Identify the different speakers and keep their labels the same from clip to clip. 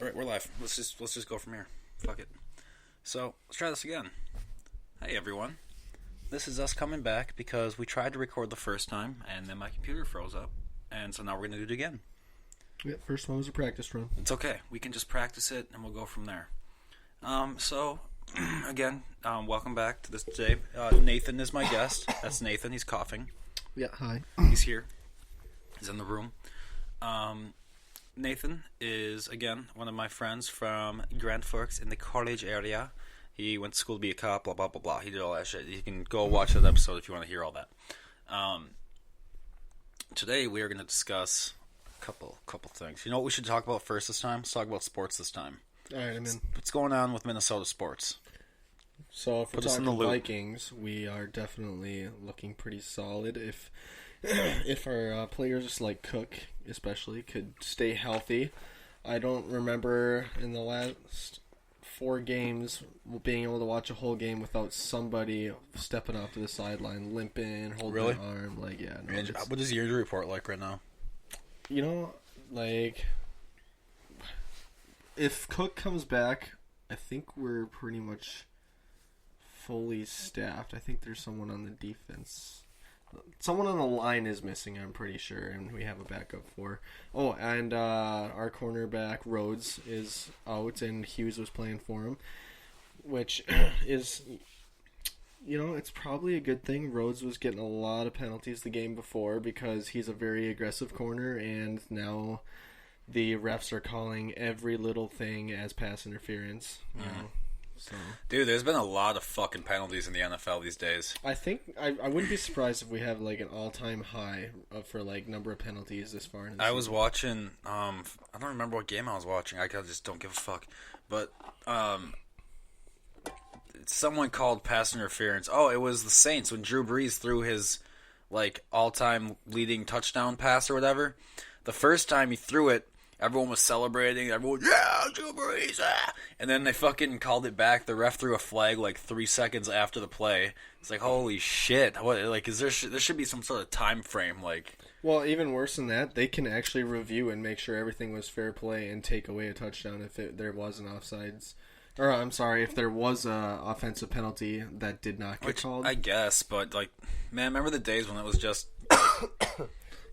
Speaker 1: All right, we're live. Let's just go from here. Fuck it. So let's try this again. Hey everyone, this is us coming back because we tried to record the first time and then my computer froze up, and so now we're gonna do it again.
Speaker 2: Yeah, first one was a practice run.
Speaker 1: It's okay. We can just practice it and we'll go from there. Again, welcome back to this day. Naython is my guest. That's Naython. He's coughing.
Speaker 2: Yeah, hi.
Speaker 1: He's here. He's in the room. Naython is, again, one of my friends from Grand Forks in the college area. He went to school to be a cop, blah, blah, blah, blah. He did all that shit. You can go watch that episode if you want to hear all that. Today we are going to discuss a couple things. You know what we should talk about first this time? Let's talk about sports this time.
Speaker 2: All right, I'm in.
Speaker 1: What's going on with Minnesota sports?
Speaker 2: So if we're talking Vikings, we are definitely looking pretty solid. If our players like Cook, especially, could stay healthy. I don't remember in the last 4 games being able to watch a whole game without somebody stepping off to the sideline, limping, holding their arm. Like, yeah. No,
Speaker 1: what is your injury report like right now?
Speaker 2: You know, like, if Cook comes back, I think we're pretty much fully staffed. I think there's someone on the defense. Someone on the line is missing, I'm pretty sure, and we have a backup for. Oh, and our cornerback, Rhodes, is out, and Hughes was playing for him, which is, you know, it's probably a good thing. Rhodes was getting a lot of penalties the game before because he's a very aggressive corner, and now the refs are calling every little thing as pass interference. You know? So.
Speaker 1: Dude, there's been a lot of fucking penalties in the NFL these days.
Speaker 2: I think I wouldn't be surprised if we have like an all-time high for like number of penalties this far in the season.
Speaker 1: Was watching I don't remember what game I was watching. I just don't give a fuck. But someone called pass interference. Oh, it was the Saints when Drew Brees threw his like all-time leading touchdown pass or whatever. The first time he threw it, everyone was celebrating. Everyone, yeah, Drew Brees, ah! And then they fucking called it back. The ref threw a flag like 3 seconds after the play. It's like, holy shit! What? Like, there should be some sort of time frame, like.
Speaker 2: Well, even worse than that, they can actually review and make sure everything was fair play and take away a touchdown if there was an offsides. Or, I'm sorry, if there was a offensive penalty that did not get called.
Speaker 1: I guess, but like, man, remember the days when it was just.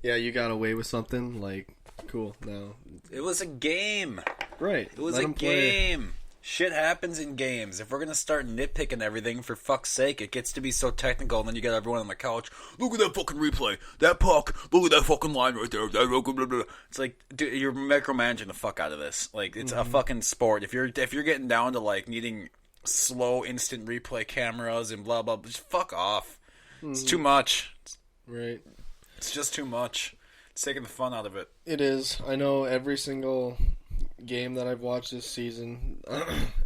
Speaker 2: Yeah, you got away with something like. Cool. No.
Speaker 1: It was a game.
Speaker 2: Right.
Speaker 1: It was a game. Shit happens in games. If we're going to start nitpicking everything, for fuck's sake, it gets to be so technical, and then you get everyone on the couch, look at that fucking replay. That puck. Look at that fucking line right there. It's like, dude, you're micromanaging the fuck out of this. Like, it's a fucking sport. If you're getting down to, like, needing slow, instant replay cameras and blah, blah, just fuck off. It's too much.
Speaker 2: Right.
Speaker 1: It's just too much. It's taking the fun out of it.
Speaker 2: It is. I know every single game that I've watched this season,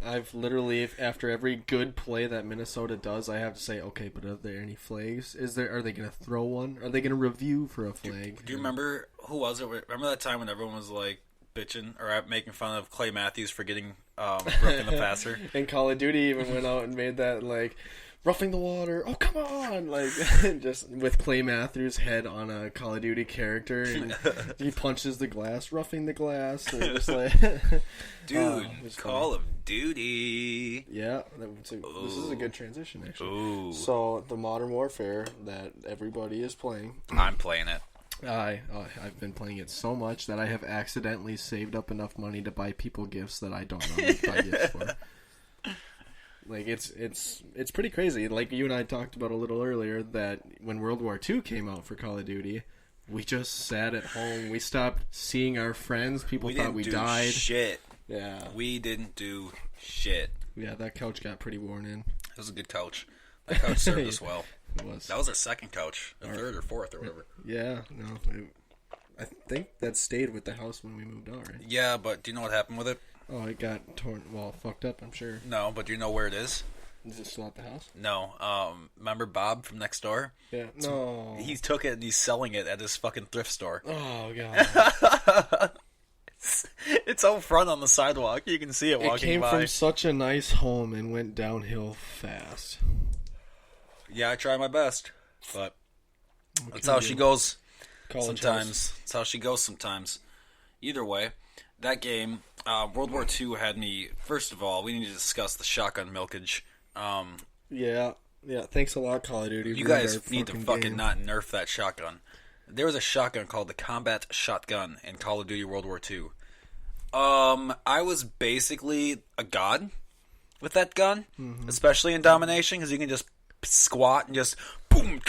Speaker 2: I've literally, after every good play that Minnesota does, I have to say, okay, but are there any flags? Are they going to throw one? Are they going to review for a flag?
Speaker 1: Do you remember, who was it? Remember that time when everyone was like bitching or making fun of Clay Matthews for getting roughing the passer?
Speaker 2: And Call of Duty even went out and made that like, roughing the water, oh come on, like just with Clay Matthews' head on a Call of Duty character, and he punches the glass, roughing the glass, and just like,
Speaker 1: dude, Call of Duty.
Speaker 2: Yeah, this is a good transition actually.
Speaker 1: Ooh.
Speaker 2: So the Modern Warfare that everybody is playing,
Speaker 1: I'm playing it.
Speaker 2: I've been playing it so much that I have accidentally saved up enough money to buy people gifts that I don't know what to buy gifts for. Like, it's pretty crazy. Like, you and I talked about a little earlier that when World War II came out for Call of Duty, we just sat at home. We stopped seeing our friends. People thought we died.
Speaker 1: Shit.
Speaker 2: Yeah.
Speaker 1: We didn't do shit.
Speaker 2: Yeah, that couch got pretty worn in.
Speaker 1: It was a good couch. That couch served us well.
Speaker 2: It was.
Speaker 1: That was our second couch. Or third or fourth or whatever.
Speaker 2: Yeah, no. I think that stayed with the house when we moved out, right?
Speaker 1: Yeah, but do you know what happened with it?
Speaker 2: Oh, it got fucked up, I'm sure.
Speaker 1: No, but do you know where it is?
Speaker 2: Is it still at the house?
Speaker 1: No. Remember Bob from next door?
Speaker 2: Yeah. No.
Speaker 1: He took it and he's selling it at his fucking thrift store.
Speaker 2: Oh, God.
Speaker 1: It's out front on the sidewalk. You can see it walking by.
Speaker 2: It came from such a nice home and went downhill fast.
Speaker 1: Yeah, I try my best, but that's how she goes
Speaker 2: College
Speaker 1: sometimes.
Speaker 2: house.
Speaker 1: That's how she goes sometimes. Either way, That game, World War II had me. First of all, we need to discuss the shotgun milkage.
Speaker 2: Yeah. Thanks a lot, Call of Duty.
Speaker 1: You guys need to fucking not nerf that shotgun. There was a shotgun called the Combat Shotgun in Call of Duty World War II. I was basically a god with that gun, especially in domination, because you can just squat and just boom,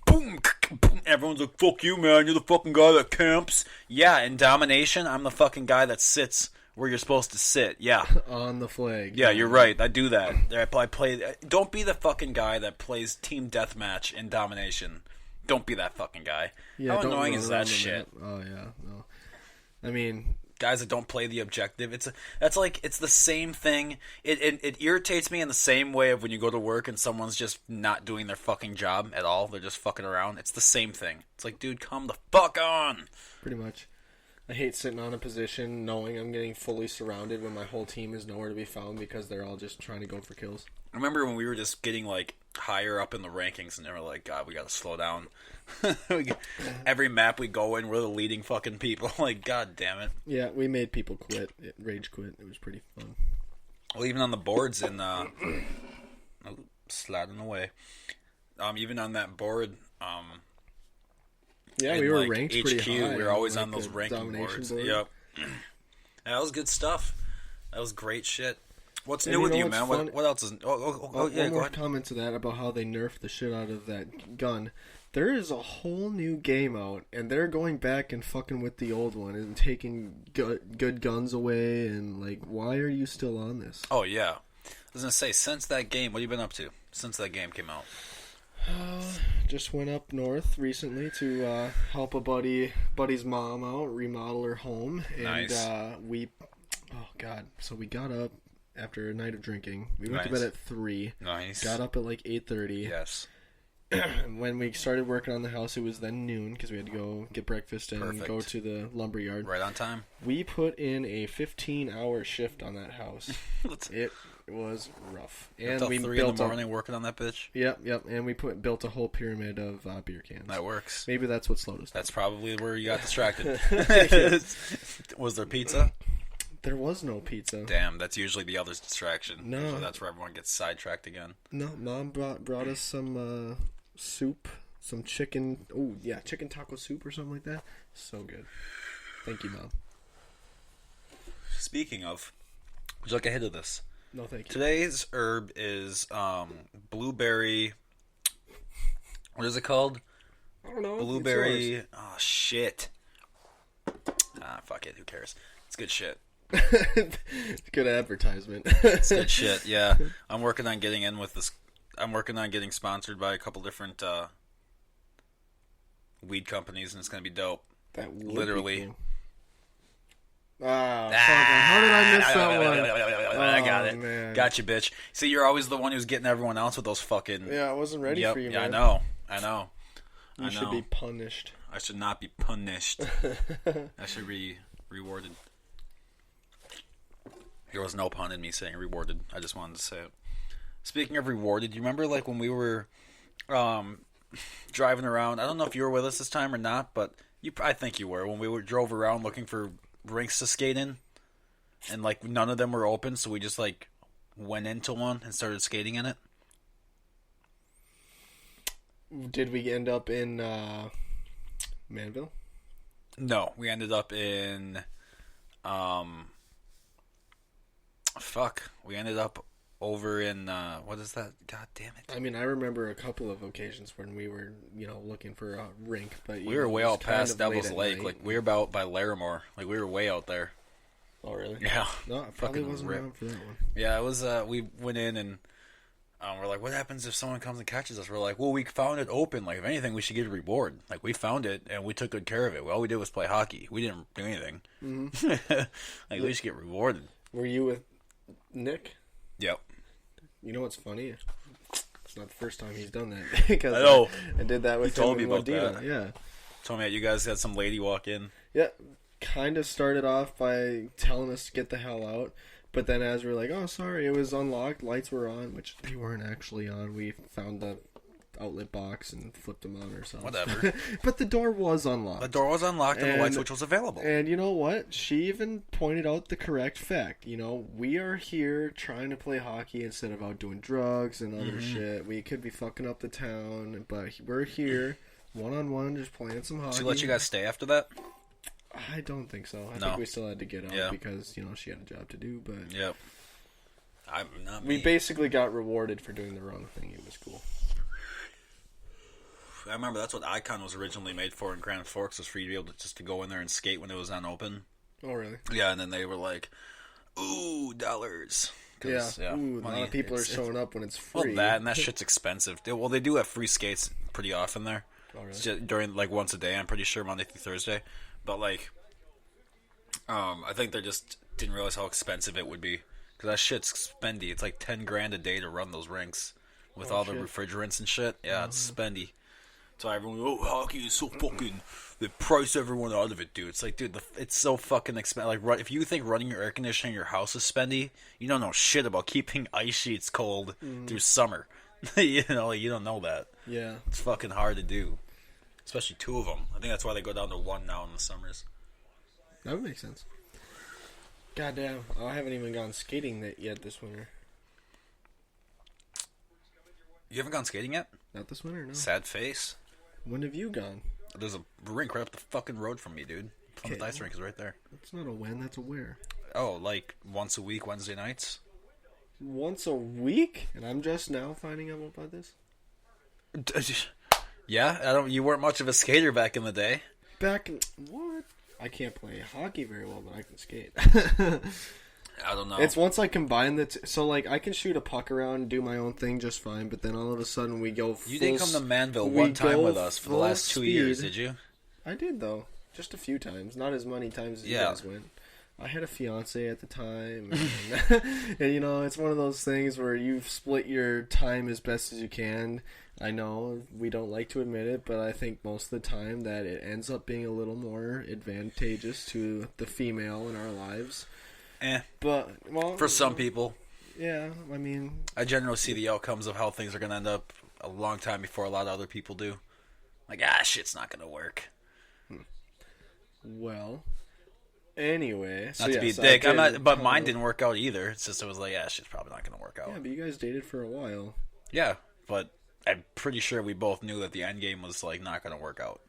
Speaker 1: boom, boom. Everyone's like, "Fuck you, man! You're the fucking guy that camps." Yeah, in domination, I'm the fucking guy that sits where you're supposed to sit. Yeah,
Speaker 2: on the flag.
Speaker 1: Yeah, you're right. I do that. I play. Don't be the fucking guy that plays team deathmatch in domination. Don't be that fucking guy.
Speaker 2: Yeah,
Speaker 1: how annoying is that shit?
Speaker 2: Oh yeah, no. I mean,
Speaker 1: guys that don't play the objective. It's the same thing. It irritates me in the same way of when you go to work and someone's just not doing their fucking job at all. They're just fucking around. It's the same thing. It's like, dude, come the fuck on.
Speaker 2: Pretty much. I hate sitting on a position knowing I'm getting fully surrounded when my whole team is nowhere to be found because they're all just trying to go for kills.
Speaker 1: I remember when we were just getting like higher up in the rankings and they were like, God, we gotta slow down. Every map we go in, we're the leading fucking people. Like, God damn it.
Speaker 2: Yeah, we made people quit. Rage quit. It was pretty fun.
Speaker 1: Well, even on the boards in sliding away. Even on that board,
Speaker 2: yeah, we were like ranked
Speaker 1: HQ,
Speaker 2: pretty high.
Speaker 1: We were always on those ranking boards.
Speaker 2: Board.
Speaker 1: Yep. That was good stuff. That was great shit. What's new with you, man? What else is... yeah,
Speaker 2: one more comment to that about how they nerfed the shit out of that gun. There is a whole new game out, and they're going back and fucking with the old one and taking good guns away, and like, why are you still on this?
Speaker 1: Oh, yeah. I was going to say, since that game, what have you been up to? Since that game came out?
Speaker 2: Just went up north recently to help a buddy's mom out, remodel her home, and
Speaker 1: nice.
Speaker 2: So we got up after a night of drinking. We went to bed at 3.
Speaker 1: Nice.
Speaker 2: Got up at like 8:30.
Speaker 1: Yes.
Speaker 2: When we started working on the house, it was then noon because we had to go get breakfast and go to the lumber yard.
Speaker 1: Right on time.
Speaker 2: We put in a 15-hour shift on that house. It was rough.
Speaker 1: And we 3 in the morning working on that bitch?
Speaker 2: Yep. And we built a whole pyramid of beer cans.
Speaker 1: That works.
Speaker 2: Maybe that's what slowed us down.
Speaker 1: That's probably where you got distracted. Was there pizza?
Speaker 2: There was no pizza.
Speaker 1: Damn, that's usually the other's distraction.
Speaker 2: No.
Speaker 1: So that's where everyone gets sidetracked again.
Speaker 2: No, Mom brought us some soup, some chicken. Oh, yeah, chicken taco soup or something like that. So good. Thank you, Mom.
Speaker 1: Speaking of, would you like a hit of this?
Speaker 2: No, thank you.
Speaker 1: Today's herb is blueberry. What is it called?
Speaker 2: I don't know.
Speaker 1: Blueberry. Oh, shit. Fuck it. Who cares? It's good shit.
Speaker 2: Good advertisement.
Speaker 1: It's good shit. Yeah, I'm working on getting in with this. I'm working on getting sponsored by a couple different weed companies, and it's gonna be dope.
Speaker 2: That would
Speaker 1: literally.
Speaker 2: Be cool. How did I miss that one?
Speaker 1: I got it.
Speaker 2: Man.
Speaker 1: Got you, bitch. See, you're always the one who's getting everyone else with those fucking.
Speaker 2: Yeah, I wasn't ready for you.
Speaker 1: Yeah,
Speaker 2: man.
Speaker 1: I know.
Speaker 2: You should be punished.
Speaker 1: I should not be punished. I should be rewarded. There was no pun in me saying rewarded. I just wanted to say it. Speaking of rewarded, you remember like when we were driving around? I don't know if you were with us this time or not, but I think you were. When we drove around looking for rinks to skate in, and like none of them were open, so we just like went into one and started skating in it.
Speaker 2: Did we end up in Manville?
Speaker 1: No, we ended up in we ended up over in what is that? God damn it!
Speaker 2: I mean, I remember a couple of occasions when we were, looking for a rink, but
Speaker 1: we were way out past Devil's Lake. Like we were about by Larimore. Like we were way out there.
Speaker 2: Oh really?
Speaker 1: Yeah.
Speaker 2: No, I probably wasn't around for that one.
Speaker 1: Yeah, it was. We went in and we're like, what happens if someone comes and catches us? We're like, well, we found it open. Like if anything, we should get a reward. Like we found it and we took good care of it. All we did was play hockey. We didn't do anything. Mm-hmm. Like we should get rewarded.
Speaker 2: Were you with Nick?
Speaker 1: Yep.
Speaker 2: You know what's funny? It's not the first time he's done that. Because
Speaker 1: I know.
Speaker 2: I did that with
Speaker 1: him told me about
Speaker 2: Wadena.
Speaker 1: that.
Speaker 2: Yeah.
Speaker 1: Told me that you guys had some lady walk in.
Speaker 2: Yeah. Kind of started off by telling us to get the hell out. But then as we were like, oh, sorry, it was unlocked, lights were on, which they weren't actually on. We found the outlet box and flipped them on ourselves.
Speaker 1: Whatever.
Speaker 2: But the door was unlocked.
Speaker 1: The door was unlocked and the light switch was available.
Speaker 2: And you know what? She even pointed out the correct fact. You know, we are here trying to play hockey instead of out doing drugs and other shit. We could be fucking up the town, but we're here one-on-one just playing some hockey.
Speaker 1: She let you guys stay after that?
Speaker 2: I don't think so. I think we still had to get out because, you know, she had a job to do, but...
Speaker 1: Yep.
Speaker 2: We basically got rewarded for doing the wrong thing. It was cool.
Speaker 1: I remember that's what Icon was originally made for in Grand Forks, was for you to be able to just to go in there and skate when it was unopened.
Speaker 2: Oh, really?
Speaker 1: Yeah, and then they were like, ooh, dollars.
Speaker 2: Yeah. Ooh, a lot of people are showing up when it's free.
Speaker 1: Well, and that shit's expensive. Well, they do have free skates pretty often there.
Speaker 2: Oh, really?
Speaker 1: Just during, like, once a day, I'm pretty sure, Monday through Thursday. But, like, I think they just didn't realize how expensive it would be. Because that shit's spendy. It's like $10,000 a day to run those rinks. With all the refrigerants and shit. Yeah, it's spendy. So everyone, hockey is so fucking... They price everyone out of it, dude. It's like, dude, it's so fucking expensive. Like, if you think running your air conditioning in your house is spendy, you don't know shit about keeping ice sheets cold through summer. You know, like, you don't know that.
Speaker 2: Yeah.
Speaker 1: It's fucking hard to do. Especially two of them. I think that's why they go down to one now in the summers.
Speaker 2: That would make sense. Goddamn, I haven't even gone skating yet this winter.
Speaker 1: You haven't gone skating yet?
Speaker 2: Not this winter, no.
Speaker 1: Sad face.
Speaker 2: When have you gone?
Speaker 1: There's a rink right up the fucking road from me, dude. Plymouth Ice Rink is right there.
Speaker 2: That's not a when, that's a where.
Speaker 1: Oh, like once a week, Wednesday nights?
Speaker 2: Once a week? And I'm just now finding out about this?
Speaker 1: Yeah, you weren't much of a skater back in the day.
Speaker 2: What? I can't play hockey very well, but I can skate.
Speaker 1: I don't know.
Speaker 2: It's once I combine the so like I can shoot a puck around and do my own thing just fine, but then all of a sudden we go
Speaker 1: You didn't come to Manville one time with us for the last 2 years, did you?
Speaker 2: I did, though. Just a few times. Not as many times as you guys went. I had a fiance at the time. And, you know, it's one of those things where you've split your time as best as you can. I know we don't like to admit it, but I think most of the time that it ends up being a little more advantageous to the female in our lives. But, well...
Speaker 1: For some people.
Speaker 2: Yeah, I mean...
Speaker 1: I generally see the outcomes of how things are going to end up a long time before a lot of other people do. Like, shit's not going to work.
Speaker 2: Well... Anyway,
Speaker 1: not to be a dick, but mine didn't work out either. It's just it was like, shit's probably not going to work out.
Speaker 2: Yeah, but you guys dated for a while.
Speaker 1: Yeah, but I'm pretty sure we both knew that the end game was like not going to work out.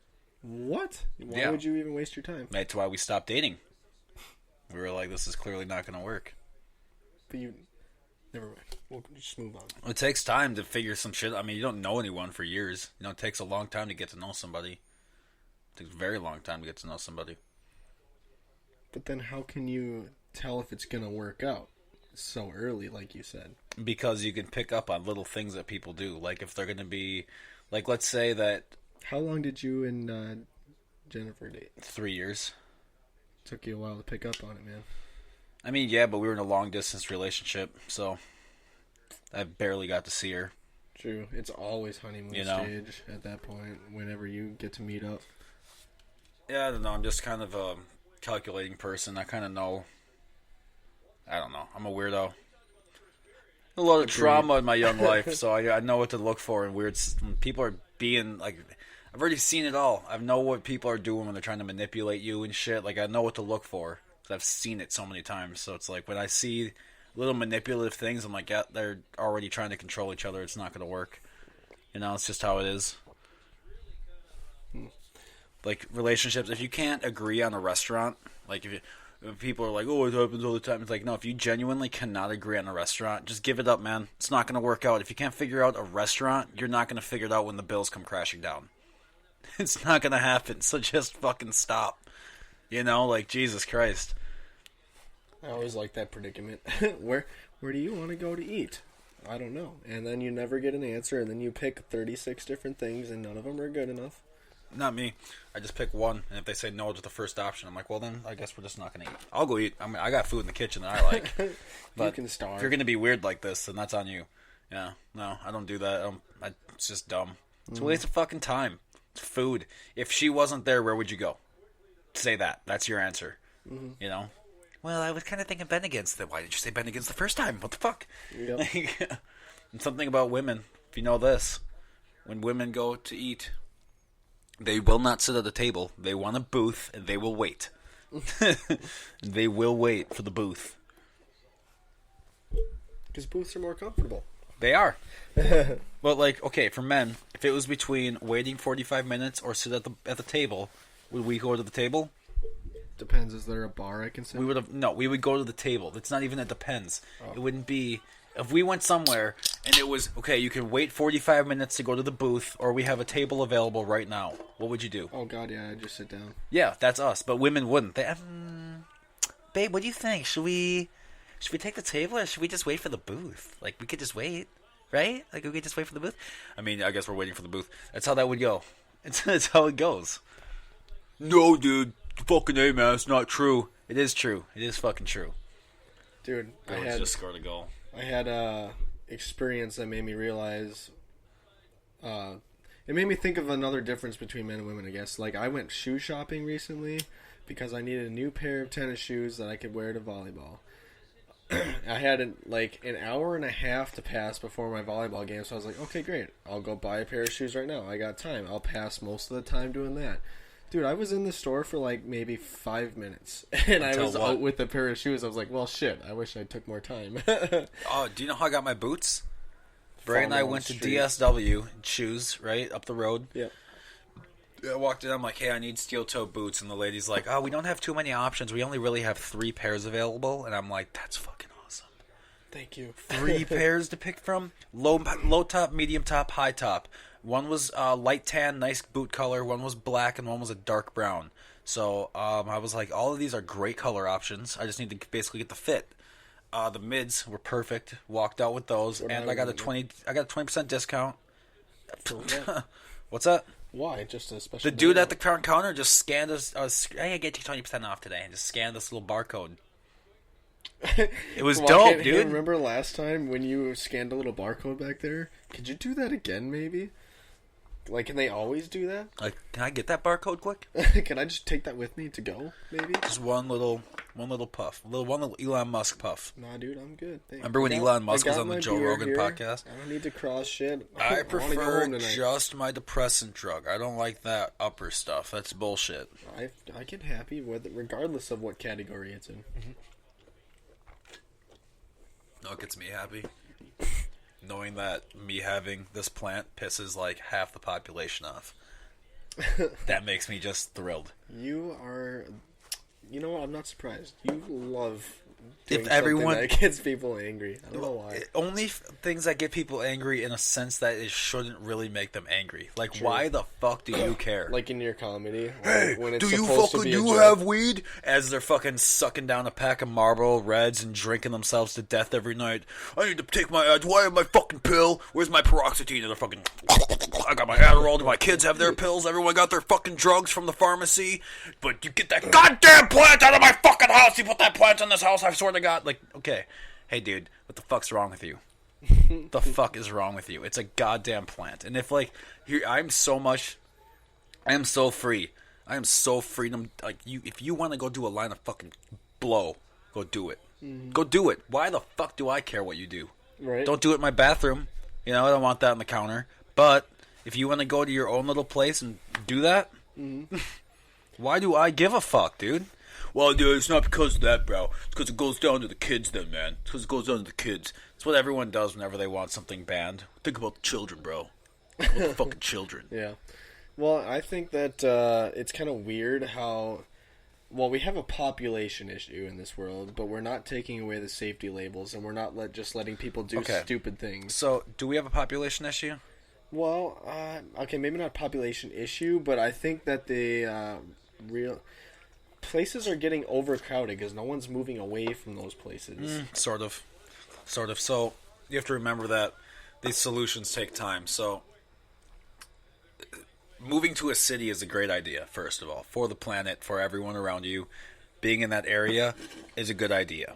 Speaker 2: What? Why would you even waste your time?
Speaker 1: That's why we stopped dating. We were like, this is clearly not going to work.
Speaker 2: But never mind. We'll just move on.
Speaker 1: It takes time to figure some shit. I mean, you don't know anyone for years. You know, it takes a long time to get to know somebody. It takes a very long time to get to know somebody.
Speaker 2: But then how can you tell if it's going to work out so early, like you said?
Speaker 1: Because you can pick up on little things that people do. Like if they're going to be... Like, let's say that...
Speaker 2: How long did you and Jennifer date?
Speaker 1: 3 years.
Speaker 2: Took you a while to pick up on it, man.
Speaker 1: I mean, yeah, but we were in a long-distance relationship, so I barely got to see her.
Speaker 2: True. It's always honeymoon stage at that point, whenever you get to meet up.
Speaker 1: Yeah, I don't know. I'm just kind of a calculating person. I kind of know. I don't know. I'm a weirdo. A lot of trauma in my young life, so I know what to look for in weird... When people are being, like... I've already seen it all. I know what people are doing when they're trying to manipulate you and shit. Like, I know what to look for. I've seen it so many times. So it's like, when I see little manipulative things, I'm like, yeah, they're already trying to control each other. It's not going to work. You know, it's just how it is. Like, relationships, if you can't agree on a restaurant, like, if people are like, oh, it happens all the time. It's like, no, if you genuinely cannot agree on a restaurant, just give it up, man. It's not going to work out. If you can't figure out a restaurant, you're not going to figure it out when the bills come crashing down. It's not going to happen, so just fucking stop. You know, like, Jesus Christ.
Speaker 2: I always like that predicament. Where do you want to go to eat? I don't know. And then you never get an answer, and then you pick 36 different things, and none of them are good enough.
Speaker 1: Not me. I just pick one, and if they say no to the first option, I'm like, well, then I guess we're just not going to eat. I'll go eat. I got food in the kitchen that I like. But
Speaker 2: you can starve.
Speaker 1: If you're going to be weird like this, then that's on you. Yeah, no, I don't do that. It's just dumb. It's a waste of fucking time. It's food. If she wasn't there, where would you go? Say that. That's your answer. Mm-hmm. You know? Well, I was kind of thinking Bennigan's. Why did you say Bennigan's the first time? What the fuck?
Speaker 2: Yep.
Speaker 1: And something about women, if you know this. when women go to eat, they will not sit at a table. They want a booth, and they will wait. They will wait for the booth.
Speaker 2: Because booths are more comfortable.
Speaker 1: They are. But, like, okay, for men, if it was between waiting 45 minutes or sit at the table, would we go to the table?
Speaker 2: Depends. Is there a bar I can sit?
Speaker 1: We would go to the table. It's not even it depends. Oh. It wouldn't be if we went somewhere and it was okay. You can wait 45 minutes to go to the booth, or we have a table available right now. What would you do?
Speaker 2: Oh God, yeah, I'd just sit down.
Speaker 1: Yeah, that's us. But women wouldn't. They, babe, what do you think? Should we take the table, or should we just wait for the booth? Like, we could just wait, right? Like, we could just wait for the booth. I mean, I guess we're waiting for the booth. That's how that would go. That's how it goes. No, dude. Fucking A, man, it's not true. It is true. It is fucking true.
Speaker 2: Dude,
Speaker 1: I just scored a goal.
Speaker 2: I had a experience that made me realize. It made me think of another difference between men and women, I guess. Like, I went shoe shopping recently because I needed a new pair of tennis shoes that I could wear to volleyball. I had an hour and a half to pass before my volleyball game, so I was like, okay, great. I'll go buy a pair of shoes right now. I got time. I'll pass most of the time doing that. Dude, I was in the store for like maybe 5 minutes, and I was out with a pair of shoes. I was like, well, shit, I wish I took more time.
Speaker 1: Oh, do you know how I got my boots? Bray and I went to DSW, shoes, right, up the road.
Speaker 2: Yeah.
Speaker 1: I walked in, I'm like, hey, I need steel-toe boots, and the lady's like, oh, we don't have too many options. We only really have 3 pairs available, and I'm like, that's fucking awesome.
Speaker 2: Thank you.
Speaker 1: 3 pairs to pick from? Low top, medium top, high top. One was light tan, nice boot color. One was black, and one was a dark brown. So I was like, all of these are great color options. I just need to basically get the fit. The mids were perfect. Walked out with those, and I got a 20% discount. What's that?
Speaker 2: Why? Just a special.
Speaker 1: The dude at the front counter just scanned us. Hey, I get you 20% off today, and just scanned this little barcode. It was dope, dude.
Speaker 2: Hey, remember last time when you scanned a little barcode back there? Could you do that again, maybe? Like, can they always do that?
Speaker 1: Like, can I get that barcode quick?
Speaker 2: Can I just take that with me to go, maybe?
Speaker 1: Just one little puff. One little Elon Musk puff.
Speaker 2: Nah, dude, I'm good. Thanks.
Speaker 1: Remember when Elon Musk was on the Joe Rogan podcast?
Speaker 2: I don't need to cross shit.
Speaker 1: I prefer just my depressant drug. I don't like that upper stuff. That's bullshit.
Speaker 2: I get happy regardless of what category it's in.
Speaker 1: Mm-hmm. No, it gets me happy. Knowing that me having this plant pisses like half the population off. That makes me just thrilled.
Speaker 2: You know what? I'm not surprised. You love doing
Speaker 1: if everyone
Speaker 2: that gets people angry. I don't know why.
Speaker 1: Only things that get people angry in a sense that it shouldn't really make them angry. Like,
Speaker 2: True.
Speaker 1: Why the fuck do you care?
Speaker 2: Like in your comedy.
Speaker 1: Hey,
Speaker 2: when it's
Speaker 1: do you fucking have weed? As they're fucking sucking down a pack of Marlboro Reds and drinking themselves to death every night. I need to take my... Do I have my fucking pill? Where's my paroxetine? And they're fucking... I got my Adderall. Do my kids have their pills? Everyone got their fucking drugs from the pharmacy. But you get that goddamn plant out of my fucking house. You put that plant in this house, I swear to God. Like, okay. Hey, dude, what the fuck's wrong with you? The fuck is wrong with you? It's a goddamn plant. And if, like, I am so free. I am so freedom. Like, if you want to go do a line of fucking blow, go do it. Go do it. Why the fuck do I care what you do?
Speaker 2: Right.
Speaker 1: Don't do it in my bathroom. You know, I don't want that on the counter. But if you want to go to your own little place and do that, why do I give a fuck, dude? Well, dude, it's not because of that, bro. It's because it goes down to the kids then, man. It's because it goes down to the kids. It's what everyone does whenever they want something banned. Think about the children, bro. Think about the fucking children.
Speaker 2: Yeah. Well, I think that it's kind of weird how... Well, we have a population issue in this world, but we're not taking away the safety labels, and we're not just letting people do stupid things.
Speaker 1: So, do we have a population issue?
Speaker 2: Well, okay, maybe not population issue, but I think that the real... Places are getting overcrowded because no one's moving away from those places.
Speaker 1: Sort of. So, you have to remember that these solutions take time. So, moving to a city is a great idea, first of all. For the planet, for everyone around you. Being in that area is a good idea.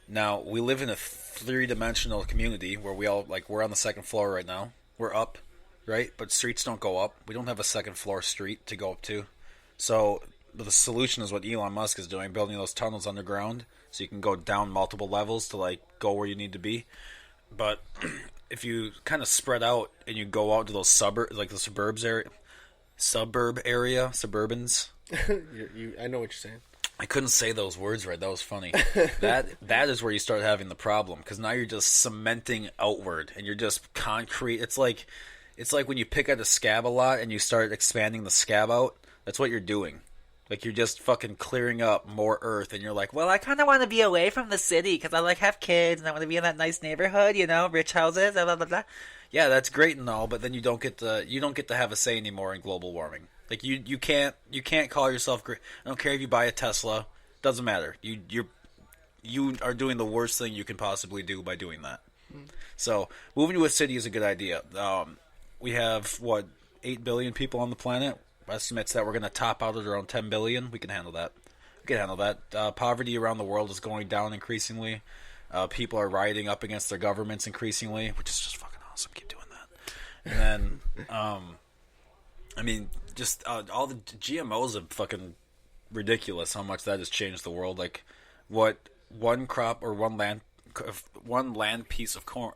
Speaker 1: Now, we live in a 3-dimensional community where we're on the second floor right now. We're up, right? But streets don't go up. We don't have a second floor street to go up to. So... But the solution is what Elon Musk is doing, building those tunnels underground so you can go down multiple levels to, like, go where you need to be. But if you kind of spread out and you go out to those suburbs, like the suburbans.
Speaker 2: I know what you're saying.
Speaker 1: I couldn't say those words right. That was funny. That is where you start having the problem, because now you're just cementing outward and you're just concrete. It's like when you pick at a scab a lot and you start expanding the scab out. That's what you're doing. Like, you're just fucking clearing up more earth, and you're like, well, I kind of want to be away from the city because I, like, have kids, and I want to be in that nice neighborhood, you know, rich houses, blah, blah, blah. Yeah, that's great and all, but then you don't get to have a say anymore in global warming. Like, you can't call yourself great. I don't care if you buy a Tesla. Doesn't matter. You are doing the worst thing you can possibly do by doing that. So, moving to a city is a good idea. We have, 8 billion people on the planet? Estimates that we're going to top out at around 10 billion. We can handle that. Poverty around the world is going down increasingly. People are rioting up against their governments increasingly, which is just fucking awesome. Keep doing that. And then, just all the GMOs are fucking ridiculous. How much that has changed the world. Like, what one crop or one land piece of corn.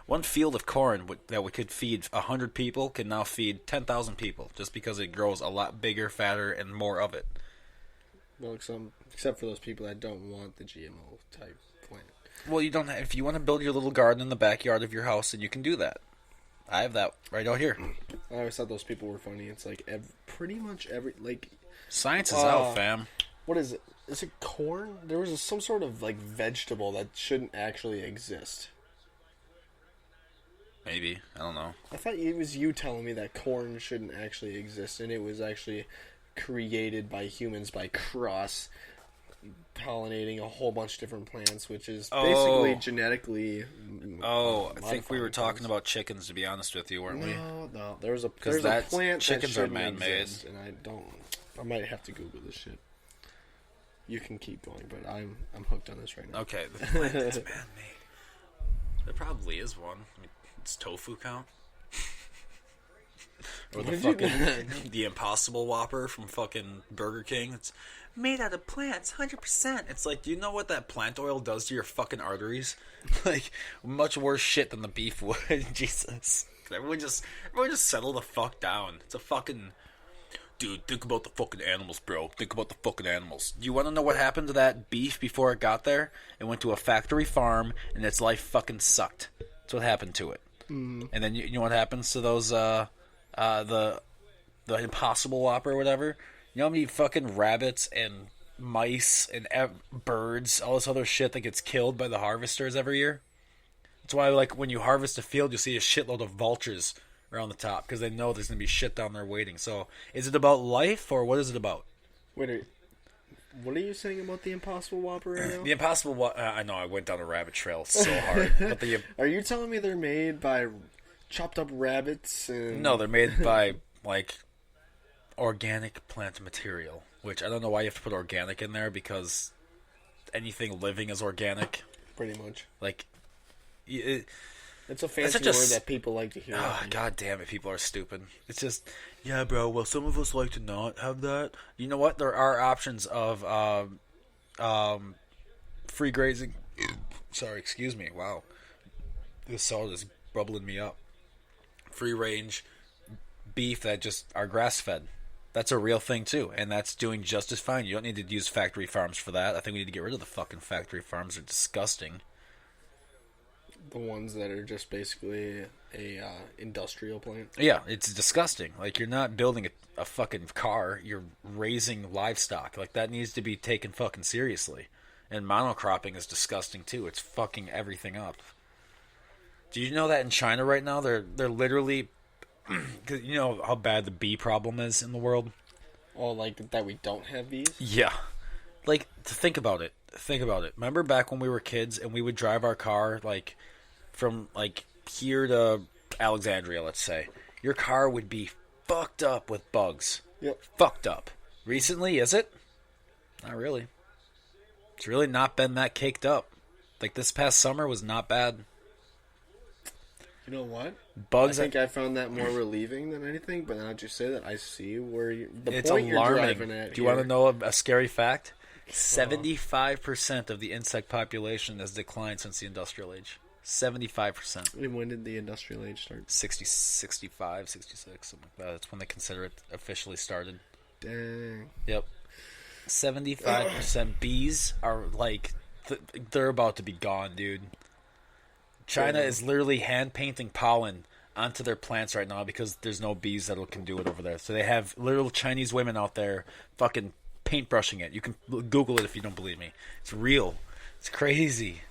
Speaker 1: One field of corn that could feed 100 people can now feed 10,000 people, just because it grows a lot bigger, fatter, and more of it.
Speaker 2: Well, except for those people that don't want the GMO type plant.
Speaker 1: Well, you don't. If you want to build your little garden in the backyard of your house, then you can do that. I have that right out here.
Speaker 2: I always thought those people were funny. It's like pretty much every
Speaker 1: science is out, fam.
Speaker 2: What is it? Is it corn? There was some sort of like vegetable that shouldn't actually exist.
Speaker 1: Maybe. I don't know.
Speaker 2: I thought it was you telling me that corn shouldn't actually exist, and it was actually created by humans by cross pollinating a whole bunch of different plants, which is basically genetically.
Speaker 1: I think we were talking about chickens, to be honest with you, weren't we?
Speaker 2: No. There's a plant
Speaker 1: chickens
Speaker 2: that
Speaker 1: are man-made,
Speaker 2: exist, and I might have to Google this shit. You can keep going, but I'm hooked on this right now.
Speaker 1: Okay, the plant that's man-made. There probably is one. Does tofu count? Or the Impossible Whopper from fucking Burger King. It's made out of plants, 100%. It's like, do you know what that plant oil does to your fucking arteries? Like, much worse shit than the beef would. Jesus. Everyone just settle the fuck down. It's a fucking... Dude, think about the fucking animals, bro. Think about the fucking animals. Do you want to know what happened to that beef before it got there? It went to a factory farm, and its life fucking sucked. That's what happened to it. And then you know what happens to those, the Impossible Whopper or whatever? You know how many fucking rabbits and mice and birds, all this other shit that gets killed by the harvesters every year? That's why, like, when you harvest a field, you'll see a shitload of vultures around the top, because they know there's going to be shit down there waiting. So, is it about life, or what is it about?
Speaker 2: Wait, what are you saying about the Impossible Whopper right now?
Speaker 1: The Impossible Whopper, I know, I went down a rabbit trail so hard. But
Speaker 2: Are you telling me they're made by chopped up rabbits?
Speaker 1: No, they're made by, like, organic plant material, which I don't know why you have to put organic in there, because anything living is organic.
Speaker 2: Pretty much.
Speaker 1: Like,
Speaker 2: it's a fancy word that people like to hear.
Speaker 1: Oh, God damn it, people are stupid. It's just, yeah, bro, well, some of us like to not have that. You know what? There are options of free grazing. Sorry, excuse me. Wow. This salt is bubbling me up. Free range beef that just are grass fed. That's a real thing, too, and that's doing just as fine. You don't need to use factory farms for that. I think we need to get rid of the fucking factory farms. They're disgusting.
Speaker 2: The ones that are just basically a industrial plant.
Speaker 1: Yeah, it's disgusting. Like, you're not building a fucking car. You're raising livestock. Like, that needs to be taken fucking seriously. And monocropping is disgusting, too. It's fucking everything up. Do you know that in China right now, they're literally... Cause you know how bad the bee problem is in the world?
Speaker 2: Oh, like that we don't have bees?
Speaker 1: Yeah. Like, think about it. Remember back when we were kids and we would drive our car, like... From, like, here to Alexandria, let's say. Your car would be fucked up with bugs.
Speaker 2: Yep.
Speaker 1: Fucked up. Recently, is it? Not really. It's really not been that caked up. Like, this past summer was not bad.
Speaker 2: You know what?
Speaker 1: Bugs.
Speaker 2: I think I found that more relieving than anything, but now that you say that, I see where
Speaker 1: it's alarming.
Speaker 2: you're driving at.
Speaker 1: Do you want to know a scary fact? 75% of the insect population has declined since the industrial age. 75%.
Speaker 2: And when did the industrial age start?
Speaker 1: 65, 66, something like that. That's when they consider it officially started.
Speaker 2: Dang.
Speaker 1: Yep. 75% bees are like, they're about to be gone, dude. China is literally hand painting pollen onto their plants right now because there's no bees that can do it over there. So they have little Chinese women out there fucking paintbrushing it. You can Google it if you don't believe me. It's real. It's crazy.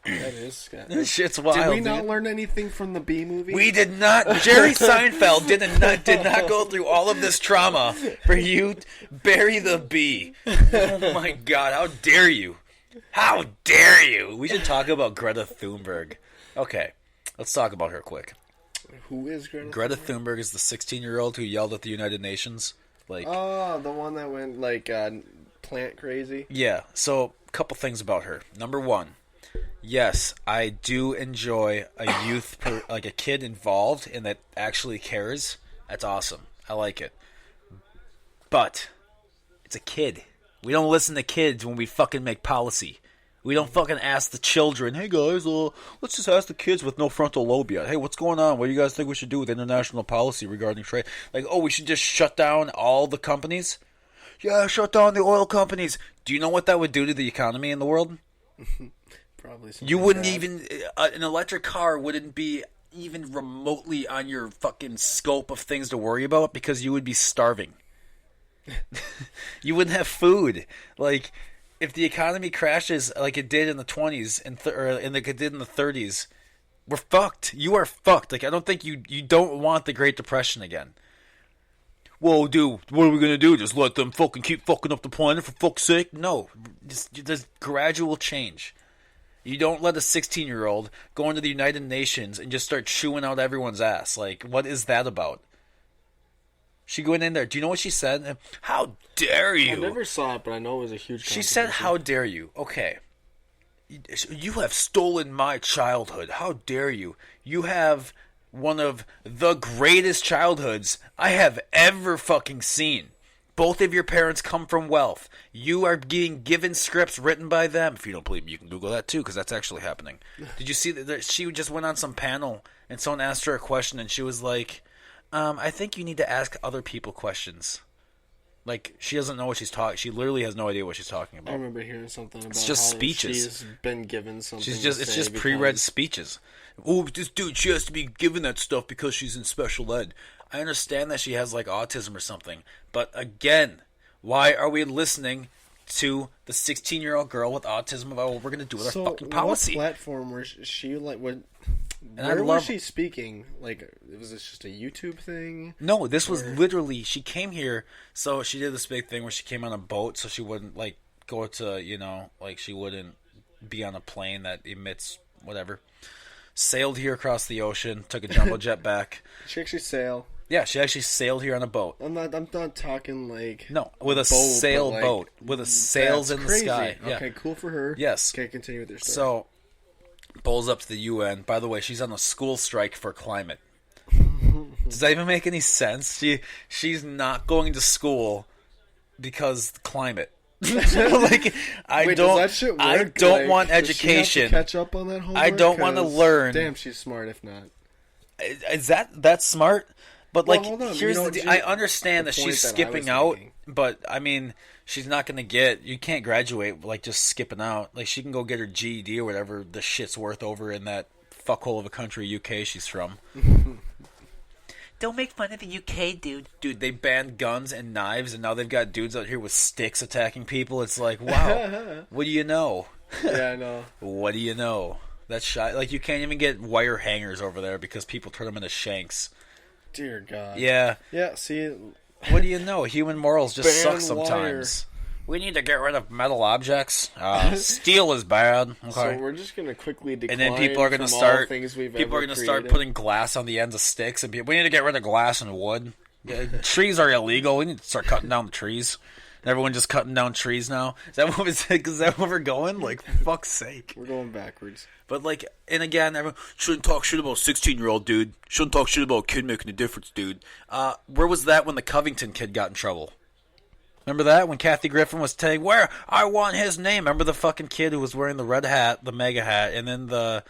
Speaker 2: That is scary.
Speaker 1: This shit's wild.
Speaker 2: Did we not learn anything from the Bee movie?
Speaker 1: We did not. Jerry Seinfeld did not go through all of this trauma for you to bury the bee. Oh my god, how dare you? How dare you? We should talk about Greta Thunberg. Okay, let's talk about her quick.
Speaker 2: Who is
Speaker 1: Greta Thunberg is the 16-year-old who yelled at the United Nations.
Speaker 2: The one that went plant crazy?
Speaker 1: Yeah, so a couple things about her. Number one, yes, I do enjoy a youth, a kid involved and that actually cares. That's awesome. I like it. But it's a kid. We don't listen to kids when we fucking make policy. We don't fucking ask the children, hey guys, let's just ask the kids with no frontal lobe yet. Hey, what's going on? What do you guys think we should do with international policy regarding trade? We should just shut down all the companies? Yeah, shut down the oil companies. Do you know what that would do to the economy in the world?
Speaker 2: Probably something.
Speaker 1: You wouldn't even, an electric car wouldn't be even remotely on your fucking scope of things to worry about because you would be starving. You wouldn't have food. If the economy crashes like it did in the 20s and like it did in the 30s, we're fucked. You are fucked. I don't think you don't want the Great Depression again. Whoa, dude, what are we going to do? Just let them fucking keep fucking up the planet for fuck's sake? No. There's gradual change. You don't let a 16-year-old go into the United Nations and just start chewing out everyone's ass. What is that about? She went in there. Do you know what she said? How dare you?
Speaker 2: I never saw it, but I know it was a huge
Speaker 1: She said, how dare you? Okay. You have stolen my childhood. How dare you? You have one of the greatest childhoods I have ever fucking seen. Both of your parents come from wealth. You are being given scripts written by them. If you don't believe me, you can Google that too, because that's actually happening. Did you see that? She just went on some panel, and someone asked her a question, and she was like, I think you need to ask other people questions. She doesn't know what she's talking. She literally has no idea what she's talking about.
Speaker 2: I remember hearing something about
Speaker 1: it's just
Speaker 2: how
Speaker 1: speeches.
Speaker 2: She's been given something.
Speaker 1: It's just pre-read speeches. Oh, this dude, she has to be given that stuff because she's in special ed. I understand that she has autism or something, but again, why are we listening to the 16-year-old girl with autism about what we're gonna do with our fucking policy?
Speaker 2: What platform was she Where was she speaking? Was this just a YouTube thing?
Speaker 1: No, this was literally, she came here, so she did this big thing where she came on a boat so she wouldn't, go to, she wouldn't be on a plane that emits whatever. Sailed here across the ocean, took a jumbo jet back.
Speaker 2: Did she actually sail?
Speaker 1: Yeah, she actually sailed here on a boat.
Speaker 2: I'm not talking
Speaker 1: No, with a sailboat. With sails in
Speaker 2: crazy.
Speaker 1: the sky. Yeah.
Speaker 2: Okay, cool for her.
Speaker 1: Yes.
Speaker 2: Okay, continue with your story.
Speaker 1: So, bowls up to the UN. By the way, she's on a school strike for climate. Does that even make any sense? She's not going to school because climate. I don't want education. Does she have to
Speaker 2: catch up on that homework?
Speaker 1: I don't want to learn.
Speaker 2: Damn, she's smart. If not,
Speaker 1: is that smart? But
Speaker 2: hold on.
Speaker 1: Here's I understand that she's skipping out, but I mean, she's not going to get. You can't graduate just skipping out. She can go get her GED or whatever the shit's worth over in that fuckhole of a country, UK. She's from. Don't make fun of the UK, dude. Dude, they banned guns and knives, and now they've got dudes out here with sticks attacking people. It's wow. What do you know?
Speaker 2: Yeah, I know.
Speaker 1: What do you know? That's shot. You can't even get wire hangers over there because people turn them into shanks.
Speaker 2: Dear God.
Speaker 1: Yeah.
Speaker 2: Yeah, see.
Speaker 1: What do you know? Human morals just suck sometimes. We need to get rid of metal objects. Steel is bad. Okay.
Speaker 2: So we're just gonna quickly decline.
Speaker 1: And then people are gonna start.
Speaker 2: People
Speaker 1: are gonna start putting glass on the ends of sticks, and we need to get rid of glass and wood. Trees are illegal. We need to start cutting down the trees. Everyone just cutting down trees now. Is that where we're going? Fuck's sake.
Speaker 2: We're going backwards.
Speaker 1: But and again, everyone shouldn't talk shit about a 16-year-old dude. Shouldn't talk shit about a kid making a difference, dude. Where was that when the Covington kid got in trouble? Remember that when Kathy Griffin was saying, "Where I want his name." Remember the fucking kid who was wearing the red hat, the mega hat, and then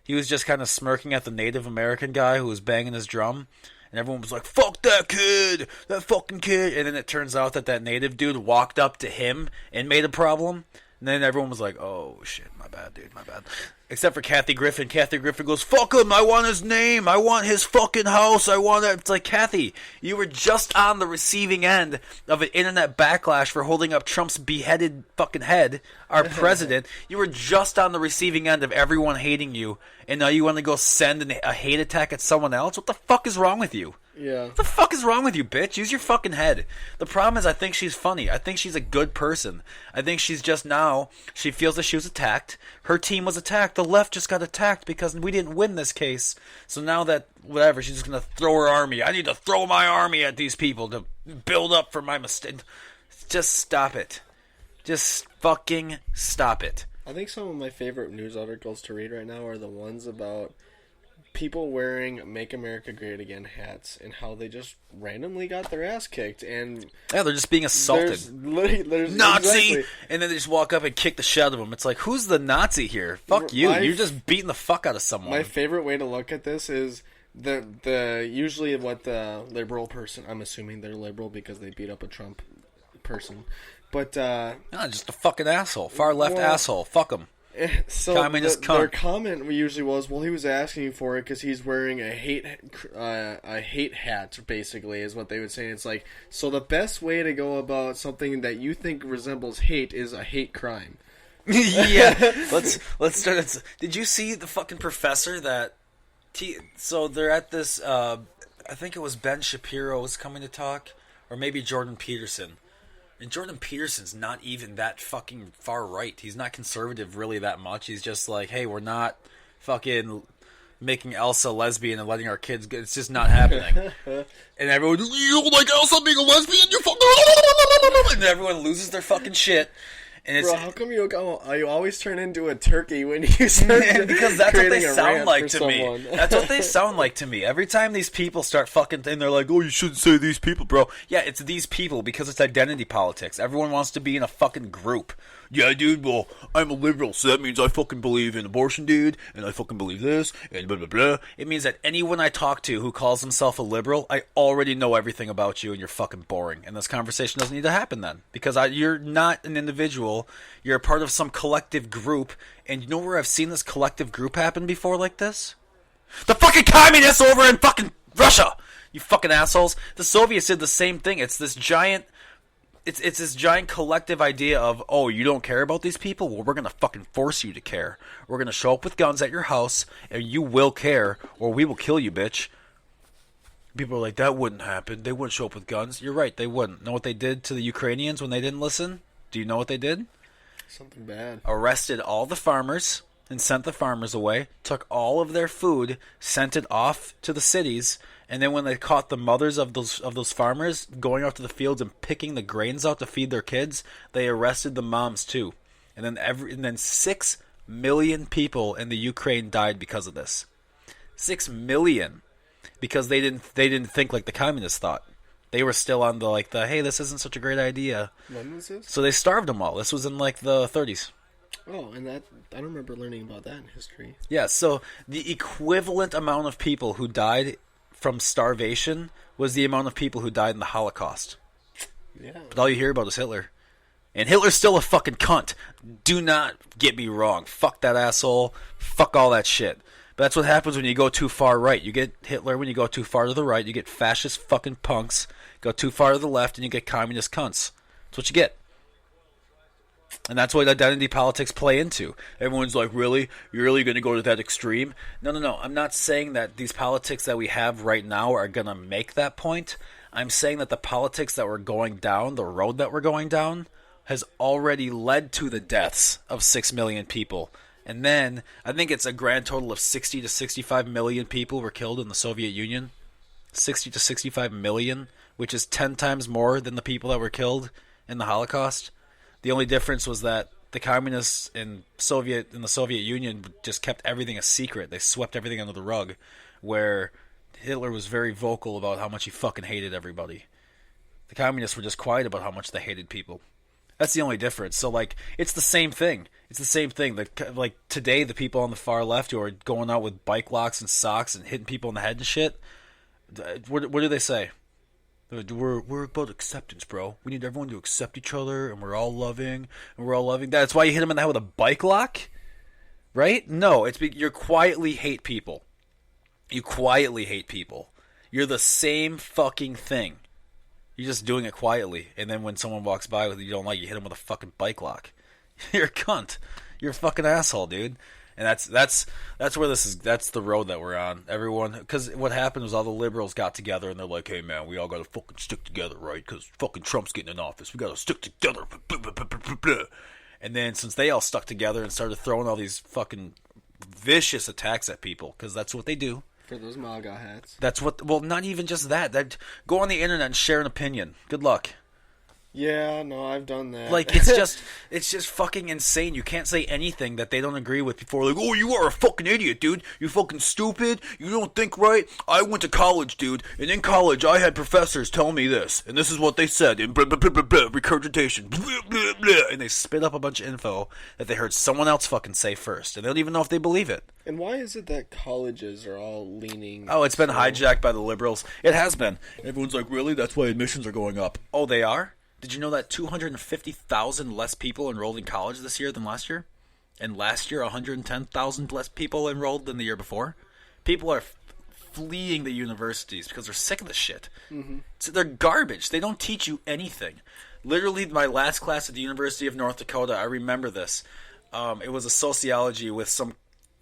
Speaker 1: he was just kind of smirking at the Native American guy who was banging his drum, and everyone was like, "Fuck that kid, that fucking kid." And then it turns out that Native dude walked up to him and made a problem, and then everyone was like, "Oh shit, my bad, dude, my bad." Except for Kathy Griffin. Kathy Griffin goes, "Fuck him, I want his name, I want his fucking house, I want it." It's like, Kathy, you were just on the receiving end of an internet backlash for holding up Trump's beheaded fucking head, our president. You were just on the receiving end of everyone hating you, and now you want to go send a hate attack at someone else? What the fuck is wrong with you?
Speaker 2: Yeah.
Speaker 1: What the fuck is wrong with you, bitch? Use your fucking head. The problem is I think she's funny. I think she's a good person. I think she's just now, she feels that she was attacked. Her team was attacked. The left just got attacked because we didn't win this case. So now that, whatever, she's just going to throw her army. I need to throw my army at these people to build up for my mistake. Just stop it. Just fucking stop it.
Speaker 2: I think some of my favorite news articles to read right now are the ones about people wearing "Make America Great Again" hats and how they just randomly got their ass kicked. And
Speaker 1: yeah, they're just being assaulted.
Speaker 2: There's
Speaker 1: Nazi!
Speaker 2: exactly.
Speaker 1: And then they just walk up and kick the shit out of them. It's like, who's the Nazi here? Fuck you. You're just beating the fuck out of someone.
Speaker 2: My favorite way to look at this is the usually what the liberal person, I'm assuming they're liberal because they beat up a Trump person. But
Speaker 1: just a fucking asshole. Far left asshole. Fuck him.
Speaker 2: So their comment usually was, well, he was asking for it because he's wearing a hate hat, basically, is what they would say. It's like, so the best way to go about something that you think resembles hate is a hate crime.
Speaker 1: Yeah, let's start. Did you see the fucking professor that? So they're at this. I think it was Ben Shapiro was coming to talk, or maybe Jordan Peterson. And Jordan Peterson's not even that fucking far right. He's not conservative really that much. He's just like, hey, we're not fucking making Elsa lesbian and letting our kids go. It's just not happening. And everyone, you don't like Elsa being a lesbian? You fucking... And everyone loses their fucking shit. And it's,
Speaker 2: bro, how come you always turn into a turkey when you start
Speaker 1: because that's what they sound like to
Speaker 2: someone.
Speaker 1: me. That's what they sound like to me. Every time these people start fucking and they're like, oh, you shouldn't say these people, bro. Yeah, it's these people because it's identity politics. Everyone wants to be in a fucking group. Yeah, dude, well, I'm a liberal, so that means I fucking believe in abortion, dude, and I fucking believe this, and blah, blah, blah. It means that anyone I talk to who calls himself a liberal, I already know everything about you, and you're fucking boring. And this conversation doesn't need to happen then. Because you're not an individual, you're a part of some collective group, and you know where I've seen this collective group happen before like this? The fucking communists over in fucking Russia! You fucking assholes. The Soviets did the same thing. It's this giant... It's this giant collective idea of, oh, you don't care about these people? Well, we're going to fucking force you to care. We're going to show up with guns at your house, and you will care, or we will kill you, bitch. People are like, that wouldn't happen. They wouldn't show up with guns. You're right, they wouldn't. Know what they did to the Ukrainians when they didn't listen? Do you know what they did?
Speaker 2: Something bad.
Speaker 1: Arrested all the farmers and sent the farmers away, took all of their food, sent it off to the cities, and then when they caught the mothers of those farmers going out to the fields and picking the grains out to feed their kids, they arrested the moms too. And then 6 million people in the Ukraine died because of this. 6 million, because they didn't think like the communists thought. They were still on the hey, this isn't such a great idea.
Speaker 2: When was this?
Speaker 1: So they starved them all. This was in the 30s.
Speaker 2: Oh, and that I don't remember learning about that in history.
Speaker 1: Yeah, so the equivalent amount of people who died from starvation was the amount of people who died in the Holocaust.
Speaker 2: Yeah.
Speaker 1: But all you hear about is Hitler. And Hitler's still a fucking cunt. Do not get me wrong. Fuck that asshole. Fuck all that shit. But that's what happens when you go too far right. You get Hitler when you go too far to the right. You get fascist fucking punks. Go too far to the left and you get communist cunts. That's what you get. And that's what identity politics play into. Everyone's like, really? You're really going to go to that extreme? No. I'm not saying that these politics that we have right now are going to make that point. I'm saying that the politics that we're going down, the road that we're going down, has already led to the deaths of 6 million people. And then, I think it's a grand total of 60 to 65 million people were killed in the Soviet Union. 60 to 65 million, which is 10 times more than the people that were killed in the Holocaust. The only difference was that the communists in the Soviet Union just kept everything a secret. They swept everything under the rug, where Hitler was very vocal about how much he fucking hated everybody. The communists were just quiet about how much they hated people. That's the only difference. So, like, it's the same thing. It's the same thing. Like, today, the people on the far left who are going out with bike locks and socks and hitting people in the head and shit, what do they say? We're about acceptance, bro. We need everyone to accept each other, and we're all loving, That's why you hit them in the head with a bike lock? Right? No, you quietly hate people. You quietly hate people. You're the same fucking thing. You're just doing it quietly, and then when someone walks by with you don't like, you hit them with a fucking bike lock. You're a cunt. You're a fucking asshole, dude. And that's where this is. That's the road that we're on. Everyone, because what happened was all the liberals got together and they're like, "Hey man, we all gotta fucking stick together, right? Because fucking Trump's getting in office. We gotta stick together." And then since they all stuck together and started throwing all these fucking vicious attacks at people, because that's what they do.
Speaker 2: For those MAGA hats.
Speaker 1: That's what. Well, not even just that. Go on the internet and share an opinion. Good luck.
Speaker 2: Yeah, no, I've done that.
Speaker 1: Like, it's just fucking insane. You can't say anything that they don't agree with before, like, oh, you are a fucking idiot, dude. You fucking stupid. You don't think right. I went to college, dude, and in college I had professors tell me this, and this is what they said, and blah, blah, blah, blah, blah, regurgitation, blah, blah, blah, and they spit up a bunch of info that they heard someone else fucking say first, and they don't even know if they believe it.
Speaker 2: And why is it that colleges are all leaning...
Speaker 1: Oh, it's been hijacked by the liberals. It has been. Everyone's like, really? That's why admissions are going up. Oh, they are? Did you know that 250,000 less people enrolled in college this year than last year? And last year, 110,000 less people enrolled than the year before? People are fleeing the universities because they're sick of this shit. Mm-hmm. So they're garbage. They don't teach you anything. Literally, my last class at the University of North Dakota, I remember this. It was a sociology with some...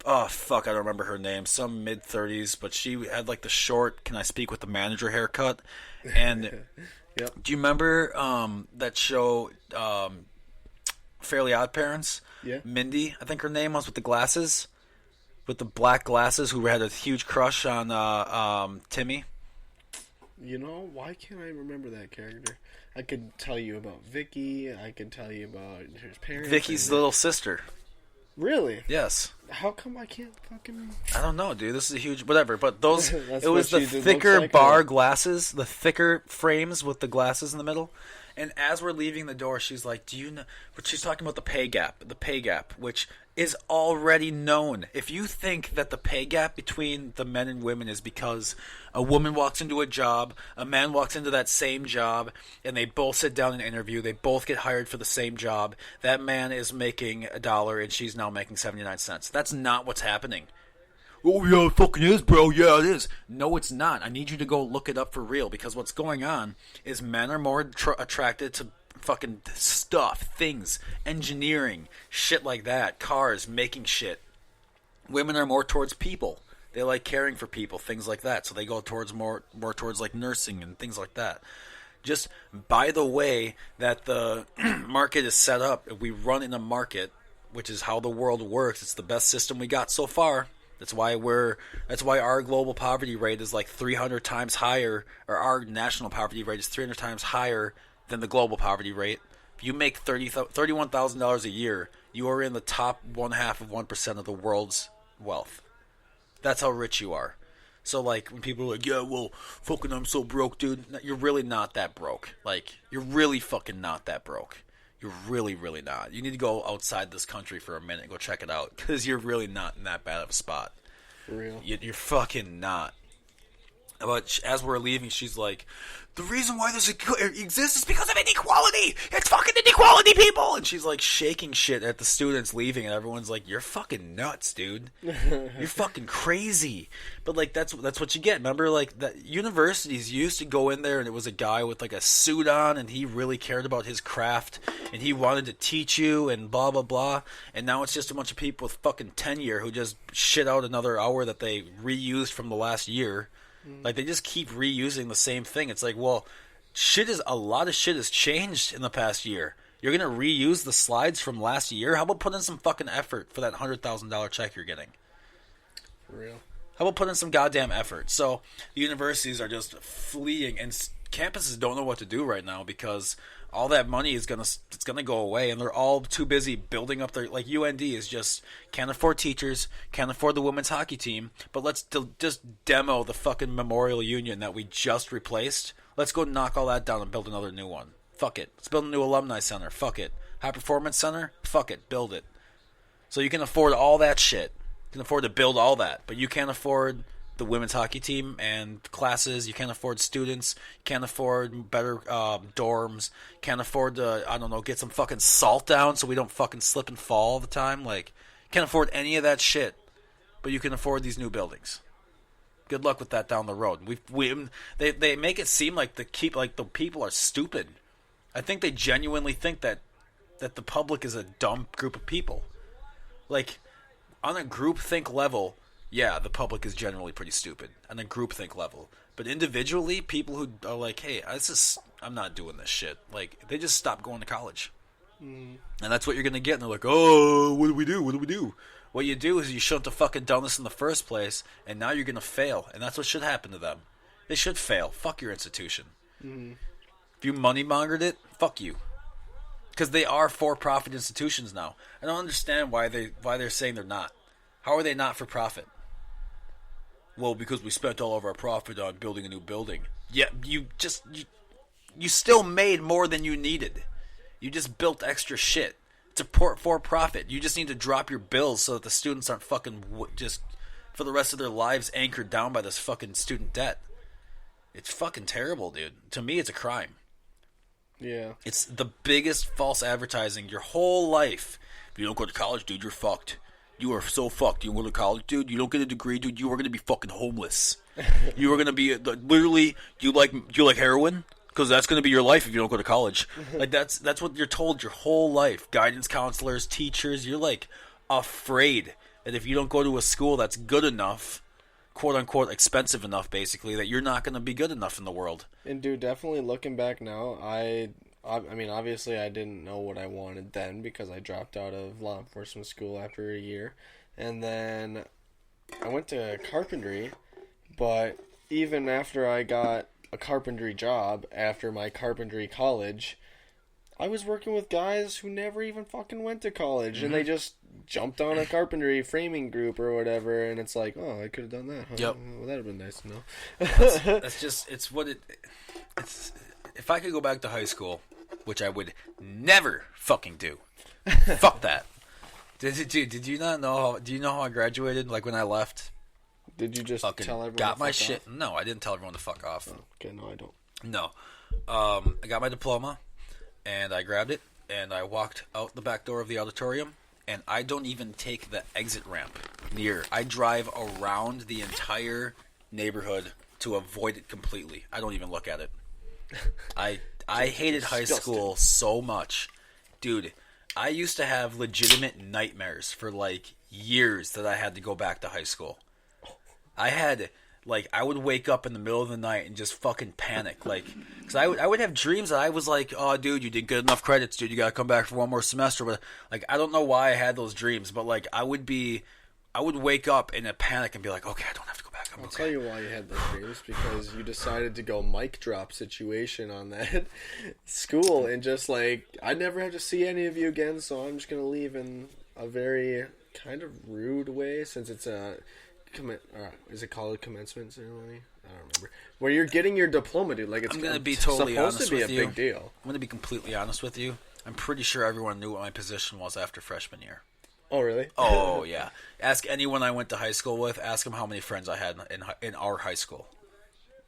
Speaker 1: Oh, fuck, I don't remember her name. Some mid-30s, but she had like the short, can I speak with the manager haircut? And... Yep. Do you remember that show, Fairly Odd Parents?
Speaker 2: Yeah.
Speaker 1: Mindy, I think her name was, with the glasses, with the black glasses, who had a huge crush on Timmy.
Speaker 2: You know, why can't I remember that character? I could tell you about Vicky. I could tell you about her parents.
Speaker 1: Vicky's little sister.
Speaker 2: Really?
Speaker 1: Yes.
Speaker 2: How come I can't fucking...
Speaker 1: I don't know, dude. This is a huge... Whatever, but those... it was the
Speaker 2: she
Speaker 1: thicker
Speaker 2: like
Speaker 1: bar
Speaker 2: her.
Speaker 1: glasses, the thicker frames with the glasses in the middle. And as we're leaving the door, she's like, do you know... But she's talking about the pay gap, which is already known. If you think that the pay gap between the men and women is because a woman walks into a job, a man walks into that same job, and they both sit down and interview, they both get hired for the same job, that man is making $1 and she's now making 79 cents. That's not what's happening. Oh, yeah, it fucking is, bro. Yeah, it is. No, it's not. I need you to go look it up for real, because what's going on is men are more attracted to fucking stuff, things, engineering, shit like that, cars, making shit. Women are more towards people. They like caring for people, things like that. So they go towards more towards like nursing and things like that. Just by the way that the market is set up, if we run in a market, which is how the world works, it's the best system we got so far. That's why our global poverty rate is like 300 times higher, or our national poverty rate is 300 times higher than the global poverty rate. If you make $31,000 a year, you are in the top 0.5% of the world's wealth. That's how rich you are. So, like, when people are like, yeah, well, fucking I'm so broke, dude. You're really not that broke. Like, you're really fucking not that broke. You're really, really not. You need to go outside this country for a minute and go check it out, because you're really not in that bad of a spot.
Speaker 2: For real.
Speaker 1: You're fucking not. But as we're leaving, she's like, the reason why this exists is because of inequality. It's fucking inequality, people. And she's like shaking shit at the students leaving, and everyone's like, you're fucking nuts, dude. You're fucking crazy. But like that's what you get. Remember, like, that universities used to go in there and it was a guy with like a suit on, and he really cared about his craft and he wanted to teach you and blah blah blah. And now it's just a bunch of people with fucking tenure who just shit out another hour that they reused from the last year. Like, they just keep reusing the same thing. It's like, well, a lot of shit has changed in the past year. You're going to reuse the slides from last year? How about put in some fucking effort for that $100,000 check you're getting?
Speaker 2: For real.
Speaker 1: How about put in some goddamn effort? So, the universities are just fleeing, and campuses don't know what to do right now, because all that money is gonna go away, and they're all too busy building up their, like, UND is just can't afford teachers, can't afford the women's hockey team, but let's just demo the fucking Memorial Union that we just replaced. Let's go knock all that down and build another new one. Fuck it. Let's build a new alumni center. Fuck it. High performance center. Fuck it. Build it. So you can afford all that shit. You can afford to build all that, but you can't afford the women's hockey team and classes. You can't afford students. You can't afford better dorms. Can't afford to, I don't know, get some fucking salt down so we don't fucking slip and fall all the time. Like, can't afford any of that shit, but you can afford these new buildings. Good luck with that down the road. They make it seem like the people are stupid. I think they genuinely think that the public is a dumb group of people. Like, on a groupthink level, yeah, the public is generally pretty stupid on a groupthink level. But individually, people who are like, hey, I'm not doing this shit. Like, they just stop going to college. And that's what you're going to get. And they're like, oh, what do we do? What do we do? What you do is you shouldn't have fucking done this in the first place, and now you're going to fail. And that's what should happen to them. They should fail. Fuck your institution. If you money-mongered it, fuck you. Because they are for-profit institutions now. I don't understand why they're saying they're not. How are they not for profit? Well, because we spent all of our profit on building a new building. Yeah, you still made more than you needed. You just built extra shit. It's a for-profit. You just need to drop your bills so that the students aren't fucking just for the rest of their lives anchored down by this fucking student debt. It's fucking terrible, dude. To me, it's a crime.
Speaker 2: Yeah.
Speaker 1: It's the biggest false advertising your whole life. If you don't go to college, dude, you're fucked. You are so fucked. You don't go to college, dude. You don't get a degree, dude. You are going to be fucking homeless. You are going to be literally. You like heroin? Because that's going to be your life if you don't go to college. Like that's what you're told your whole life. Guidance counselors, teachers. You're like afraid that if you don't go to a school that's good enough, quote unquote expensive enough, basically, that you're not going to be good enough in the world.
Speaker 2: And dude, definitely looking back now, I mean, obviously I didn't know what I wanted then because I dropped out of law enforcement school after a year. And then I went to carpentry, but even after I got a carpentry job after my carpentry college, I was working with guys who never even fucking went to college, and they just jumped on a carpentry framing group or whatever, and it's like, oh, I could have done that, huh?
Speaker 1: Yep.
Speaker 2: Well, that would have been nice to know.
Speaker 1: It's if I could go back to high school, which I would never fucking do. Fuck that. Did you not know? Do you know how I graduated? Like when I left?
Speaker 2: Did you just
Speaker 1: fucking
Speaker 2: tell everyone
Speaker 1: got
Speaker 2: to
Speaker 1: my
Speaker 2: fuck
Speaker 1: shit?
Speaker 2: off?
Speaker 1: No, I didn't tell everyone to fuck off.
Speaker 2: Oh, okay, no, I don't.
Speaker 1: No. I got my diploma, and I grabbed it, and I walked out the back door of the auditorium, and I don't even take the exit ramp near. I drive around the entire neighborhood to avoid it completely. I don't even look at it. I hated high school so much. Dude, I used to have legitimate nightmares for like years that I had to go back to high school. I would wake up in the middle of the night and just fucking panic. Like, because I would have dreams that I was like, oh, dude, you didn't get enough credits, dude. You got to come back for one more semester. But, like, I don't know why I had those dreams. But, like, I would wake up in a panic and be like, okay, I don't have to go back.
Speaker 2: I'll tell you why you had those dreams. Because you decided to go mic drop situation on that school. And just, like, I never have to see any of you again. So I'm just going to leave in a very kind of rude way since it's a... is it called a commencement ceremony? I don't remember. Where you're getting your diploma, dude. Like, it's
Speaker 1: I'm gonna be totally honest
Speaker 2: supposed to
Speaker 1: with
Speaker 2: be
Speaker 1: you.
Speaker 2: a big deal.
Speaker 1: I'm gonna be completely honest with you. I'm pretty sure everyone knew what my position was after freshman year.
Speaker 2: Oh, really?
Speaker 1: Oh yeah. Ask anyone I went to high school with. Ask them how many friends I had in our high school.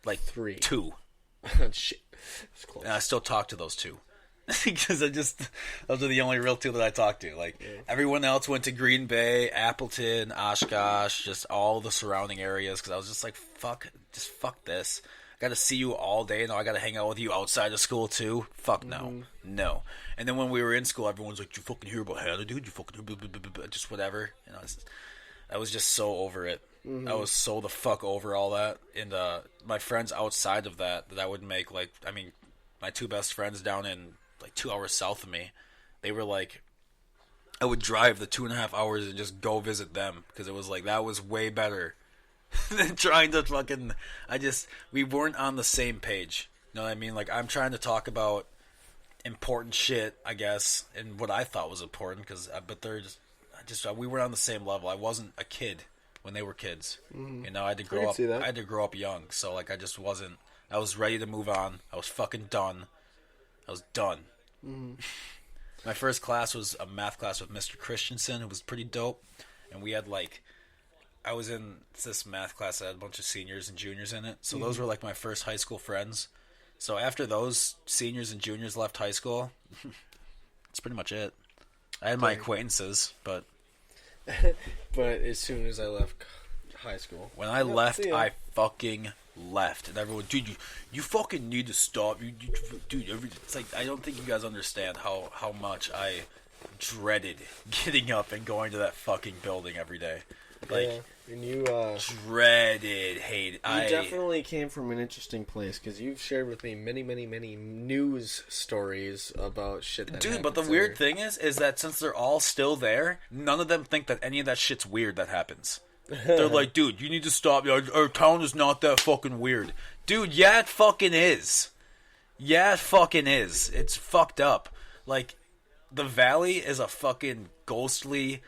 Speaker 1: Like
Speaker 2: 3.
Speaker 1: 2.
Speaker 2: Shit. It's close.
Speaker 1: And I still talk to those 2. Because those are the only real 2 that I talk to. Like, everyone else went to Green Bay, Appleton, Oshkosh, just all the surrounding areas. Because I was just like, fuck this. I got to see you all day. Now I got to hang out with you outside of school too. Fuck no. No. And then when we were in school, everyone's like, you fucking hear about Hannah, dude? You fucking hear just whatever. You know, I was just so over it. I was so the fuck over all that. And my friends outside of that I would make, like, I mean, my 2 best friends down in like 2 hours south of me, they were like, I would drive the 2.5 hours and just go visit them because it was like that was way better than trying to fucking. We weren't on the same page. You know what I mean? Like, I'm trying to talk about important shit, I guess, and what I thought was important but they're we were on the same level. I wasn't a kid when they were kids. You know, I had to grow up. I had to grow up young, so like I just wasn't. I was ready to move on. I was fucking done. I was done.
Speaker 2: Mm-hmm.
Speaker 1: My first class was a math class with Mr. Christensen. It was pretty dope. And we had I was in this math class that had a bunch of seniors and juniors in it. So those were like my first high school friends. So after those seniors and juniors left high school, that's pretty much it. I had my acquaintances, but...
Speaker 2: But as soon as I left high school...
Speaker 1: When I left, I fucking left. And everyone, dude, you fucking need to stop. Dude, it's like, I don't think you guys understand how much I dreaded getting up and going to that fucking building every day. Like,
Speaker 2: and you
Speaker 1: dreaded, hated.
Speaker 2: You definitely came from an interesting place because you've shared with me many, many, many news stories about shit that
Speaker 1: Dude, but the weird thing is that since they're all still there, none of them think that any of that shit's weird that happens. They're like, dude, you need to stop. Our town is not that fucking weird. Dude, yeah, it fucking is. Yeah, it fucking is. It's fucked up. Like, the valley is a fucking ghostly,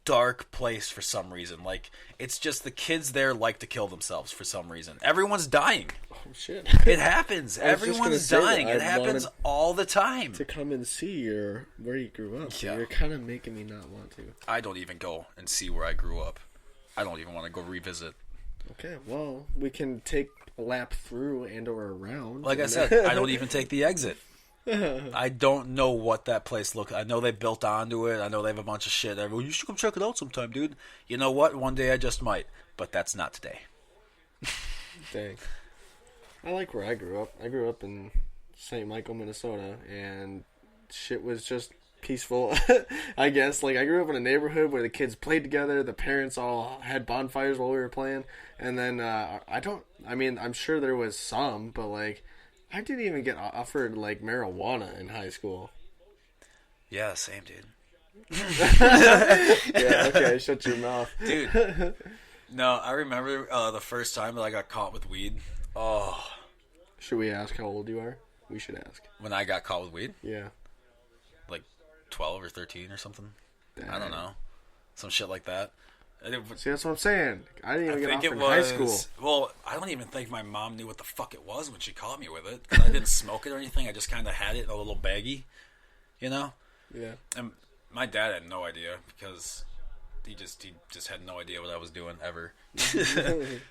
Speaker 1: dark place for some reason. Like, it's just the kids there like to kill themselves for some reason. Everyone's dying.
Speaker 2: Oh, shit.
Speaker 1: It happens. Everyone's dying. It happens all the time.
Speaker 2: To come and see where you grew up. So
Speaker 1: Yeah.
Speaker 2: you're kind of making me not want to.
Speaker 1: I don't even go and see where I grew up. I don't even want to go revisit.
Speaker 2: Okay, well, we can take a lap through and or around.
Speaker 1: Like I said, I don't even take the exit. I don't know what that place looks. I know they built onto it. I know they have a bunch of shit. Everyone, you should come check it out sometime, dude. You know what? One day I just might, but that's not today.
Speaker 2: Dang. I like where I grew up. I grew up in St. Michael, Minnesota, and shit was just peaceful, I guess. Like, I grew up in a neighborhood where the kids played together, the parents all had bonfires while we were playing, and then, I'm sure there was some, but, like, I didn't even get offered, like, marijuana in high school.
Speaker 1: Yeah, same, dude.
Speaker 2: Yeah, okay, shut your mouth.
Speaker 1: Dude. No, I remember the first time that I got caught with weed. Oh.
Speaker 2: Should we ask how old you are? We should ask.
Speaker 1: When I got caught with weed?
Speaker 2: Yeah.
Speaker 1: Like 12 or 13 or something.
Speaker 2: Dang.
Speaker 1: I don't know. Some shit like that.
Speaker 2: See, that's what I'm saying. I didn't even get offered in high school.
Speaker 1: Well, I don't even think my mom knew what the fuck it was when she caught me with it. 'Cause I didn't smoke it or anything. I just kind of had it in a little baggie, you know?
Speaker 2: Yeah.
Speaker 1: And my dad had no idea because he just had no idea what I was doing ever.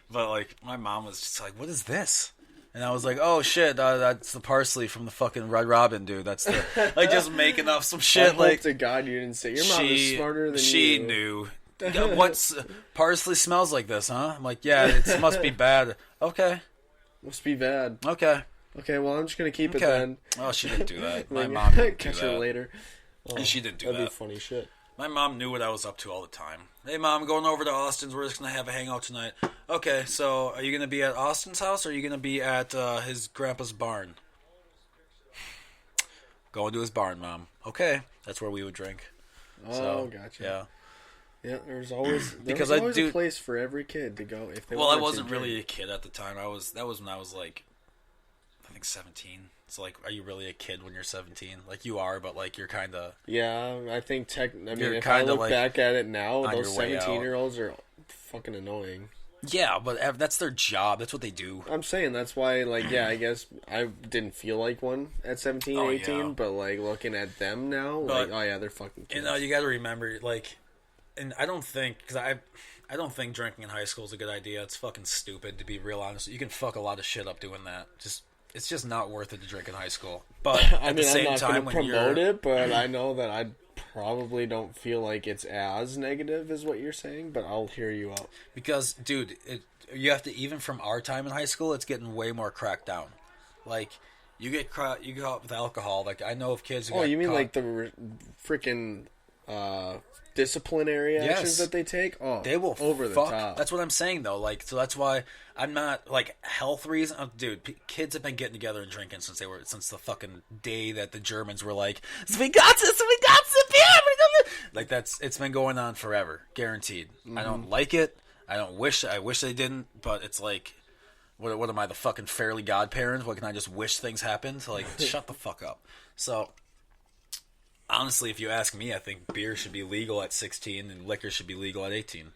Speaker 1: But, like, my mom was just like, what is this? And I was like, oh, shit, that's the parsley from the fucking Red Robin, dude. That's the... Like, just making up some shit.
Speaker 2: I hope to God you didn't say. Your mom is smarter than you.
Speaker 1: She knew. What's... Parsley smells like this, huh? I'm like, yeah, it must be bad. Okay.
Speaker 2: Must be bad.
Speaker 1: Okay.
Speaker 2: Okay, well, I'm just going to keep it then.
Speaker 1: Oh, she didn't do that. My mom didn't do
Speaker 2: Catch
Speaker 1: that.
Speaker 2: her later. Oh,
Speaker 1: And she didn't do
Speaker 2: that'd
Speaker 1: that.
Speaker 2: be funny shit.
Speaker 1: My mom knew what I was up to all the time. Hey, Mom, I'm going over to Austin's. We're just going to have a hangout tonight. Okay, so are you going to be at Austin's house or are you going to be at his grandpa's barn? Going to his barn, Mom. Okay, that's where we would drink.
Speaker 2: Oh,
Speaker 1: So,
Speaker 2: gotcha.
Speaker 1: Yeah.
Speaker 2: Yeah, there's always
Speaker 1: Because
Speaker 2: a place for every kid to go if they
Speaker 1: Well, I
Speaker 2: wanted
Speaker 1: wasn't
Speaker 2: to
Speaker 1: really
Speaker 2: drink.
Speaker 1: a kid at the time. That was when I was like, I think 17. So, like, are you really a kid when you're 17? Like, you are, but, like, you're kind of...
Speaker 2: Yeah, I think
Speaker 1: You're
Speaker 2: if I
Speaker 1: kinda,
Speaker 2: look
Speaker 1: like,
Speaker 2: back at it now,
Speaker 1: on
Speaker 2: those
Speaker 1: your way out.
Speaker 2: 17-year-olds are fucking annoying.
Speaker 1: Yeah, but that's their job. That's what they do.
Speaker 2: I'm saying that's why, like, yeah, I guess I didn't feel like one at 17,
Speaker 1: Oh,
Speaker 2: 18,
Speaker 1: yeah.
Speaker 2: but, like, looking at them now,
Speaker 1: But-
Speaker 2: like, oh, yeah, they're fucking kids.
Speaker 1: You got to remember, like, and I don't think, because I don't think drinking in high school is a good idea. It's fucking stupid, to be real honest. You can fuck a lot of shit up doing that. It's just not worth it to drink in high school. But at the same
Speaker 2: I'm not
Speaker 1: time,
Speaker 2: going
Speaker 1: when
Speaker 2: to promote
Speaker 1: you're...
Speaker 2: it, but I know that I probably don't feel like it's as negative as what you're saying, but I'll hear you out.
Speaker 1: Because, dude, you have to, even from our time in high school, it's getting way more cracked down. Like, you get caught with alcohol. Like, I know of kids who
Speaker 2: Oh,
Speaker 1: got
Speaker 2: you mean
Speaker 1: caught.
Speaker 2: like the freaking disciplinary actions
Speaker 1: Yes.
Speaker 2: that they take? Oh,
Speaker 1: They will
Speaker 2: over
Speaker 1: fuck.
Speaker 2: the top.
Speaker 1: That's what I'm saying, though. Like, so that's why I'm not, like, health reason. Dude, kids have been getting together and drinking since the fucking day that the Germans were like, we got beer. Like, it's been going on forever, guaranteed.
Speaker 2: Mm-hmm.
Speaker 1: I don't like it. I wish they didn't, but it's like, what am I, the fucking fairly godparent? What, can I just wish things happened? Like, shut the fuck up. So, honestly, if you ask me, I think beer should be legal at 16 and liquor should be legal at 18.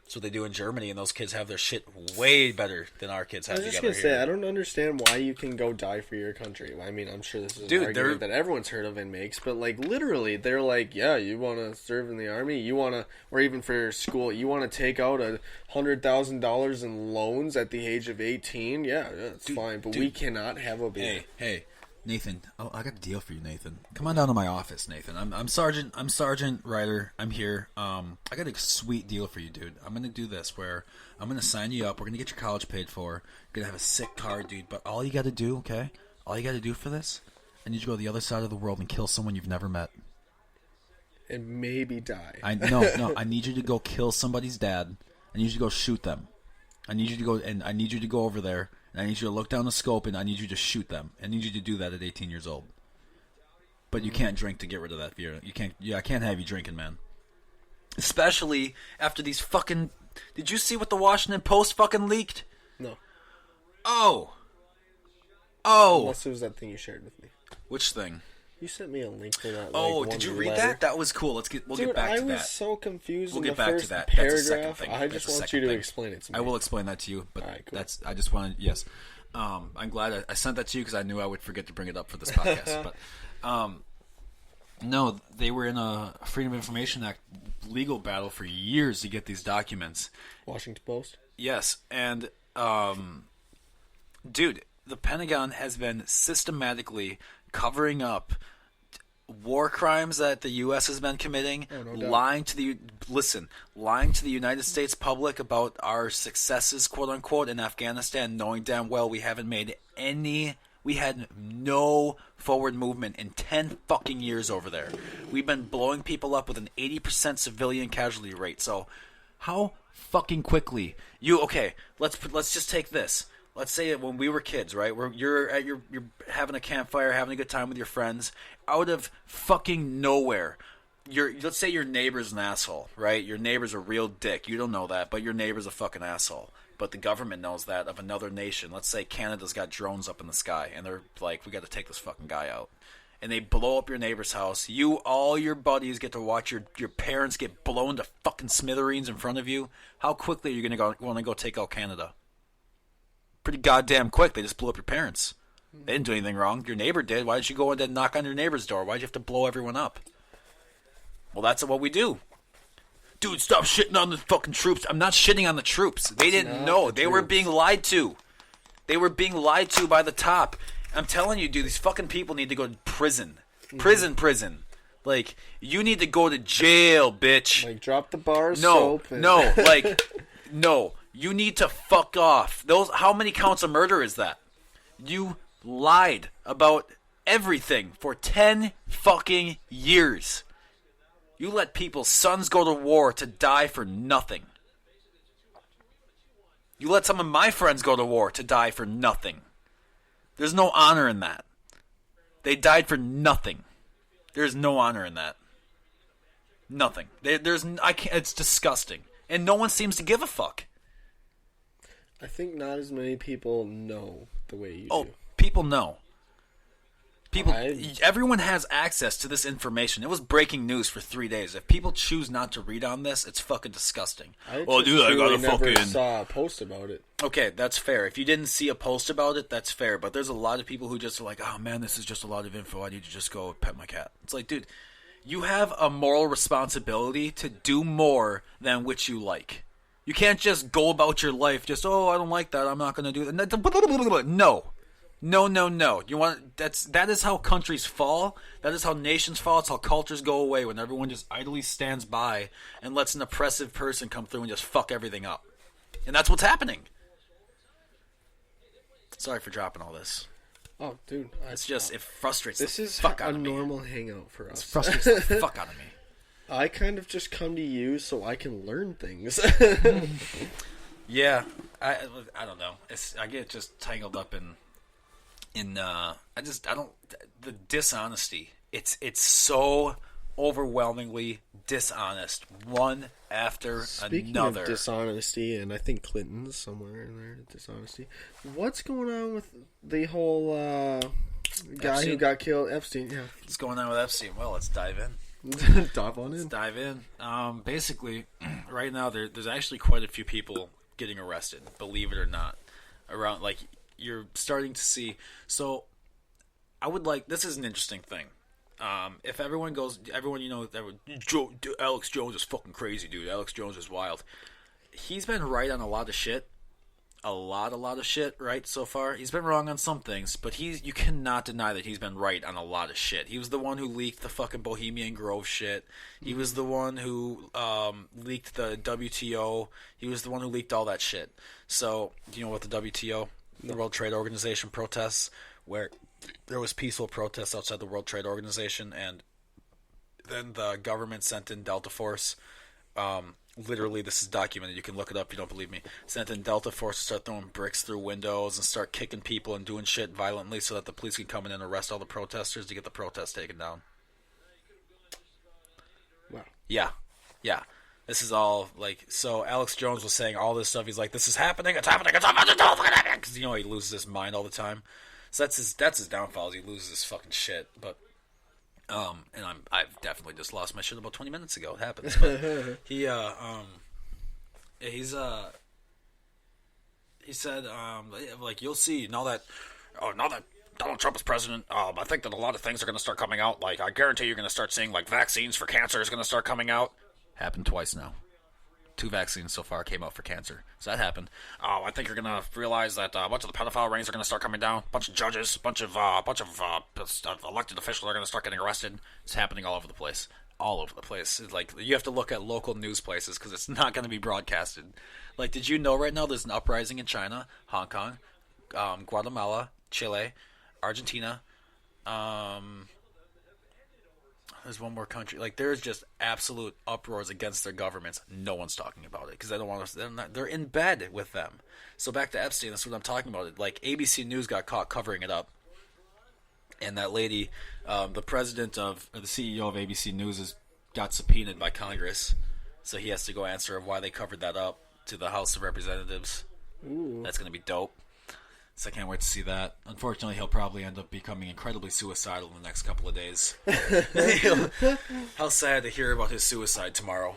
Speaker 1: That's what they do in Germany, and those kids have their shit way better than our kids have
Speaker 2: I was just
Speaker 1: together
Speaker 2: gonna say,
Speaker 1: here.
Speaker 2: I don't understand why you can go die for your country. I mean, I'm sure this is
Speaker 1: Dude,
Speaker 2: an argument that everyone's heard of and makes, but like literally, they're like, yeah, you want to serve in the army, you want to, or even for school, you want to take out $100,000 in loans at the age of 18. Yeah, that's fine, but we cannot have a baby.
Speaker 1: Hey, Naython. Oh, I got a deal for you, Naython. Come on down to my office, Naython. I'm Sergeant Ryder. I'm here. I got a sweet deal for you, dude. I'm gonna do this where I'm gonna sign you up. We're gonna get your college paid for. You're gonna have a sick car, dude. But all you gotta do, okay? All you gotta do for this, I need you to go to the other side of the world and kill someone you've never met.
Speaker 2: And maybe die.
Speaker 1: No. I need you to go kill somebody's dad. I need you to go shoot them. I need you to go over there. And I need you to look down the scope, and I need you to shoot them. I need you to do that at 18 years old. But you can't drink to get rid of that fear. You can't. Yeah, I can't have you drinking, man. Especially after these fucking. Did you see what the Washington Post fucking leaked?
Speaker 2: No.
Speaker 1: Oh.
Speaker 2: Unless it was that thing you shared with me.
Speaker 1: Which thing?
Speaker 2: You sent me a link for that.
Speaker 1: Did you read that? That was cool. We'll get back to that.
Speaker 2: I was so confused in the
Speaker 1: back to
Speaker 2: first
Speaker 1: that.
Speaker 2: paragraph.
Speaker 1: That's the second thing.
Speaker 2: I just want you to explain it to me.
Speaker 1: I will explain that to you, but
Speaker 2: right, cool.
Speaker 1: I just wanted, yes. I'm glad I sent that to you because I knew I would forget to bring it up for this podcast. But no, they were in a Freedom of Information Act legal battle for years to get these documents.
Speaker 2: Washington Post?
Speaker 1: Yes, and dude, the Pentagon has been systematically covering up war crimes that the U.S. has been committing, lying to the United States public about our successes, quote unquote, in Afghanistan, knowing damn well we had no forward movement in 10 fucking years over there. We've been blowing people up with an 80% civilian casualty rate. So how fucking quickly let's just take this. Let's say when we were kids, right? You're having a campfire, having a good time with your friends. Out of fucking nowhere, let's say your neighbor's an asshole, right? Your neighbor's a real dick. You don't know that, but your neighbor's a fucking asshole. But the government knows that of another nation. Let's say Canada's got drones up in the sky, and they're like, we got to take this fucking guy out. And they blow up your neighbor's house. All your buddies get to watch your parents get blown to fucking smithereens in front of you. How quickly are you going to want to go take out Canada? Pretty goddamn quick. They just blew up your parents. They didn't do anything wrong. Your neighbor did. Why did you go and knock on your neighbor's door? Why did you have to blow everyone up? Well, that's what we do. Dude, stop shitting on the fucking troops. I'm not shitting on the troops. They didn't know. They were being lied to. They were being lied to by the top. I'm telling you, dude, these fucking people need to go to prison. Prison. Like, you need to go to jail, bitch.
Speaker 2: Like, drop the bar of soap.
Speaker 1: No. You need to fuck off. How many counts of murder is that? You lied about everything for 10 fucking years. You let people's sons go to war to die for nothing. You let some of my friends go to war to die for nothing. There's no honor in that. They died for nothing. There's no honor in that. Nothing. It's disgusting. And no one seems to give a fuck.
Speaker 2: I think not as many people know the way you do.
Speaker 1: Oh, people know. Everyone has access to this information. It was breaking news for 3 days. If people choose not to read on this, it's fucking disgusting.
Speaker 2: I never saw a post about it.
Speaker 1: Okay, that's fair. If you didn't see a post about it, that's fair. But there's a lot of people who just are like, oh man, this is just a lot of info. I need to just go pet my cat. It's like, dude, you have a moral responsibility to do more than which you like. You can't just go about your life just, I don't like that. I'm not going to do that. No. That is how countries fall. That is how nations fall. It's how cultures go away when everyone just idly stands by and lets an oppressive person come through and just fuck everything up. And that's what's happening. Sorry for dropping all this.
Speaker 2: Oh, dude.
Speaker 1: It frustrates
Speaker 2: this
Speaker 1: the
Speaker 2: is
Speaker 1: fuck out of me.
Speaker 2: This is a normal hangout for us.
Speaker 1: It frustrates the fuck out of me.
Speaker 2: I kind of just come to you so I can learn things.
Speaker 1: Yeah. I don't know. I get just tangled up in the dishonesty. It's so overwhelmingly dishonest, one after
Speaker 2: Speaking
Speaker 1: another.
Speaker 2: Of dishonesty, and I think Clinton's somewhere in there. Dishonesty. What's going on with the whole guy
Speaker 1: Epstein?
Speaker 2: who got killed, Epstein? Yeah.
Speaker 1: What's going on with Epstein? Well, let's dive in.
Speaker 2: Dive on in.
Speaker 1: Let's dive in. Basically, right now there's actually quite a few people getting arrested. Believe it or not, around like you're starting to see. So, I would like. This is an interesting thing. If everyone Alex Jones is fucking crazy, dude. Alex Jones is wild. He's been right on a lot of shit. A lot of shit, right, so far. He's been wrong on some things, but you cannot deny that he's been right on a lot of shit. He was the one who leaked the fucking Bohemian Grove shit. He was the one who leaked the WTO. He was the one who leaked all that shit. So, do you know what the WTO, the World Trade Organization protests, where there was peaceful protests outside the World Trade Organization, and then the government sent in Delta Force. Literally, this is documented. You can look it up if you don't believe me. Sent in Delta Force to start throwing bricks through windows and start kicking people and doing shit violently so that the police can come in and arrest all the protesters to get the protests taken down.
Speaker 2: Wow.
Speaker 1: Yeah. This is all, like, so Alex Jones was saying all this stuff. He's like, this is happening, it's happening. Because, you know, he loses his mind all the time. So that's his downfall, is he loses his fucking shit. But and I've definitely just lost my shit about 20 minutes ago. It happens. But he said like, you'll see now that Donald Trump is president, I think that a lot of things are going to start coming out. Like, I guarantee you're going to start seeing, like, vaccines for cancer is going to start coming out. Happened twice now. 2 vaccines so far came out for cancer. So that happened. I think you're going to realize that a bunch of the pedophile rings are going to start coming down. A bunch of judges, a bunch of elected officials are going to start getting arrested. It's happening all over the place. All over the place. It's like, you have to look at local news places because it's not going to be broadcasted. Like, did you know right now there's an uprising in China, Hong Kong, Guatemala, Chile, Argentina, there's one more country. Like, there's just absolute uproars against their governments. No one's talking about it because they don't want to. They're in bed with them. So back to Epstein. That's what I'm talking about. Like, ABC News got caught covering it up, and that lady, the president of the CEO of ABC News, got subpoenaed by Congress, so he has to go answer why they covered that up to the House of Representatives.
Speaker 2: Ooh.
Speaker 1: That's gonna be dope. So I can't wait to see that. Unfortunately, he'll probably end up becoming incredibly suicidal in the next couple of days. How sad to hear about his suicide tomorrow.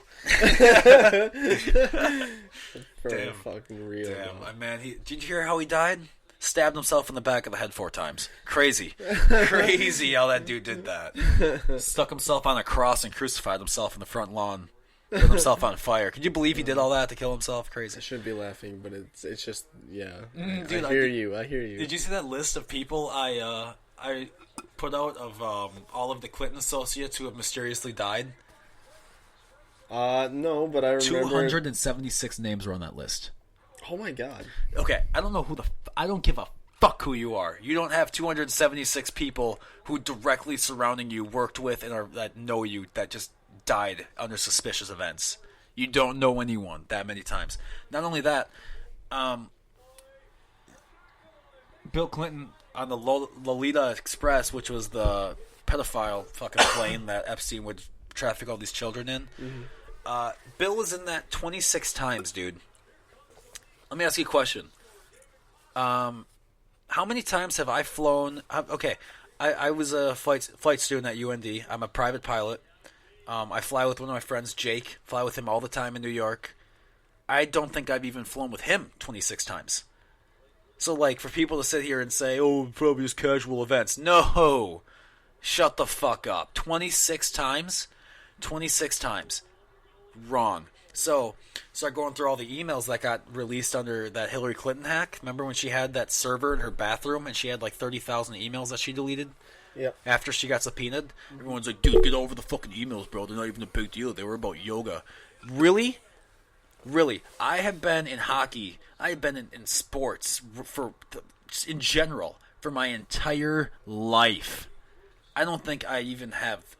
Speaker 2: Damn. Fucking real.
Speaker 1: Damn, man. Did you hear how he died? Stabbed himself in the back of the head 4 times. Crazy. Crazy how that dude did that. Stuck himself on a cross and crucified himself in the front lawn. Lit himself on fire. Could you believe he did all that to kill himself? Crazy.
Speaker 2: I should be laughing, but it's just, yeah.
Speaker 1: Dude,
Speaker 2: I hear you. Did
Speaker 1: you see that list of people I put out of all of the Clinton associates who have mysteriously died?
Speaker 2: No, but I remember
Speaker 1: 276 names were on that list.
Speaker 2: Oh my god.
Speaker 1: Okay, I don't know I don't give a fuck who you are. You don't have 276 people who directly surrounding you, worked with, and that know you, that just died under suspicious events. You don't know anyone that many times. Not only that, Bill Clinton on the Lolita Express, which was the pedophile fucking plane that Epstein would traffic all these children in. Mm-hmm. Bill was in that 26 times, dude. Let me ask you a question. How many times have I flown? Okay, I was a flight student at UND. I'm a private pilot. I fly with one of my friends, Jake. Fly with him all the time in New York. I don't think I've even flown with him 26 times. So, like, for people to sit here and say, oh, probably just casual events. No! Shut the fuck up. 26 times? 26 times. Wrong. So, start going through all the emails that got released under that Hillary Clinton hack. Remember when she had that server in her bathroom and she had like 30,000 emails that she deleted?
Speaker 2: Yep.
Speaker 1: After she got subpoenaed? Everyone's like, dude, get over the fucking emails, bro. They're not even a big deal. They were about yoga. Really? Really? I have been in hockey. I have been in sports just in general for my entire life. I don't think I even have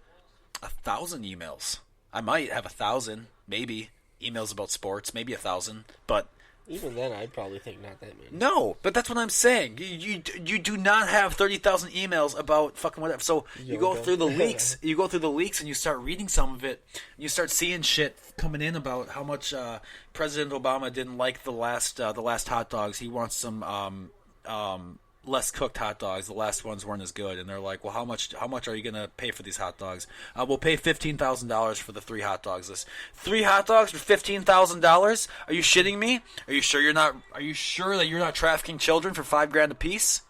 Speaker 1: 1,000 emails. I might have 1,000, maybe, emails about sports, maybe 1,000, but
Speaker 2: even then, I'd probably think not that many.
Speaker 1: No, but that's what I'm saying. You do not have 30,000 emails about fucking whatever. So you go through the leaks. You go through the leaks and you start reading some of it. And you start seeing shit coming in about how much President Obama didn't like the last hot dogs. He wants some less cooked hot dogs. The last ones weren't as good, and they're like, "Well, how much are you gonna pay for these hot dogs?" We'll pay $15,000 for the 3 hot dogs. This 3 hot dogs for $15,000? Are you shitting me? Are you sure that you're not trafficking children for $5,000 a piece?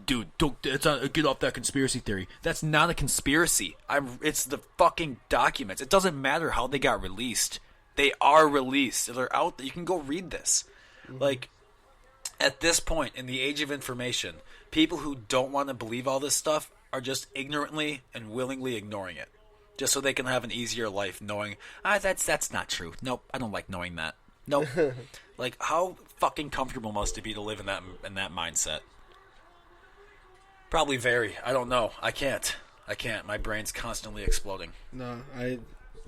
Speaker 1: Dude, get off that conspiracy theory. That's not a conspiracy. It's the fucking documents. It doesn't matter how they got released. They are released. They're out there. You can go read this. Like, at this point in the age of information, people who don't want to believe all this stuff are just ignorantly and willingly ignoring it, just so they can have an easier life knowing, that's not true. Nope, I don't like knowing that. Nope. Like, how fucking comfortable must it be to live in that mindset? Probably very. I don't know. I can't. My brain's constantly exploding.
Speaker 2: No,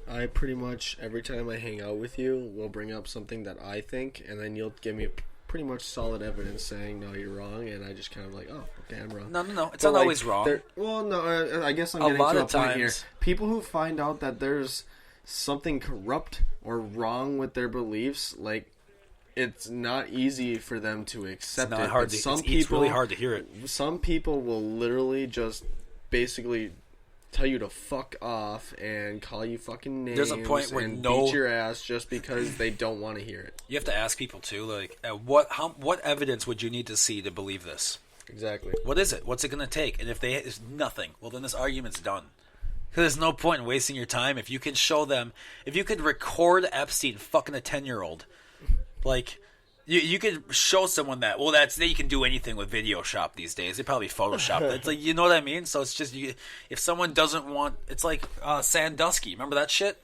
Speaker 2: I pretty much, every time I hang out with you, will bring up something that I think, and then you'll give me pretty much solid evidence saying, no, you're wrong, and I just kind of like, oh, okay, I'm wrong.
Speaker 1: No. It's not always wrong.
Speaker 2: Well, no, I guess I'm getting to a point here. People who find out that there's something corrupt or wrong with their beliefs, like, it's not easy for them to accept it.
Speaker 1: It's really hard to hear it.
Speaker 2: Some people will literally just basically tell you to fuck off and call you fucking names.
Speaker 1: There's a point where
Speaker 2: beat your ass just because they don't want to hear it.
Speaker 1: You have to ask people too, like, what evidence would you need to see to believe this?
Speaker 2: Exactly.
Speaker 1: What is it? What's it going to take? And if it's nothing, well, then this argument's done. Because there's no point in wasting your time. If you can show them, if you could record Epstein fucking a 10-year-old, like, you could show someone that, well, you can do anything with Video Shop these days. They probably Photoshop it. It's like, you know what I mean? So it's just, if someone doesn't want, it's like Sandusky. Remember that shit?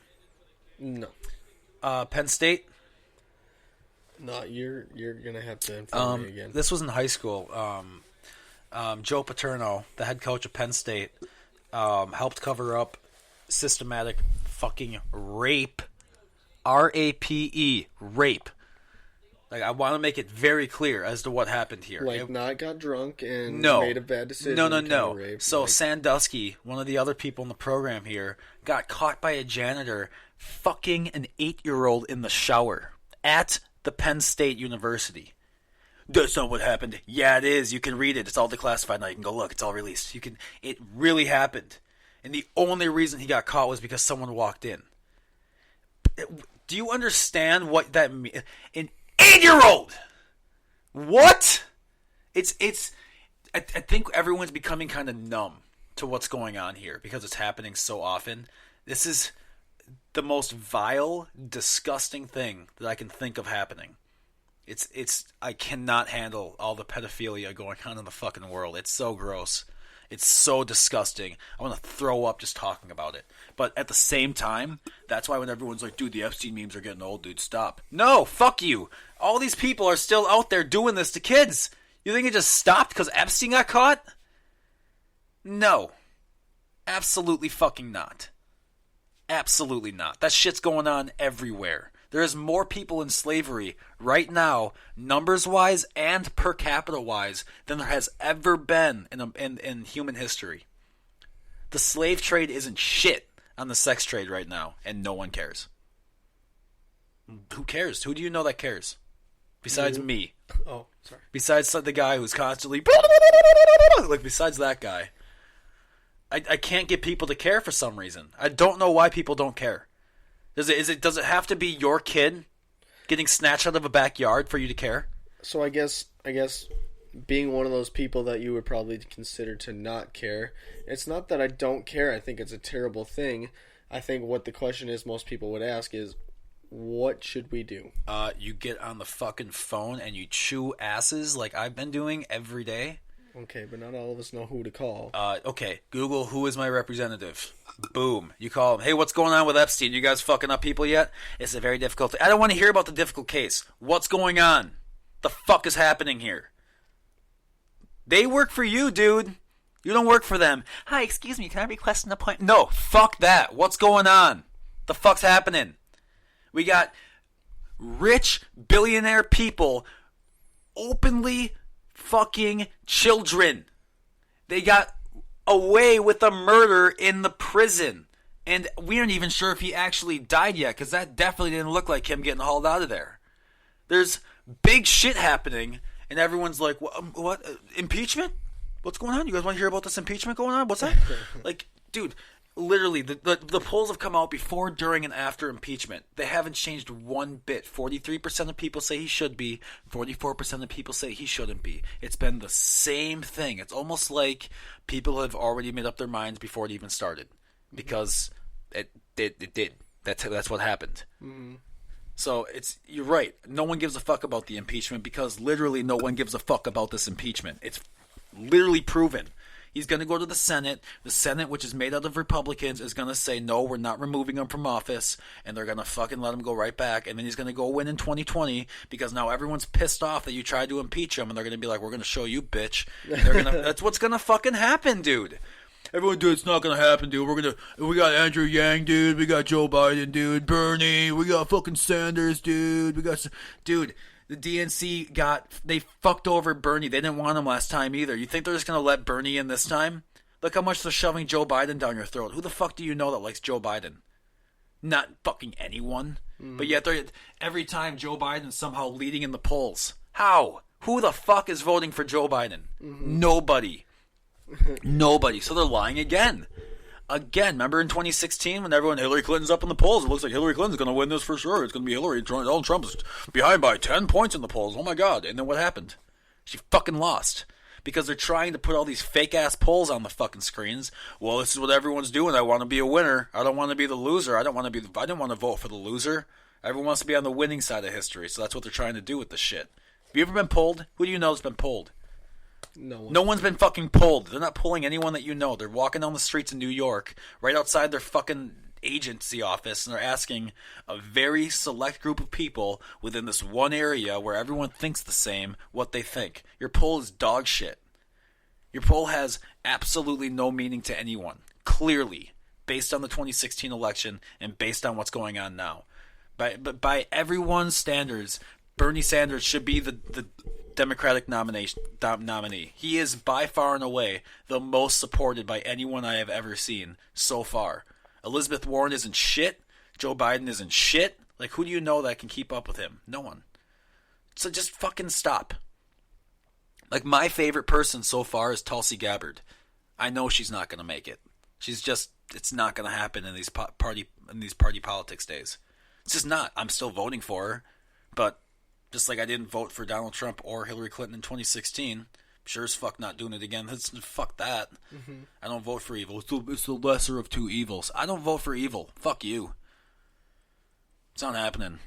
Speaker 2: No.
Speaker 1: Penn State?
Speaker 2: No, you're going to have to inform me again.
Speaker 1: This was in high school. Joe Paterno, the head coach of Penn State, helped cover up systematic fucking rape. R-A-P-E. Rape. Like, I want to make it very clear as to what happened here.
Speaker 2: Like, not got drunk and made a bad decision.
Speaker 1: No. So, Sandusky, one of the other people in the program here, got caught by a janitor fucking an 8-year-old in the shower at the Penn State University. That's not what happened. Yeah, it is. You can read it. It's all declassified now. You can go look. It's all released. It really happened. And the only reason he got caught was because someone walked in. Do you understand what that means? An 8-year-old! What? I think everyone's becoming kind of numb to what's going on here because it's happening so often. This is the most vile, disgusting thing that I can think of happening. I cannot handle all the pedophilia going on in the fucking world. It's so gross. It's so disgusting. I want to throw up just talking about it. But at the same time, that's why when everyone's like, dude, the Epstein memes are getting old, dude, stop. No, fuck you. All these people are still out there doing this to kids. You think it just stopped because Epstein got caught? No. Absolutely fucking not. Absolutely not. That shit's going on everywhere. There is more people in slavery right now, numbers-wise and per capita-wise, than there has ever been in human history. The slave trade isn't shit on the sex trade right now, and no one cares. Who cares? Who do you know that cares? Besides me.
Speaker 2: Oh, sorry.
Speaker 1: Besides the guy who's constantly... Like, besides that guy. I can't get people to care for some reason. I don't know why people don't care. Does it have to be your kid getting snatched out of a backyard for you to care?
Speaker 2: So I guess being one of those people that you would probably consider to not care, it's not that I don't care. I think it's a terrible thing. I think what the question is most people would ask is, what should we do?
Speaker 1: You get on the fucking phone and you chew asses like I've been doing every day.
Speaker 2: Okay, but not all of us know who to call.
Speaker 1: Okay, Google, who is my representative? Boom. You call them. Hey, what's going on with Epstein? You guys fucking up people yet? It's a very difficult thing. I don't want to hear about the difficult case. What's going on? The fuck is happening here? They work for you, dude. You don't work for them. Hi, excuse me, can I request an appointment? No, fuck that. What's going on? The fuck's happening? We got rich billionaire people openly fucking children. They got away with a murder in the prison. And we aren't even sure if he actually died yet, because that definitely didn't look like him getting hauled out of there. There's big shit happening, And everyone's like, what? Impeachment? What's going on? You guys want to hear about this impeachment going on? What's that? Like, dude, literally, the polls have come out before, during, and after impeachment. They haven't changed one bit. 43% of people say he should be. 44% of people say he shouldn't be. It's been the same thing. It's almost like people have already made up their minds before it even started. Because it did. That's what happened. Mm-hmm. So you're right. No one gives a fuck about the impeachment because literally no one gives a fuck about this impeachment. It's literally proven. He's going to go to the Senate. The Senate, which is made out of Republicans, is going to say, no, we're not removing him from office, and they're going to fucking let him go right back, and then he's going to go win in 2020 because now everyone's pissed off that you tried to impeach him, and they're going to be like, we're going to show you, bitch. That's what's going to fucking happen, dude. Everyone, dude, it's not gonna happen, dude. We got Andrew Yang, dude. We got Joe Biden, dude. Bernie. We got fucking Sanders, dude. Dude, the DNC they fucked over Bernie. They didn't want him last time either. You think they're just gonna let Bernie in this time? Look how much they're shoving Joe Biden down your throat. Who the fuck do you know that likes Joe Biden? Not fucking anyone. Mm. But yet, every time Joe Biden's somehow leading in the polls. How? Who the fuck is voting for Joe Biden? Mm-hmm. Nobody. Nobody. So they're lying again. Remember in 2016 when Hillary Clinton's up in the polls? It looks like Hillary Clinton's going to win this for sure. It's going to be Hillary. Donald Trump's behind by 10 points in the polls. Oh my God. And then what happened? She fucking lost. Because they're trying to put all these fake-ass polls on the fucking screens. Well, this is what everyone's doing. I want to be a winner. I don't want to be the loser. I didn't want to vote for the loser. Everyone wants to be on the winning side of history. So that's what they're trying to do with this shit. Have you ever been polled? Who do you know has been polled? No one's been fucking pulled. They're not pulling anyone that you know. They're walking down the streets in New York, right outside their fucking agency office, and they're asking a very select group of people within this one area where everyone thinks the same what they think. Your poll is dog shit. Your poll has absolutely no meaning to anyone, clearly, based on the 2016 election and based on what's going on now. But by everyone's standards, Bernie Sanders should be the Democratic nominee. He is by far and away the most supported by anyone I have ever seen so far. Elizabeth Warren isn't shit. Joe Biden isn't shit. Like, who do you know that can keep up with him? No one. So just fucking stop. Like, my favorite person so far is Tulsi Gabbard. I know she's not going to make it. It's not going to happen in these party politics days. It's just not. I'm still voting for her, but just like I didn't vote for Donald Trump or Hillary Clinton in 2016, sure as fuck not doing it again. Fuck that. Mm-hmm. I don't vote for evil. It's the lesser of two evils. I don't vote for evil. Fuck you. It's not happening.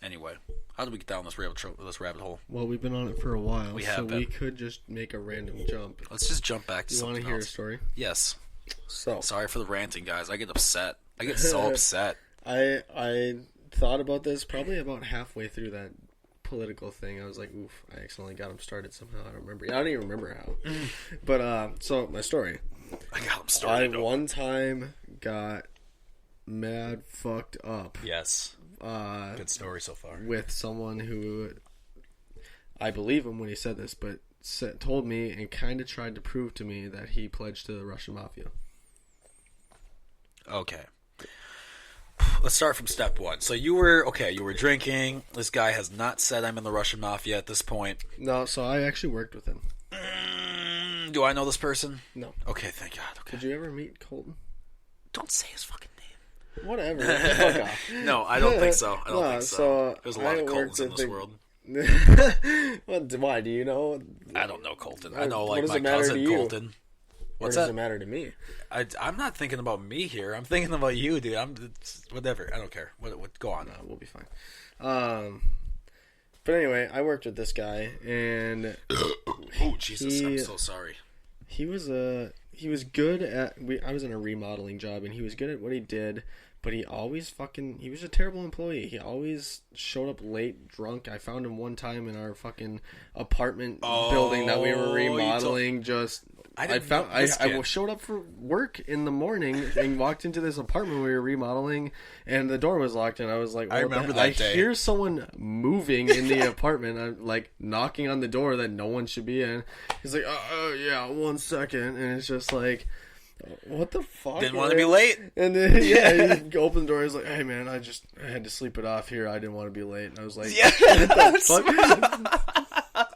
Speaker 1: Anyway, how did we get down this rabbit hole?
Speaker 2: Well, we've been on it for a while,
Speaker 1: we
Speaker 2: could just make a random jump.
Speaker 1: Let's just jump back to something else. You want to hear
Speaker 2: a story?
Speaker 1: Yes. So, sorry for the ranting, guys. I get upset. I get so upset.
Speaker 2: I thought about this probably about halfway through that political thing. I was like, oof, I accidentally got him started somehow. I don't even remember how. But, so, my story.
Speaker 1: I got him started.
Speaker 2: I one time got mad fucked up.
Speaker 1: Yes. Good story so far.
Speaker 2: With someone who, I believe him when he said this, but told me and kind of tried to prove to me that he pledged to the Russian mafia.
Speaker 1: Okay. Let's start from step one. So you were drinking. This guy has not said I'm in the Russian mafia at this point.
Speaker 2: No, so I actually worked with him.
Speaker 1: Do I know this person?
Speaker 2: No.
Speaker 1: Okay, thank God. Okay.
Speaker 2: Did you ever meet Colton?
Speaker 1: Don't say his fucking name.
Speaker 2: Whatever. Fuck off.
Speaker 1: No, I don't think so. I don't think so. There's a lot of Coltons in this world.
Speaker 2: Why? Do you know?
Speaker 1: I don't know Colton. I know like my cousin Colton.
Speaker 2: What does it matter to me?
Speaker 1: I'm not thinking about me here. I'm thinking about you, dude. Whatever. I don't care. What? Go on.
Speaker 2: No, we'll be fine. But anyway, I worked with this guy, and
Speaker 1: oh Jesus, I'm so sorry.
Speaker 2: He was good at. I was in a remodeling job, and he was good at what he did. But he always he was a terrible employee. He always showed up late, drunk. I found him one time in our fucking apartment building that we were remodeling. I showed up for work in the morning and walked into this apartment we were remodeling, and the door was locked. And I was like,
Speaker 1: I remember that day.
Speaker 2: I hear someone moving in the apartment. I'm like knocking on the door that no one should be in. He's like, yeah, 1 second, and it's just like, what the fuck?
Speaker 1: Didn't want to be late.
Speaker 2: And then, yeah, he opened the door. He's like, hey, man, I had to sleep it off here. I didn't want to be late. And I was like,
Speaker 1: yeah,
Speaker 2: what the fuck?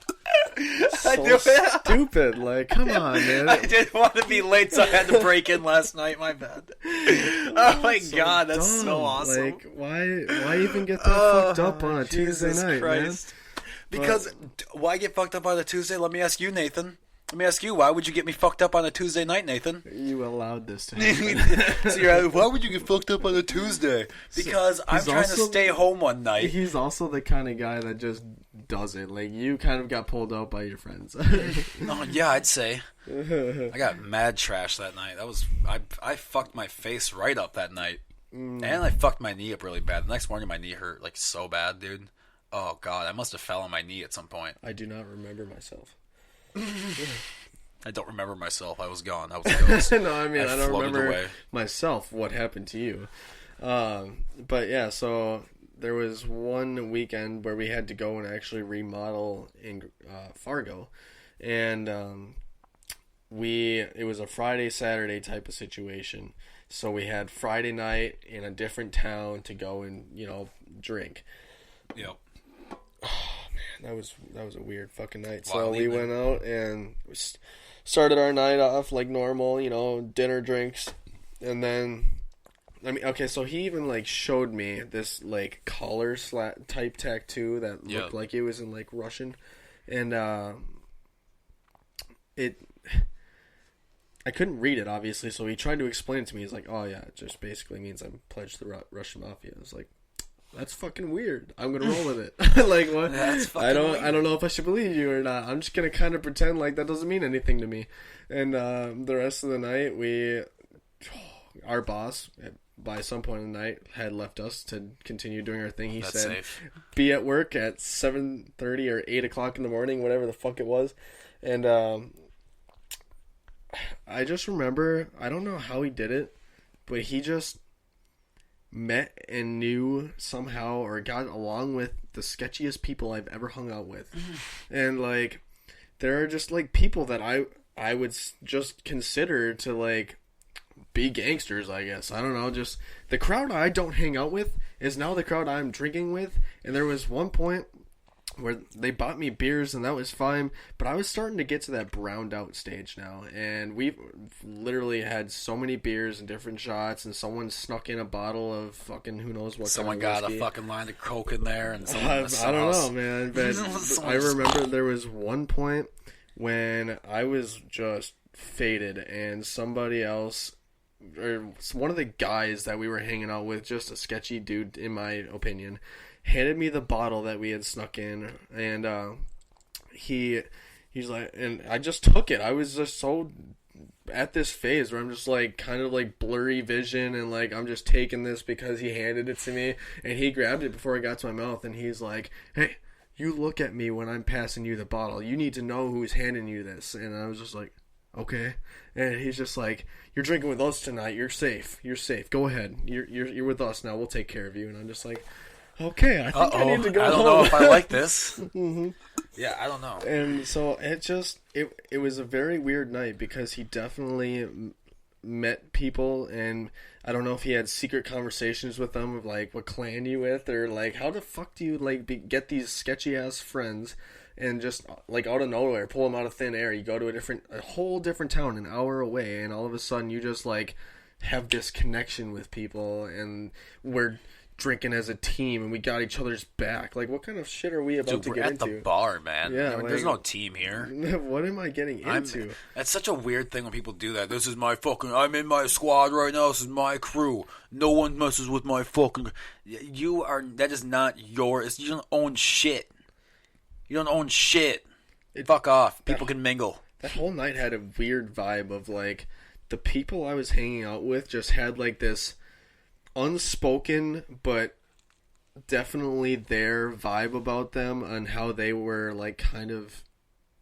Speaker 2: so stupid. Like, come on, man.
Speaker 1: I didn't want to be late, so I had to break in last night. My bad. Oh my god, that's
Speaker 2: dumb.
Speaker 1: so awesome.
Speaker 2: Like, why even get that fucked up on a Tuesday night,
Speaker 1: Christ. Man? Because why get fucked up on a Tuesday? Let me ask you, Nathan. Let me ask you, why would you get me fucked up on a Tuesday night, Nathan?
Speaker 2: You allowed this to happen.
Speaker 1: So you're like, why would you get fucked up on a Tuesday? Because I'm trying to stay home one night.
Speaker 2: He's also the kind of guy that just does it. Like, you kind of got pulled out by your friends.
Speaker 1: Oh, yeah, I'd say. I got mad trash that night. That was I fucked my face right up that night. And I fucked my knee up really bad. The next morning, my knee hurt, like, so bad, dude. Oh, God, I must have fell on my knee at some point.
Speaker 2: I do not remember myself.
Speaker 1: I don't remember myself. I was gone. I was ghost.
Speaker 2: No, I mean, I don't remember
Speaker 1: away.
Speaker 2: myself what happened to you. But yeah, so there was one weekend where we had to go and actually remodel in Fargo. And it was a Friday, Saturday type of situation. So we had Friday night in a different town to go and, drink.
Speaker 1: Yep.
Speaker 2: That was a weird fucking night. So we went out and started our night off like normal, dinner, drinks, and then so he even like showed me this like collar type tattoo that looked like it was in like Russian, and I couldn't read it obviously, so he tried to explain it to me. He's like, "Oh yeah, it just basically means I'm pledged to the Russian mafia." I was like, that's fucking weird. I'm gonna roll with it. Like, what? I don't know if I should believe you or not. I'm just gonna kind of pretend like that doesn't mean anything to me. And the rest of the night, our boss, by some point in the night, had left us to continue doing our thing. He said, safe. Be at work at 7:30 or 8 o'clock in the morning, whatever the fuck it was. And I just remember, I don't know how he did it, but he just met and knew somehow or got along with the sketchiest people I've ever hung out with. And like, there are just like people that I would just consider to like be gangsters, I guess. I don't know, just the crowd I don't hang out with is now the crowd I'm drinking with. And there was one point where they bought me beers and that was fine, but I was starting to get to that browned out stage now, and we've literally had so many beers and different shots, and someone snuck in a bottle of fucking who knows what.
Speaker 1: Someone
Speaker 2: kind of
Speaker 1: got a fucking line of Coke in there, and
Speaker 2: I don't know, man, but I remember there was one point when I was just faded, and somebody else, or one of the guys that we were hanging out with, just a sketchy dude in my opinion, handed me the bottle that we had snuck in, and he's like, and I just took it. I was just so at this phase where I'm just like kind of like blurry vision, and like I'm just taking this because he handed it to me, and he grabbed it before it got to my mouth, and he's like, "Hey, you look at me when I'm passing you the bottle. You need to know who's handing you this." And I was just like, okay. And he's just like, "You're drinking with us tonight. You're safe. You're safe. Go ahead. You're with us now. We'll take care of you." And I'm just like, okay, I think I need to go home.
Speaker 1: I don't know if I like this.
Speaker 2: Mm-hmm.
Speaker 1: Yeah, I don't know.
Speaker 2: And so it was a very weird night because he definitely met people, and I don't know if he had secret conversations with them of like, what clan you with, or like, how the fuck do you like get these sketchy ass friends and just like out of nowhere pull them out of thin air. You go to a whole different town an hour away, and all of a sudden you just like have this connection with people, and we're drinking as a team, and we got each other's back. Like, what kind of shit are we about to get into?
Speaker 1: We're at the bar, man.
Speaker 2: Yeah,
Speaker 1: there's no team here.
Speaker 2: What am I getting into?
Speaker 1: That's such a weird thing when people do that. This is my fucking, I'm in my squad right now. This is my crew. No one messes with my fucking. That is not yours. You don't own shit. You don't own shit. Fuck off. People can mingle.
Speaker 2: That whole night had a weird vibe of like, the people I was hanging out with just had like this unspoken but definitely their vibe about them, and how they were like kind of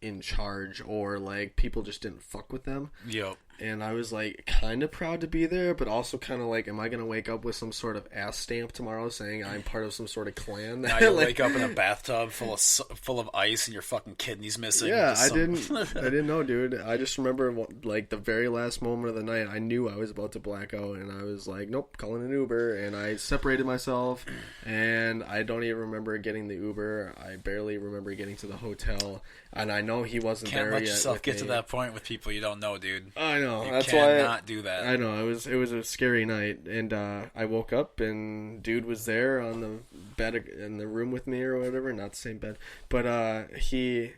Speaker 2: in charge, or like people just didn't fuck with them.
Speaker 1: Yep.
Speaker 2: And I was like kind of proud to be there, but also kind of like, am I going to wake up with some sort of ass stamp tomorrow saying I'm part of some sort of clan?
Speaker 1: Now you wake up in a bathtub full of ice and your fucking kidneys missing.
Speaker 2: Yeah, I didn't know, dude. I just remember like the very last moment of the night, I knew I was about to black out, and I was like, nope, calling an Uber, and I separated myself, and I don't even remember getting the Uber. I barely remember getting to the hotel, and I know he wasn't there yet.
Speaker 1: Can't let yourself get to that point with people you don't know, dude.
Speaker 2: I know.
Speaker 1: You
Speaker 2: That's
Speaker 1: cannot do that.
Speaker 2: I know. It was a scary night, and I woke up and dude was there on the bed in the room with me or whatever. Not the same bed, but he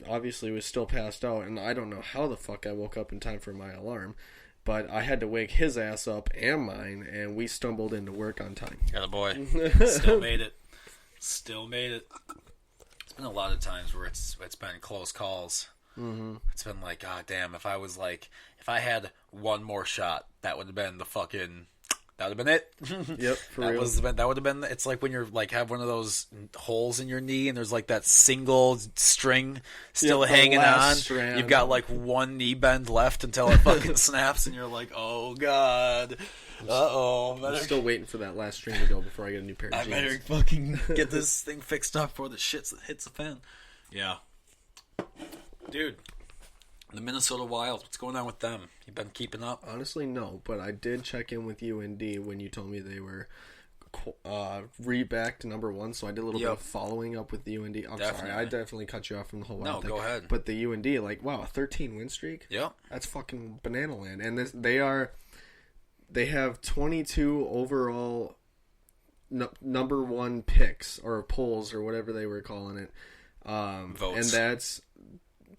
Speaker 2: obviously was still passed out, and I don't know how the fuck I woke up in time for my alarm, but I had to wake his ass up and mine, and we stumbled into work on time.
Speaker 1: Got a boy. Still made it. Still made it. It's been a lot of times where it's been close calls. Mm-hmm. It's been like, God damn, if I had one more shot, that would have been that would have been it.
Speaker 2: Yep, for real.
Speaker 1: That would have been, it's like when you're like, have one of those holes in your knee and there's like that single string still hanging on.
Speaker 2: Strand.
Speaker 1: You've got like one knee bend left until it fucking snaps and you're like, oh God.
Speaker 2: I'm still waiting for that last string to go before I get a new pair of jeans.
Speaker 1: I better fucking get this thing fixed up before the shit hits the fan. Yeah. Dude, the Minnesota Wild, what's going on with them? You been keeping up?
Speaker 2: Honestly, no, but I did check in with UND when you told me they were back to number one, so I did a little bit of following up with the UND. Sorry, I definitely cut you off from the whole Wild thing.
Speaker 1: No, go ahead.
Speaker 2: But the UND, like, wow, a 13 win streak?
Speaker 1: Yep.
Speaker 2: That's fucking banana land. And they have 22 overall number one picks, or polls, or whatever they were calling it.
Speaker 1: Votes.
Speaker 2: And that's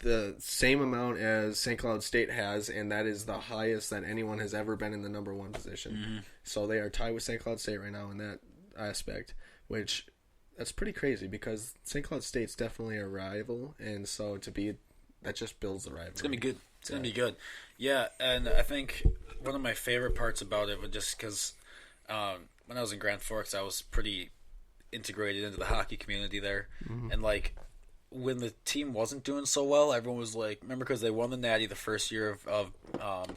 Speaker 2: the same amount as St. Cloud State has, and that is the highest that anyone has ever been in the number one position. Mm-hmm. So they are tied with St. Cloud State right now in that aspect, which that's pretty crazy because St. Cloud State's definitely a rival, and so that just builds the rivalry.
Speaker 1: It's gonna be good. It's gonna be good. Yeah, and I think one of my favorite parts about it was just because when I was in Grand Forks, I was pretty integrated into the hockey community there, mm-hmm. and like, when the team wasn't doing so well, everyone was like, remember, because they won the Natty the first year of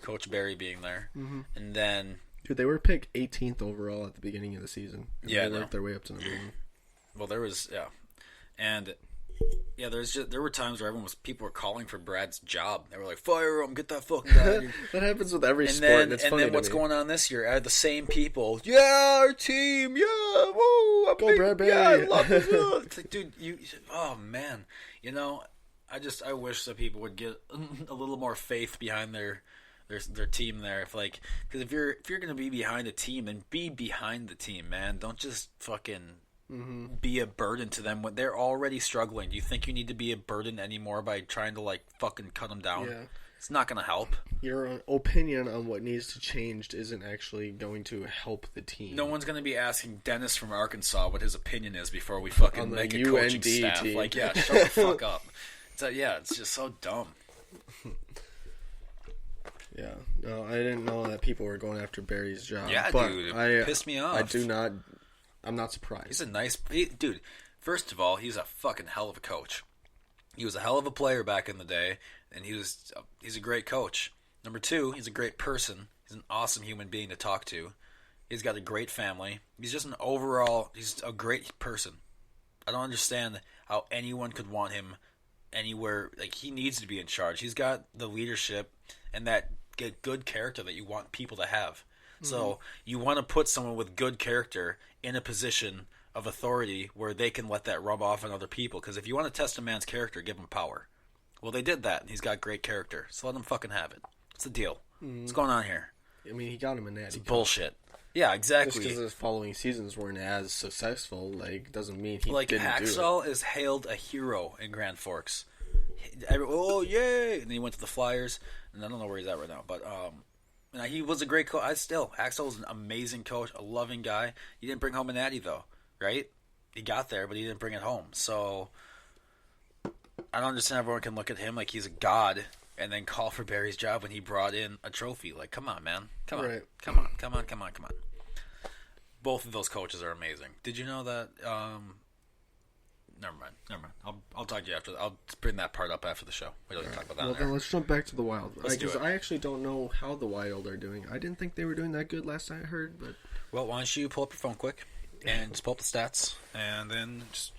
Speaker 1: Coach Barry being there. Mm-hmm. And then...
Speaker 2: Dude, they were picked 18th overall at the beginning of the season.
Speaker 1: Yeah,
Speaker 2: they worked their way up to number one.
Speaker 1: Well, there was... Yeah. And... Yeah, there were times where people were calling for Brad's job. They were like, "Fire him! Get that fucking guy."
Speaker 2: That happens with every sport.
Speaker 1: And then what's going on this year? I had the same people. Yeah, our team. Yeah, woo!
Speaker 2: Go Brad Barry.
Speaker 1: Yeah, I love it. It's like, dude, oh man, I wish that people would get a little more faith behind their team there. Because if you're gonna be behind a team, then be behind the team, man. Don't just fucking. Mm-hmm. Be a burden to them when they're already struggling. Do you think you need to be a burden anymore by trying to like fucking cut them down?
Speaker 2: Yeah.
Speaker 1: It's not going to help.
Speaker 2: Your opinion on what needs to change isn't actually going to help the team.
Speaker 1: No one's going to be asking Dennis from Arkansas what his opinion is before we fucking make a coaching staff.
Speaker 2: Team.
Speaker 1: Like, yeah, shut the fuck up. It's just so dumb.
Speaker 2: Yeah. No, I didn't know that people were going after Barry's job.
Speaker 1: Yeah, but dude. It pissed me off.
Speaker 2: I'm not surprised.
Speaker 1: He's a nice... Dude, first of all, he's a fucking hell of a coach. He was a hell of a player back in the day, and he's a great coach. Number two, he's a great person. He's an awesome human being to talk to. He's got a great family. He's just he's a great person. I don't understand how anyone could want him anywhere. Like, he needs to be in charge. He's got the leadership and that good character that you want people to have. So you want to put someone with good character in a position of authority where they can let that rub off on other people. Because if you want to test a man's character, give him power. Well, they did that, and he's got great character. So let him fucking have it. What's the deal? What's going on here?
Speaker 2: I mean, he got him a Natty.
Speaker 1: It's bullshit. Yeah, exactly.
Speaker 2: Just because his following seasons weren't as successful, doesn't mean he didn't do it.
Speaker 1: Hacksaw is hailed a hero in Grand Forks. Oh, yay! And then he went to the Flyers, and I don't know where he's at right now, but... he was a great coach. Axel was an amazing coach, a loving guy. He didn't bring home a Natty, though, right? He got there, but he didn't bring it home. So, I don't understand everyone can look at him like he's a god and then call for Barry's job when he brought in a trophy. Like, come on, man. Come on. Come on. Both of those coaches are amazing. Did you know that Never mind. I'll talk to you after. I'll bring that part up after the show. We don't talk about that.
Speaker 2: Well, then let's jump back to the Wild.
Speaker 1: Because
Speaker 2: I actually don't know how the Wild are doing. I didn't think they were doing that good last I heard, but...
Speaker 1: Well, why don't you pull up your phone quick and just pull up the stats and then just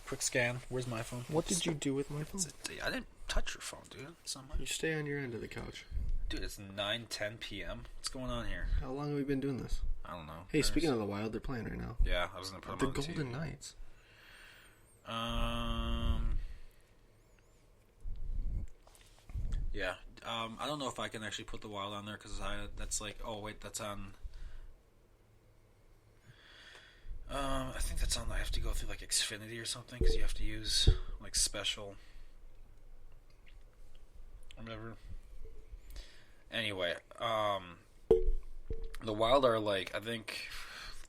Speaker 1: quick scan. Where's my phone?
Speaker 2: What did you do with my phone?
Speaker 1: I didn't touch your phone, dude.
Speaker 2: You stay on your end of the couch.
Speaker 1: Dude, it's 9:10 p.m. What's going on here?
Speaker 2: How long have we been doing this?
Speaker 1: I don't know.
Speaker 2: Hey, speaking of the Wild, they're playing right now.
Speaker 1: Yeah, I was going to put them on
Speaker 2: the Golden Knights.
Speaker 1: Yeah. I don't know if I can actually put the Wild on there because that's like, oh wait, that's on. I think that's on. I have to go through like Xfinity or something because you have to use like special. Whatever. Anyway, the Wild are like I think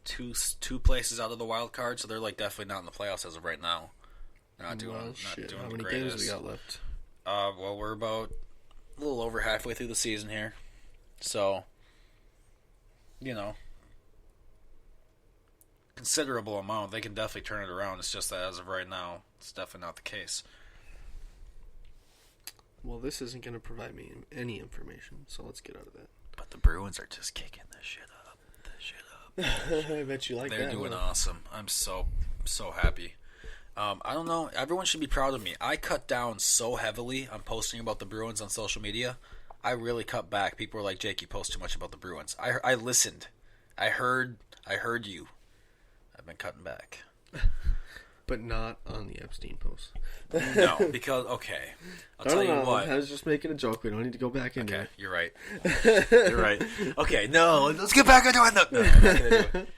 Speaker 1: two places out of the wild card, so they're like definitely not in the playoffs as of right now. Not doing
Speaker 2: How many
Speaker 1: the
Speaker 2: games
Speaker 1: greatest.
Speaker 2: we got left?
Speaker 1: Well, we're about a little over halfway through the season here, so considerable amount. They can definitely turn it around. It's just that as of right now, it's definitely not the case.
Speaker 2: Well, this isn't going to provide me any information, so let's get out of that.
Speaker 1: But the Bruins are just kicking this shit up.
Speaker 2: I bet you like that.
Speaker 1: They're doing awesome. I'm so happy. I don't know. Everyone should be proud of me. I cut down so heavily on posting about the Bruins on social media. I really cut back. People were like, Jake, you post too much about the Bruins. I listened. I heard you. I've been cutting back.
Speaker 2: But not on the Epstein post.
Speaker 1: No, because, okay. I'll tell you what.
Speaker 2: I was just making a joke. We don't need to go back into it.
Speaker 1: Okay, you're right. You're right. Okay, no, let's get back into it. No, I'm not gonna do it.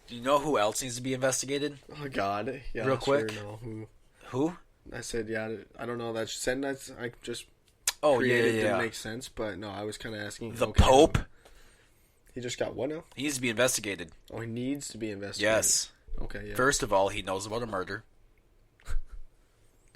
Speaker 1: Do you know who else needs to be investigated?
Speaker 2: Oh, God. Yeah,
Speaker 1: real quick.
Speaker 2: Sure know
Speaker 1: who?
Speaker 2: I said, yeah, I don't know that sentence. I just
Speaker 1: created
Speaker 2: didn't make sense, but no, I was kind of asking.
Speaker 1: The Pope?
Speaker 2: He just got what now?
Speaker 1: He needs to be investigated.
Speaker 2: Oh, he needs to be investigated.
Speaker 1: Yes.
Speaker 2: Okay, yeah.
Speaker 1: First of all, he knows about a murder. Do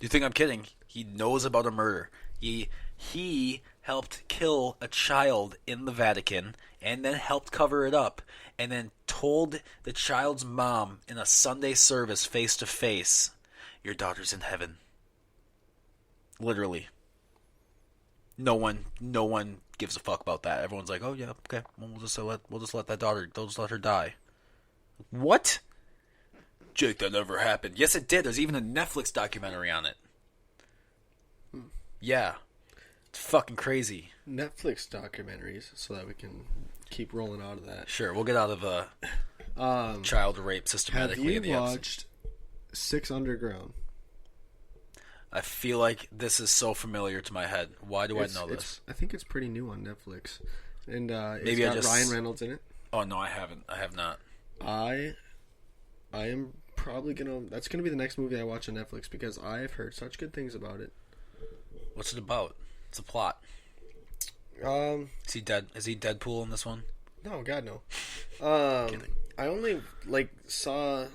Speaker 1: you think I'm kidding? He knows about a murder. He helped kill a child in the Vatican and then helped cover it up and then told the child's mom in a Sunday service face to face, your daughter's in heaven. Literally. No one gives a fuck about that. Everyone's like, oh yeah, okay, well, we'll just let her die. What? Jake, that never happened. Yes, it did. There's even a Netflix documentary on it. Yeah. It's fucking crazy.
Speaker 2: Netflix documentaries, so that we can keep rolling out of that.
Speaker 1: Sure, we'll get out of child rape systematically in the
Speaker 2: Have you watched Six Underground?
Speaker 1: I feel like this is so familiar to my head. Why do I know this?
Speaker 2: I think it's pretty new on Netflix. And
Speaker 1: Maybe
Speaker 2: it's got Ryan Reynolds in it.
Speaker 1: Oh, no, I haven't. I have not.
Speaker 2: I am probably that's gonna be the next movie I watch on Netflix because I've heard such good things about it.
Speaker 1: What's it about? It's a plot. Is he dead? Is he Deadpool in this one?
Speaker 2: No, God no. I only saw.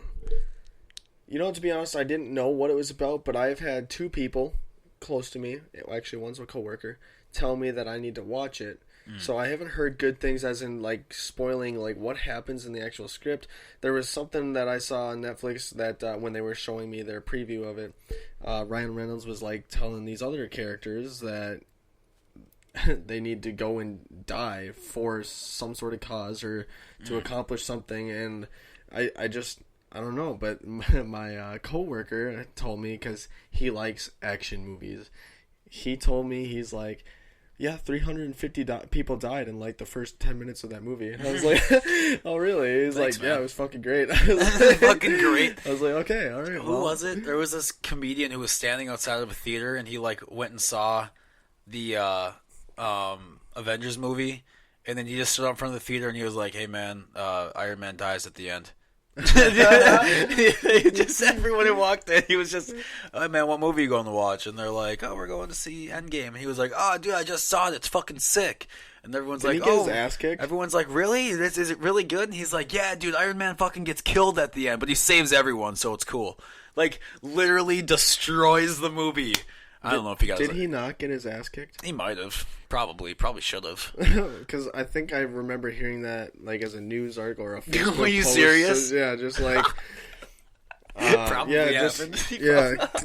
Speaker 2: To be honest, I didn't know what it was about, but I've had two people close to me, actually one's a coworker, tell me that I need to watch it. So I haven't heard good things as in spoiling what happens in the actual script. There was something that I saw on Netflix that when they were showing me their preview of it, Ryan Reynolds was telling these other characters that they need to go and die for some sort of cause or to accomplish something. And I don't know, but my coworker told me, because he likes action movies, he told me, he's like, yeah, 350 people died in the first 10 minutes of that movie. And I was like, oh really? He's like, yeah, it was fucking great.
Speaker 1: Fucking great.
Speaker 2: I was like, okay, all right.
Speaker 1: Who was it? There was this comedian who was standing outside of a theater and he went and saw the Avengers movie, and then he just stood up in front of the theater and he was like, hey man, Iron Man dies at the end. Just everyone who walked in, he was just, oh man, what movie are you going to watch? And they're like, oh, we're going to see Endgame. And he was like, oh dude, I just saw it, it's fucking sick. And everyone's like,
Speaker 2: he get his ass kicked?
Speaker 1: Everyone's like, really? Is it really good? And he's like, yeah dude, Iron Man fucking gets killed at the end, but he saves everyone, so it's cool. Literally destroys the movie. I don't know if he got.
Speaker 2: Did he not get his ass kicked?
Speaker 1: He might have. Probably should have.
Speaker 2: Because I think I remember hearing that as a news article or a Facebook
Speaker 1: Were you
Speaker 2: post.
Speaker 1: serious?
Speaker 2: So, yeah, just
Speaker 1: Probably happened.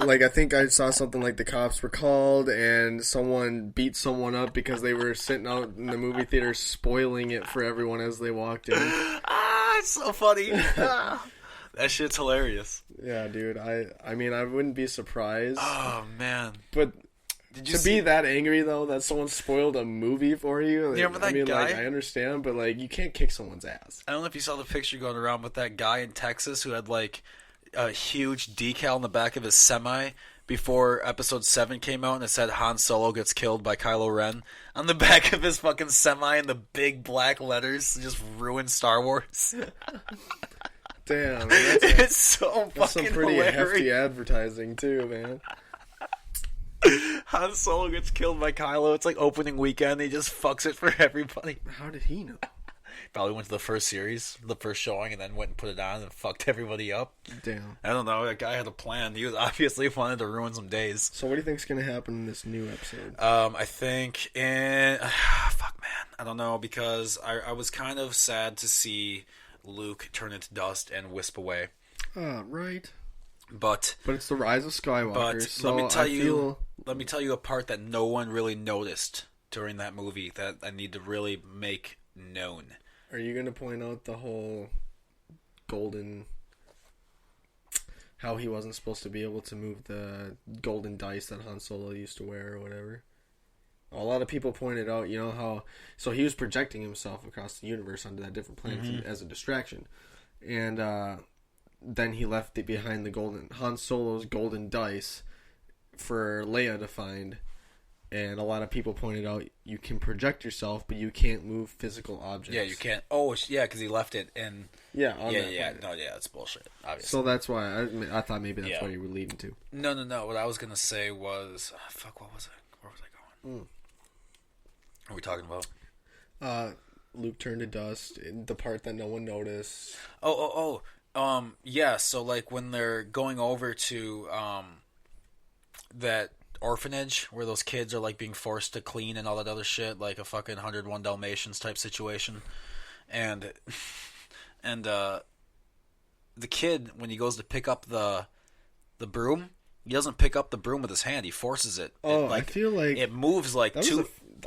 Speaker 2: Like I think I saw something like the cops were called and someone beat someone up because they were sitting out in the movie theater spoiling it for everyone as they walked in.
Speaker 1: It's so funny. That shit's hilarious.
Speaker 2: Yeah, dude. I mean, I wouldn't be surprised.
Speaker 1: Oh man.
Speaker 2: But be that angry though that someone spoiled a movie for you.
Speaker 1: Like, remember that guy?
Speaker 2: Like, I understand, but like you can't kick someone's ass.
Speaker 1: I don't know if you saw the picture going around with that guy in Texas who had like a huge decal on the back of his semi before episode 7 came out, and it said Han Solo gets killed by Kylo Ren on the back of his fucking semi, and the big black letters just ruined Star Wars.
Speaker 2: Damn,
Speaker 1: it's so
Speaker 2: that's some
Speaker 1: fucking
Speaker 2: pretty
Speaker 1: hilarious.
Speaker 2: hefty advertising too, man.
Speaker 1: Han Solo gets killed by Kylo. It's like opening weekend. He just fucks it for everybody.
Speaker 2: How did he know?
Speaker 1: Probably went to the first series, the first showing, and then went and put it on and fucked everybody up.
Speaker 2: Damn.
Speaker 1: I don't know. That guy had a plan. He was obviously wanted to ruin some days.
Speaker 2: So what do you think's gonna happen in this new episode?
Speaker 1: I think fuck, man. I don't know, because I was kind of sad to see Luke turn into dust and wisp away.
Speaker 2: Right.
Speaker 1: But
Speaker 2: it's the rise of Skywalker. But so
Speaker 1: let me tell you a part that no one really noticed during that movie that I need to really make known.
Speaker 2: Are you gonna point out the whole golden? How he wasn't supposed to be able to move the golden dice that Han Solo used to wear or whatever? A lot of people pointed out, you know, how so he was projecting himself across the universe onto that different planet as a distraction, and then he left it behind the Han Solo's golden dice for Leia to find. And a lot of people pointed out you can project yourself, but you can't move physical objects.
Speaker 1: Yeah, you can't. Oh, yeah, because he left it in.
Speaker 2: Yeah,
Speaker 1: that's bullshit. Obviously.
Speaker 2: So that's why I thought maybe that's what you were leading to.
Speaker 1: No. What I was gonna say was, what was it? Where was I going? What are we talking about?
Speaker 2: Luke turned to dust. The part that no one noticed.
Speaker 1: Yeah. So like when they're going over to that orphanage where those kids are like being forced to clean and all that other shit, like a fucking 101 Dalmatians type situation, and the kid, when he goes to pick up the broom, he doesn't pick up the broom with his hand, he forces it.
Speaker 2: I feel like
Speaker 1: it moves like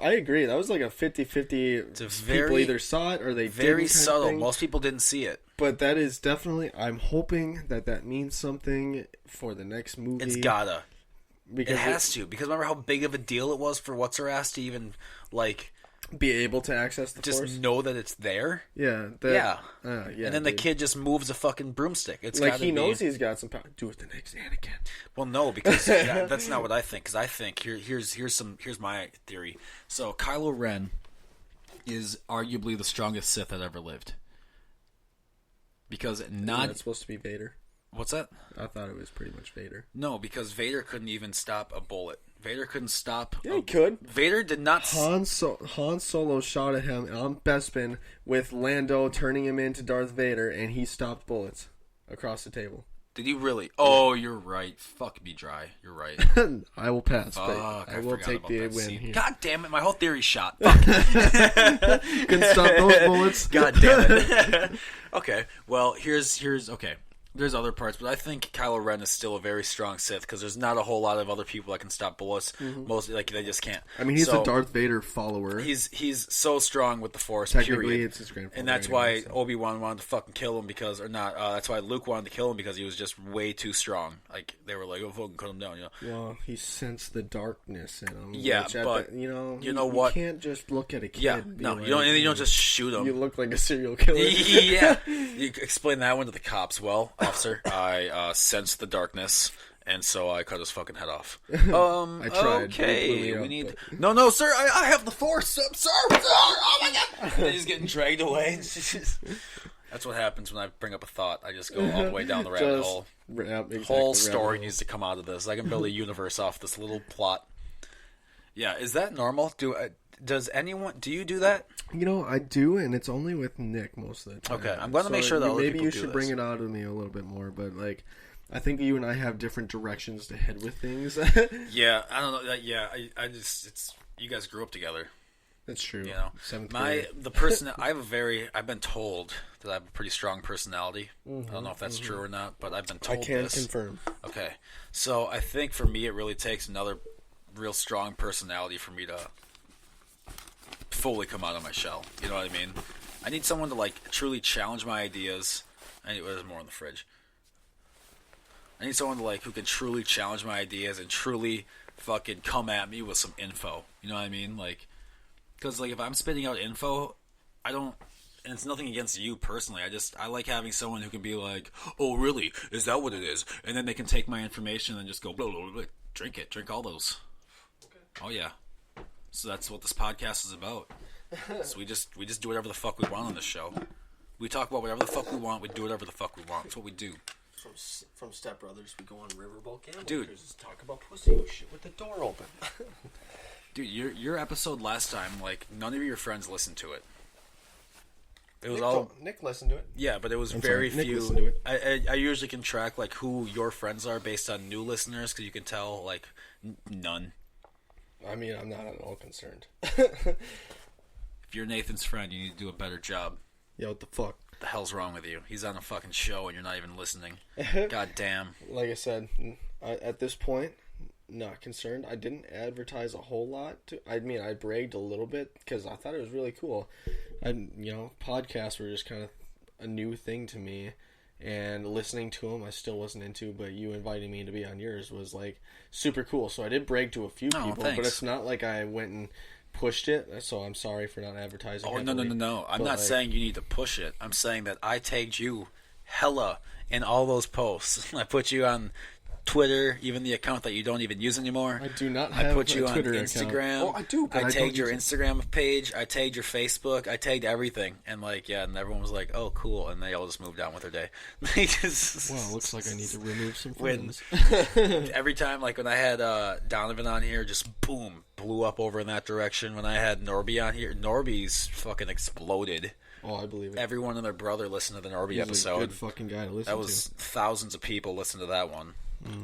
Speaker 2: I agree, that was like a 50-50. People either saw it or they
Speaker 1: very
Speaker 2: didn't.
Speaker 1: Subtle. Most people didn't see it,
Speaker 2: but that is definitely, I'm hoping that means something for the next movie.
Speaker 1: It's gotta. Because it has to, because remember how big of a deal it was for What's-Her-Ass to even, like,
Speaker 2: be able to access the Force?
Speaker 1: Just know that it's there?
Speaker 2: Yeah.
Speaker 1: And then the kid just moves a fucking broomstick. It's
Speaker 2: like, he knows he's got some power. Do it the next Anakin.
Speaker 1: Well, no, because that's not what I think. Because I think, here's my theory. So, Kylo Ren is arguably the strongest Sith that ever lived. Because
Speaker 2: it's supposed to be Vader.
Speaker 1: What's that?
Speaker 2: I thought it was pretty much Vader.
Speaker 1: No, because Vader couldn't even stop a bullet. Vader couldn't stop.
Speaker 2: Yeah, he could.
Speaker 1: Vader did not.
Speaker 2: Han Solo shot at him on Bespin with Lando turning him into Darth Vader, and he stopped bullets across the table.
Speaker 1: Did he really? Oh, you're right. Fuck me dry. You're right.
Speaker 2: I will pass.
Speaker 1: Fuck,
Speaker 2: I will take the win here.
Speaker 1: God damn it! My whole theory's shot. Fuck.
Speaker 2: Couldn't stop those bullets.
Speaker 1: God damn it. Okay. Well, here's okay. There's other parts, but I think Kylo Ren is still a very strong Sith because there's not a whole lot of other people that can stop bullets. Mostly, like, they just can't.
Speaker 2: I mean, he's a Darth Vader follower.
Speaker 1: He's so strong with the Force.
Speaker 2: Technically,
Speaker 1: period.
Speaker 2: It's his grandfather,
Speaker 1: and that's why Obi-Wan wanted to fucking kill him because, or not. That's why Luke wanted to kill him because he was just way too strong. Like, they were like, "Oh, fucking cut him down," you know.
Speaker 2: Well, he sensed the darkness in him.
Speaker 1: Yeah, but
Speaker 2: you
Speaker 1: know what?
Speaker 2: You can't just look at a kid.
Speaker 1: Yeah, no,
Speaker 2: like,
Speaker 1: you don't just shoot him.
Speaker 2: You look like a serial killer.
Speaker 1: Yeah, you explain that one to the cops. Well, officer, I sensed the darkness, and so I cut his fucking head off.
Speaker 2: I tried.
Speaker 1: Okay, we need. But... No, sir, I have the Force, sir. Oh my god! And he's getting dragged away. That's what happens when I bring up a thought. I just go all the way down the rabbit hole.
Speaker 2: Exactly,
Speaker 1: whole story needs to come out of this. I can build a universe off this little plot. Yeah, is that normal? Do you do that?
Speaker 2: You know, I do, and it's only with Nick most of the time.
Speaker 1: Okay, I'm going to make sure that other
Speaker 2: maybe
Speaker 1: people
Speaker 2: you
Speaker 1: do
Speaker 2: should
Speaker 1: this.
Speaker 2: bring it out of me a little bit more, but like, I think you and I have different directions to head with things.
Speaker 1: Yeah, I don't know. Yeah, I just you guys grew up together.
Speaker 2: That's true.
Speaker 1: You know,
Speaker 2: 7th grade.
Speaker 1: I've been told that I have a pretty strong personality. I don't know if that's true or not, but I've been told
Speaker 2: I can
Speaker 1: this.
Speaker 2: confirm.
Speaker 1: Okay, so I think for me, it really takes another real strong personality for me to fully come out of my shell. You know what I mean? I need someone to like truly challenge my ideas. There's more in the fridge. I need someone to like who can truly challenge my ideas and truly fucking come at me with some info. You know what I mean? Like, because like if I'm spitting out info, I don't. And it's nothing against you personally. I like having someone who can be like, "Oh, really? Is that what it is?" And then they can take my information and just go, blah, blah, blah, drink it, drink all those. Okay. Oh yeah. So that's what this podcast is about. So we just do whatever the fuck we want on this show. We talk about whatever the fuck we want. We do whatever the fuck we want. That's what we do.
Speaker 2: From Step Brothers, we go on Riverboat Gamble.
Speaker 1: Dude,
Speaker 2: just talk about pussy shit with the door open.
Speaker 1: Dude, your episode last time, like none of your friends listened to it. It was
Speaker 2: Nick listened to it.
Speaker 1: Yeah, but it was
Speaker 2: I'm
Speaker 1: very
Speaker 2: sorry,
Speaker 1: few.
Speaker 2: Nick listened to it.
Speaker 1: I usually can track like who your friends are based on new listeners because you can tell like none.
Speaker 2: I mean, I'm not at all concerned.
Speaker 1: If you're Nathan's friend, you need to do a better job.
Speaker 2: Yeah, what the fuck?
Speaker 1: The hell's wrong with you? He's on a fucking show and you're not even listening. God damn.
Speaker 2: Like I said, at this point, not concerned. I didn't advertise a whole lot. I bragged a little bit because I thought it was really cool. Podcasts were just kind of a new thing to me, and listening to them I still wasn't into, but you inviting me to be on yours was like super cool. So I did brag to a few people,
Speaker 1: thanks.
Speaker 2: But it's not like I went and pushed it, so I'm sorry for not advertising.
Speaker 1: Oh, no. I'm not saying you need to push it. I'm saying that I tagged you hella in all those posts. I put you on Twitter, even the account that you don't even use anymore.
Speaker 2: I do not have
Speaker 1: I put you
Speaker 2: a Twitter
Speaker 1: on Instagram.
Speaker 2: Account. Oh, I do, but
Speaker 1: I tagged your
Speaker 2: it.
Speaker 1: Instagram page. I tagged your Facebook. I tagged everything. And and everyone was like, oh, cool. And they all just moved on with their day.
Speaker 2: Well, looks like I need to remove some friends.
Speaker 1: Every time, like when I had Donovan on here, just boom, blew up over in that direction. When I had Norby on here, Norby's fucking exploded.
Speaker 2: Oh, I believe it.
Speaker 1: Everyone and their brother listened to the Norby episode.
Speaker 2: A good fucking guy to listen to.
Speaker 1: That was thousands of people listened to that one.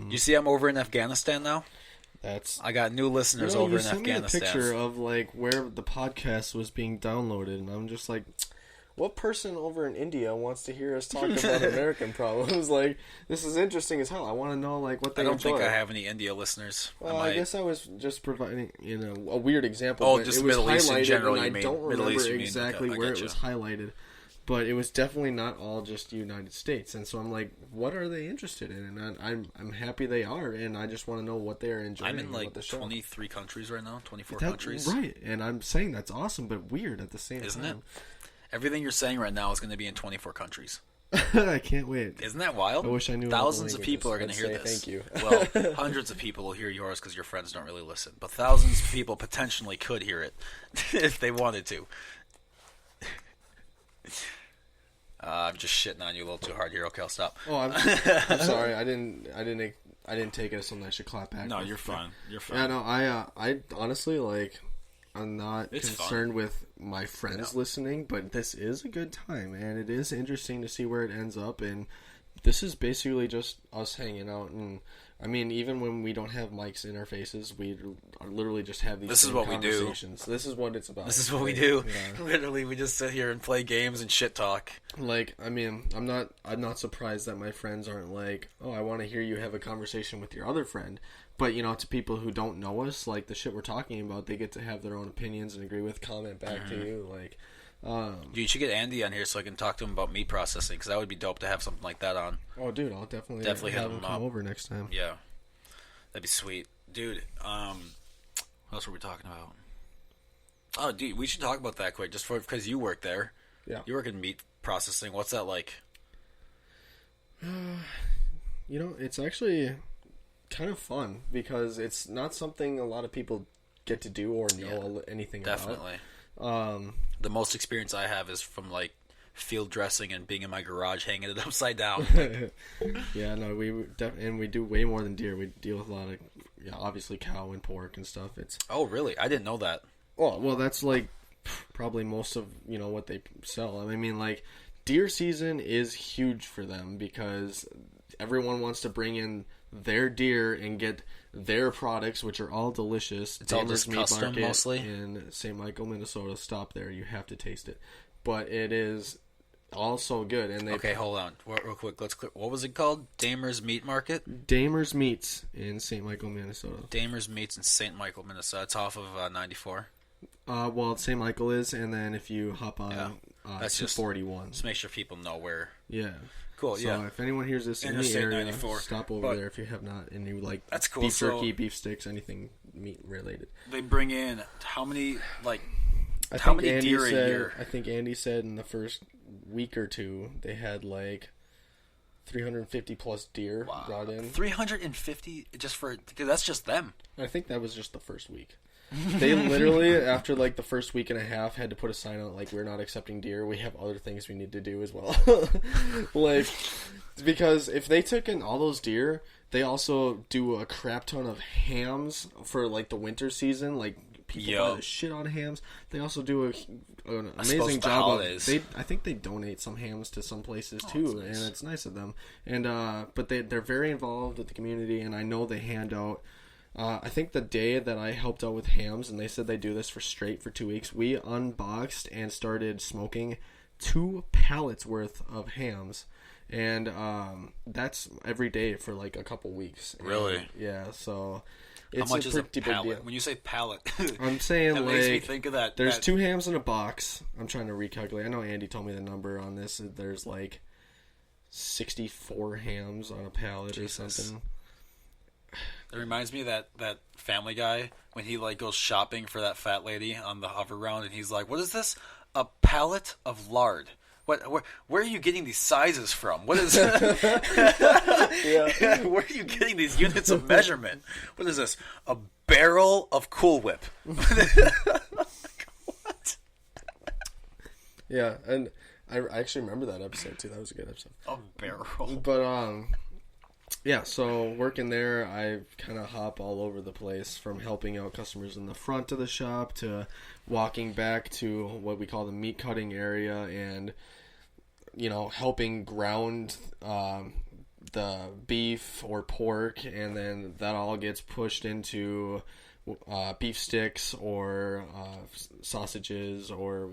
Speaker 1: You see, I'm over in Afghanistan now. I got new listeners over in Afghanistan.
Speaker 2: You sent me a picture of like where the podcast was being downloaded, and I'm just like, what person over in India wants to hear us talk about American problems? Like, this is interesting as hell. I want to know like what they.
Speaker 1: I don't think I have any India listeners.
Speaker 2: Well, I guess I was just providing a weird example.
Speaker 1: Oh, just Middle East in general.
Speaker 2: I don't remember exactly where it was highlighted. But it was definitely not all just United States, and so I'm like, what are they interested in? And I'm happy they are, and I just want to know what they're enjoying.
Speaker 1: I'm in like
Speaker 2: the show.
Speaker 1: 23 countries right now, 24 countries.
Speaker 2: Right, and I'm saying that's awesome, but weird at the same time.
Speaker 1: Isn't it? Everything you're saying right now is going to be in 24 countries.
Speaker 2: I can't wait.
Speaker 1: Isn't that wild?
Speaker 2: I wish I knew.
Speaker 1: Thousands of people are going to hear this.
Speaker 2: Thank you.
Speaker 1: Well, hundreds of people will hear yours because your friends don't really listen, but thousands of people potentially could hear it if they wanted to. I'm just shitting on you a little too hard here. Okay, I'll stop.
Speaker 2: Oh, I'm sorry. I didn't take it as something I should clap back.
Speaker 1: No, you're fine. You're fine.
Speaker 2: Yeah, no, I honestly I'm not concerned with my friends listening, but this is a good time, and it is interesting to see where it ends up. And this is basically just us hanging out, and I mean, even when we don't have mics in our faces, we literally just have these.
Speaker 1: This is what we do.
Speaker 2: This is what it's about.
Speaker 1: This is what we do. Yeah. Literally, we just sit here and play games and shit talk.
Speaker 2: Like, I mean, I'm not surprised that my friends aren't like, oh, I want to hear you have a conversation with your other friend. But, to people who don't know us, like, the shit we're talking about, they get to have their own opinions and agree with, comment back to you, like.
Speaker 1: Dude, you should get Andy on here so I can talk to him about meat processing, because that would be dope to have something like that on.
Speaker 2: Oh, dude, I'll definitely have him come over next time.
Speaker 1: Yeah, that'd be sweet. Dude, what else were we talking about? Oh, dude, we should talk about that quick, just because you work there.
Speaker 2: Yeah.
Speaker 1: You work in meat processing. What's that like?
Speaker 2: It's actually kind of fun, because it's not something a lot of people get to do or know anything about.
Speaker 1: Definitely. The most experience I have is from like field dressing and being in my garage hanging it upside down.
Speaker 2: Yeah, no, we do way more than deer. We deal with a lot of obviously cow and pork and stuff.
Speaker 1: Oh, really? I didn't know that.
Speaker 2: Well, that's like probably most of what they sell. I mean, like, deer season is huge for them because everyone wants to bring in their deer and get their products, which are all delicious.
Speaker 1: It's all just custom, mostly?
Speaker 2: In St. Michael, Minnesota. Stop there. You have to taste it. But it is also good. And
Speaker 1: okay, hold on. Real quick. What was it called? Damer's Meat Market?
Speaker 2: Damer's Meats in St. Michael, Minnesota.
Speaker 1: Damer's Meats in St. Michael, Minnesota. It's off of 94.
Speaker 2: Well, St. Michael is, and then if you hop on
Speaker 1: that's just
Speaker 2: 41.
Speaker 1: Just make sure people know where.
Speaker 2: Yeah.
Speaker 1: Cool,
Speaker 2: so if anyone hears this in the area, 94. Stop over there if you have not, and you like
Speaker 1: that's cool.
Speaker 2: Beef jerky, beef sticks, anything meat related.
Speaker 1: They bring in how many deer a year?
Speaker 2: I think Andy said in the first week or two they had like 350 plus deer brought in.
Speaker 1: 350 because that's just them.
Speaker 2: I think that was just the first week. They literally, after like the first week and a half, had to put a sign out like, we're not accepting deer. We have other things we need to do as well. Like, because if they took in all those deer, they also do a crap ton of hams for like the winter season. Like, people buy the shit on hams. They also do an amazing job of. I think they donate some hams to some places too, nice. And it's nice of them. And but they're very involved with the community, and I know they hand out. I think the day that I helped out with hams, and they said they do this for 2 weeks, we unboxed and started smoking 2 pallets worth of hams. And that's every day for like a couple weeks.
Speaker 1: Really?
Speaker 2: And, yeah, so it's
Speaker 1: how much
Speaker 2: a
Speaker 1: is a
Speaker 2: pretty
Speaker 1: pallet?
Speaker 2: big deal.
Speaker 1: When you say pallet,
Speaker 2: I'm saying
Speaker 1: that
Speaker 2: like
Speaker 1: makes me think of that.
Speaker 2: There's 2 hams in a box. I'm trying to recalculate. I know Andy told me the number on this. There's like 64 hams on a pallet or something.
Speaker 1: It reminds me of that Family Guy when he like goes shopping for that fat lady on the hover round, and he's like, "What is this? A pallet of lard? Where are you getting these sizes from? What is where are you getting these units of measurement? What is this? A barrel of Cool Whip?" What?
Speaker 2: Yeah, and I actually remember that episode too. That was a good episode.
Speaker 1: A barrel.
Speaker 2: But yeah, so working there, I kind of hop all over the place, from helping out customers in the front of the shop to walking back to what we call the meat cutting area, and helping ground the beef or pork, and then that all gets pushed into beef sticks or sausages or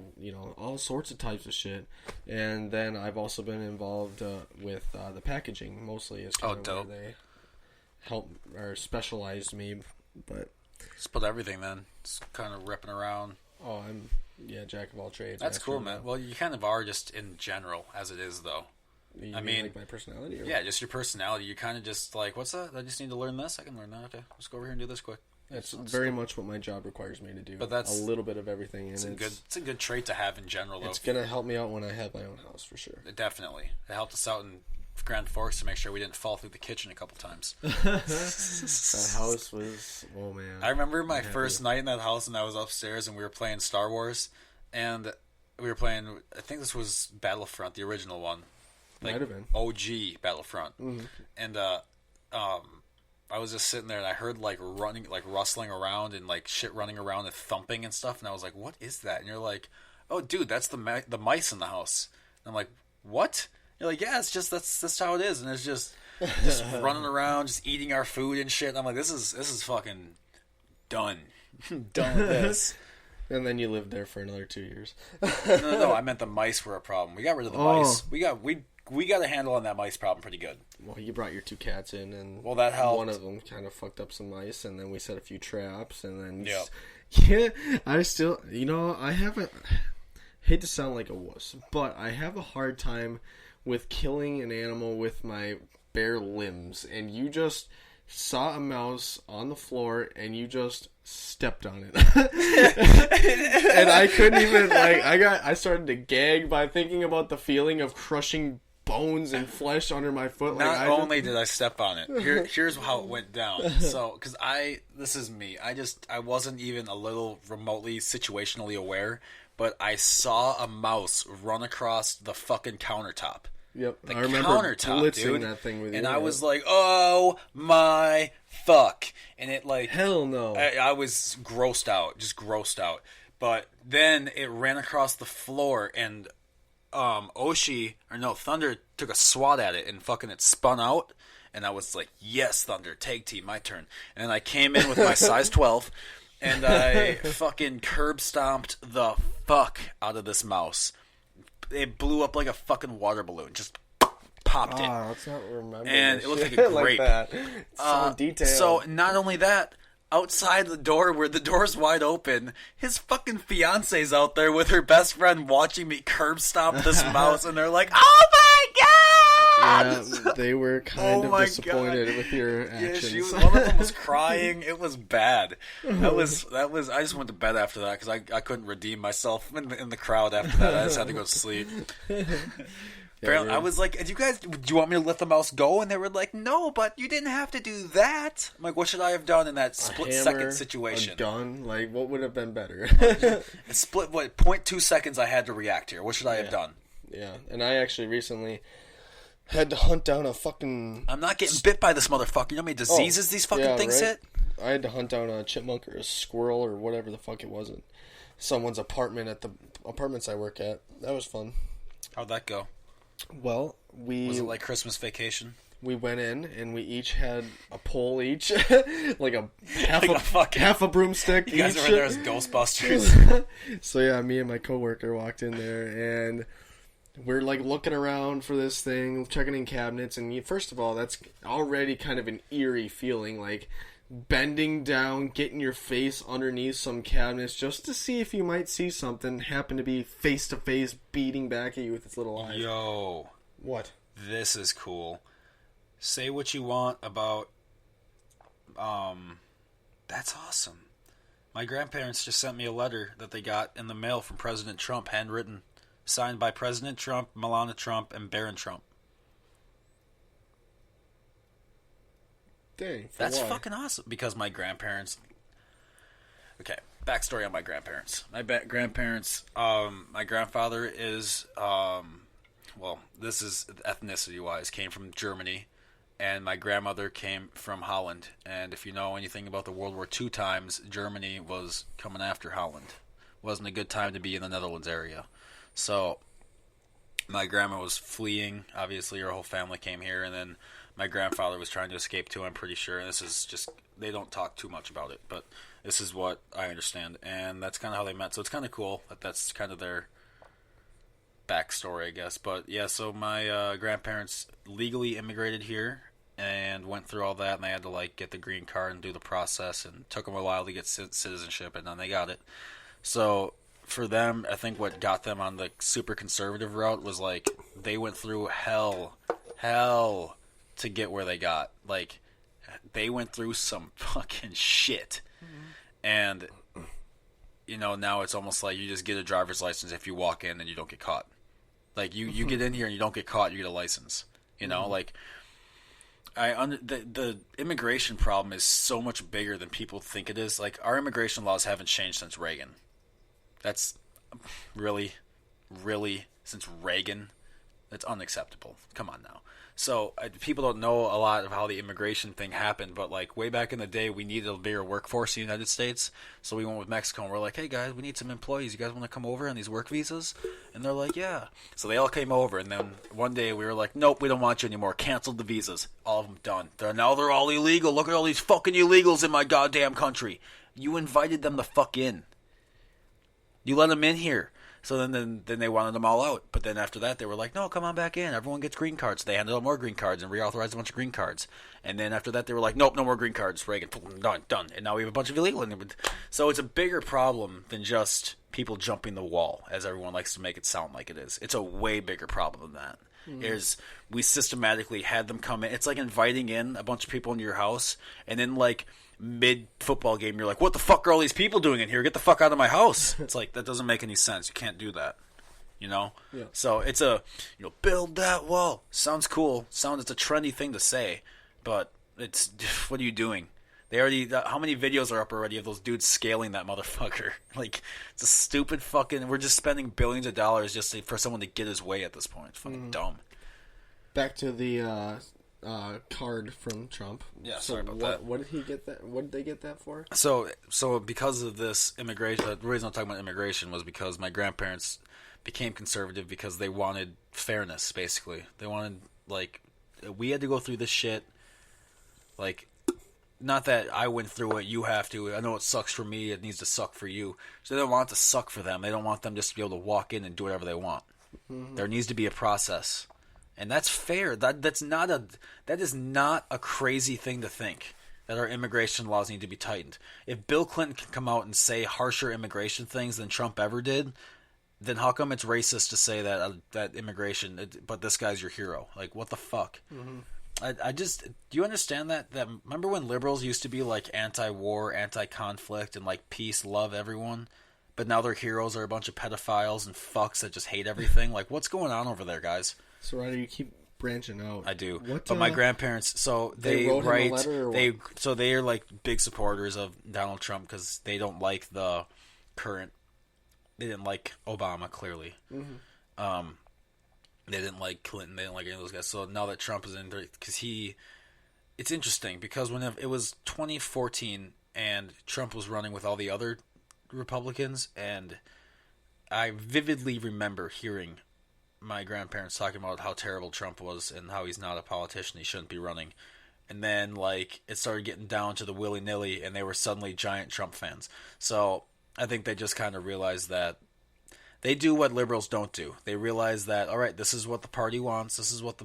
Speaker 2: all sorts of types of shit. And then I've also been involved with the packaging, mostly is kind of where they help or specialized me. But
Speaker 1: split everything then. It's kind of ripping around.
Speaker 2: I'm jack of all trades.
Speaker 1: That's cool, man. Well, you kind of are just in general as it is, though.
Speaker 2: I mean, like my personality? Or
Speaker 1: yeah, just your personality. You kind of just like, what's that? I just need to learn this. I can learn that. Okay, let's go over here and do this quick.
Speaker 2: That's very much what my job requires me to do.
Speaker 1: But that's
Speaker 2: a little bit of everything. And
Speaker 1: it's a good trait to have in general, though.
Speaker 2: It's going to help me out when I have my own house, for sure.
Speaker 1: Definitely. It helped us out in Grand Forks to make sure we didn't fall through the kitchen a couple times.
Speaker 2: That house was, oh man.
Speaker 1: I remember my first night in that house, and I was upstairs, and we were playing Star Wars, and we were playing, I think this was Battlefront, the original one.
Speaker 2: Might have been.
Speaker 1: OG Battlefront. Mm-hmm. And I was just sitting there, and I heard like running, like rustling around and like shit running around and thumping and stuff. And I was like, "What is that?" And you're like, "Oh, dude, that's the mice in the house." And I'm like, "What?" You're like, "Yeah, it's just that's how it is." And it's just running around, just eating our food and shit. And I'm like, "This is fucking done, done with this."
Speaker 2: And then you lived there for another 2 years.
Speaker 1: No, I meant the mice were a problem. We got rid of the mice. We got a handle on that mice problem pretty good.
Speaker 2: Well, you brought your 2 cats in, and
Speaker 1: that helped.
Speaker 2: One of them kind of fucked up some mice, and then we set a few traps, and then I still, I haven't. Hate to sound like a wuss, but I have a hard time with killing an animal with my bare limbs, and you just saw a mouse on the floor, and you just stepped on it. And I couldn't even, I started to gag by thinking about the feeling of crushing bones and flesh under my foot.
Speaker 1: Not only did I step on it, here's how it went down. So, because this is me. I wasn't even a little remotely situationally aware, but I saw a mouse run across the fucking countertop.
Speaker 2: Yep,
Speaker 1: the
Speaker 2: I remember
Speaker 1: countertop,
Speaker 2: blitzing
Speaker 1: dude.
Speaker 2: that thing with you.
Speaker 1: And I was like, "Oh my fuck!" And it like,
Speaker 2: hell no.
Speaker 1: I was grossed out. But then it ran across the floor, and Thunder took a swat at it, and fucking it spun out, And I was like, yes, Thunder, tag team, my turn. And I came in with my size 12, and I fucking curb stomped the fuck out of this mouse. It blew up like a fucking water balloon. Just popped it.
Speaker 2: Let's not remember.
Speaker 1: And it looked like a grape.
Speaker 2: Like that. So detailed.
Speaker 1: So not only that, outside the door where the door's wide open, his fucking fiance's out there with her best friend watching me curb stomp this mouse, and they're like, "Oh my god!"
Speaker 2: Yeah, they were kind of disappointed with your actions.
Speaker 1: Yeah, one of them was crying. It was bad. That was. I just went to bed after that because I couldn't redeem myself in the crowd after that. I just had to go to sleep. I was like, do you want me to let the mouse go? And they were like, no, but you didn't have to do that. I'm like, what should I have done in that split-second situation?
Speaker 2: A gun? Like, what would have been better?
Speaker 1: 0.2 seconds I had to react here. What should I have done?
Speaker 2: Yeah, and I actually recently had to hunt down a fucking...
Speaker 1: I'm not getting bit by this motherfucker. You know how many diseases these fucking things hit?
Speaker 2: I had to hunt down a chipmunk or a squirrel or whatever the fuck it was in someone's apartment at the apartments I work at. That was fun.
Speaker 1: How'd that go?
Speaker 2: Well,
Speaker 1: was it like Christmas Vacation?
Speaker 2: We went in and we each had a pole each, like half a broomstick.
Speaker 1: You guys were there as Ghostbusters.
Speaker 2: So yeah, me and my coworker walked in there and we're like looking around for this thing, checking in cabinets, and first of all, that's already kind of an eerie feeling, like bending down, getting your face underneath some cabinets just to see if you might see something happen to be face to face beating back at you with its little eyes.
Speaker 1: Yo.
Speaker 2: What?
Speaker 1: This is cool. Say what you want about that's awesome. My grandparents just sent me a letter that they got in the mail from President Trump, handwritten, signed by President Trump, Melania Trump, and Barron Trump.
Speaker 2: Dang,
Speaker 1: that's why? Fucking awesome. Because my grandparents... Okay, backstory on my grandparents. My grandparents... my grandfather is... well, this is ethnicity-wise, came from Germany. And my grandmother came from Holland. And if you know anything about the World War II times, Germany was coming after Holland. Wasn't a good time to be in the Netherlands area. So, my grandma was fleeing. Obviously, her whole family came here. And then... my grandfather was trying to escape too, I'm pretty sure. And this is just, they don't talk too much about it, but this is what I understand. And that's kind of how they met. So it's kind of cool that that's kind of their backstory, I guess. But yeah, so my grandparents legally immigrated here and went through all that. And they had to like get the green card and do the process. And it took them a while to get citizenship, and then they got it. So for them, I think what got them on the super conservative route was like they went through hell to get where they got. Like, they went through some fucking shit. Mm-hmm. And, you know, now it's almost like you just get a driver's license if you walk in and you don't get caught. Like, you get in here and you don't get caught, you get a license. You know, like, the immigration problem is so much bigger than people think it is. Like, our immigration laws haven't changed since Reagan. That's really, since Reagan, that's unacceptable. Come on now. So people don't know a lot of how the immigration thing happened, but like way back in the day, we needed a bigger workforce in the United States. So we went with Mexico, and we're like, hey guys, we need some employees. You guys want to come over on these work visas? And they're like, yeah. So they all came over, and then one day we were like, nope, we don't want you anymore. Canceled the visas. All of them done. Now they're all illegal. Look at all these fucking illegals in my goddamn country. You invited them the fuck in. You let them in here. So then they wanted them all out. But then after that, they were like, no, come on back in. Everyone gets green cards. They handed out more green cards and reauthorized a bunch of green cards. And then after that, they were like, nope, no more green cards. Reagan, done. And now we have a bunch of illegal. So it's a bigger problem than just people jumping the wall, as everyone likes to make it sound like it is. It's a way bigger problem than that. We systematically had them come in. It's like inviting in a bunch of people into your house, and then like mid-football game, you're like, what the fuck are all these people doing in here? Get the fuck out of my house. It's like, that doesn't make any sense. You can't do that, you know? Yeah. So it's build that wall. Sounds cool. It's a trendy thing to say, but it's, what are you doing? How many videos are up already of those dudes scaling that motherfucker? Like, it's a stupid fucking, we're just spending billions of dollars just for someone to get his way at this point. It's fucking dumb.
Speaker 2: Back to the, card from Trump.
Speaker 1: Yeah, sorry about that.
Speaker 2: What did he get that? What did they get that for?
Speaker 1: So because of this immigration, the reason I'm talking about immigration was because my grandparents became conservative because they wanted fairness. Basically, they wanted, like, we had to go through this shit. Like, not that I went through it, you have to. I know it sucks for me, it needs to suck for you. So they don't want it to suck for them. They don't want them just to be able to walk in and do whatever they want. There needs to be a process. And that's fair. That is not a crazy thing to think, that our immigration laws need to be tightened. If Bill Clinton can come out and say harsher immigration things than Trump ever did, then how come it's racist to say that immigration, but this guy's your hero? Like, what the fuck? I just, do you understand that remember when liberals used to be like anti-war, anti-conflict, and like peace, love everyone, but now their heroes are a bunch of pedophiles and fucks that just hate everything? Like, what's going on over there, guys?
Speaker 2: So Ryder, you keep branching out.
Speaker 1: I do. But my grandparents, so they write,
Speaker 2: him a letter, or what?
Speaker 1: So they are like big supporters of Donald Trump because they don't like the current. They didn't like Obama, clearly. They didn't like Clinton. They didn't like any of those guys. So now that Trump is in there, because it's interesting because when it was 2014 and Trump was running with all the other Republicans, and I vividly remember hearing my grandparents talking about how terrible Trump was and how he's not a politician, he shouldn't be running. And then, like, it started getting down to the willy-nilly, and they were suddenly giant Trump fans. So I think they just kind of realized that they do what liberals don't do. They realize that, all right, this is what the party wants. This is what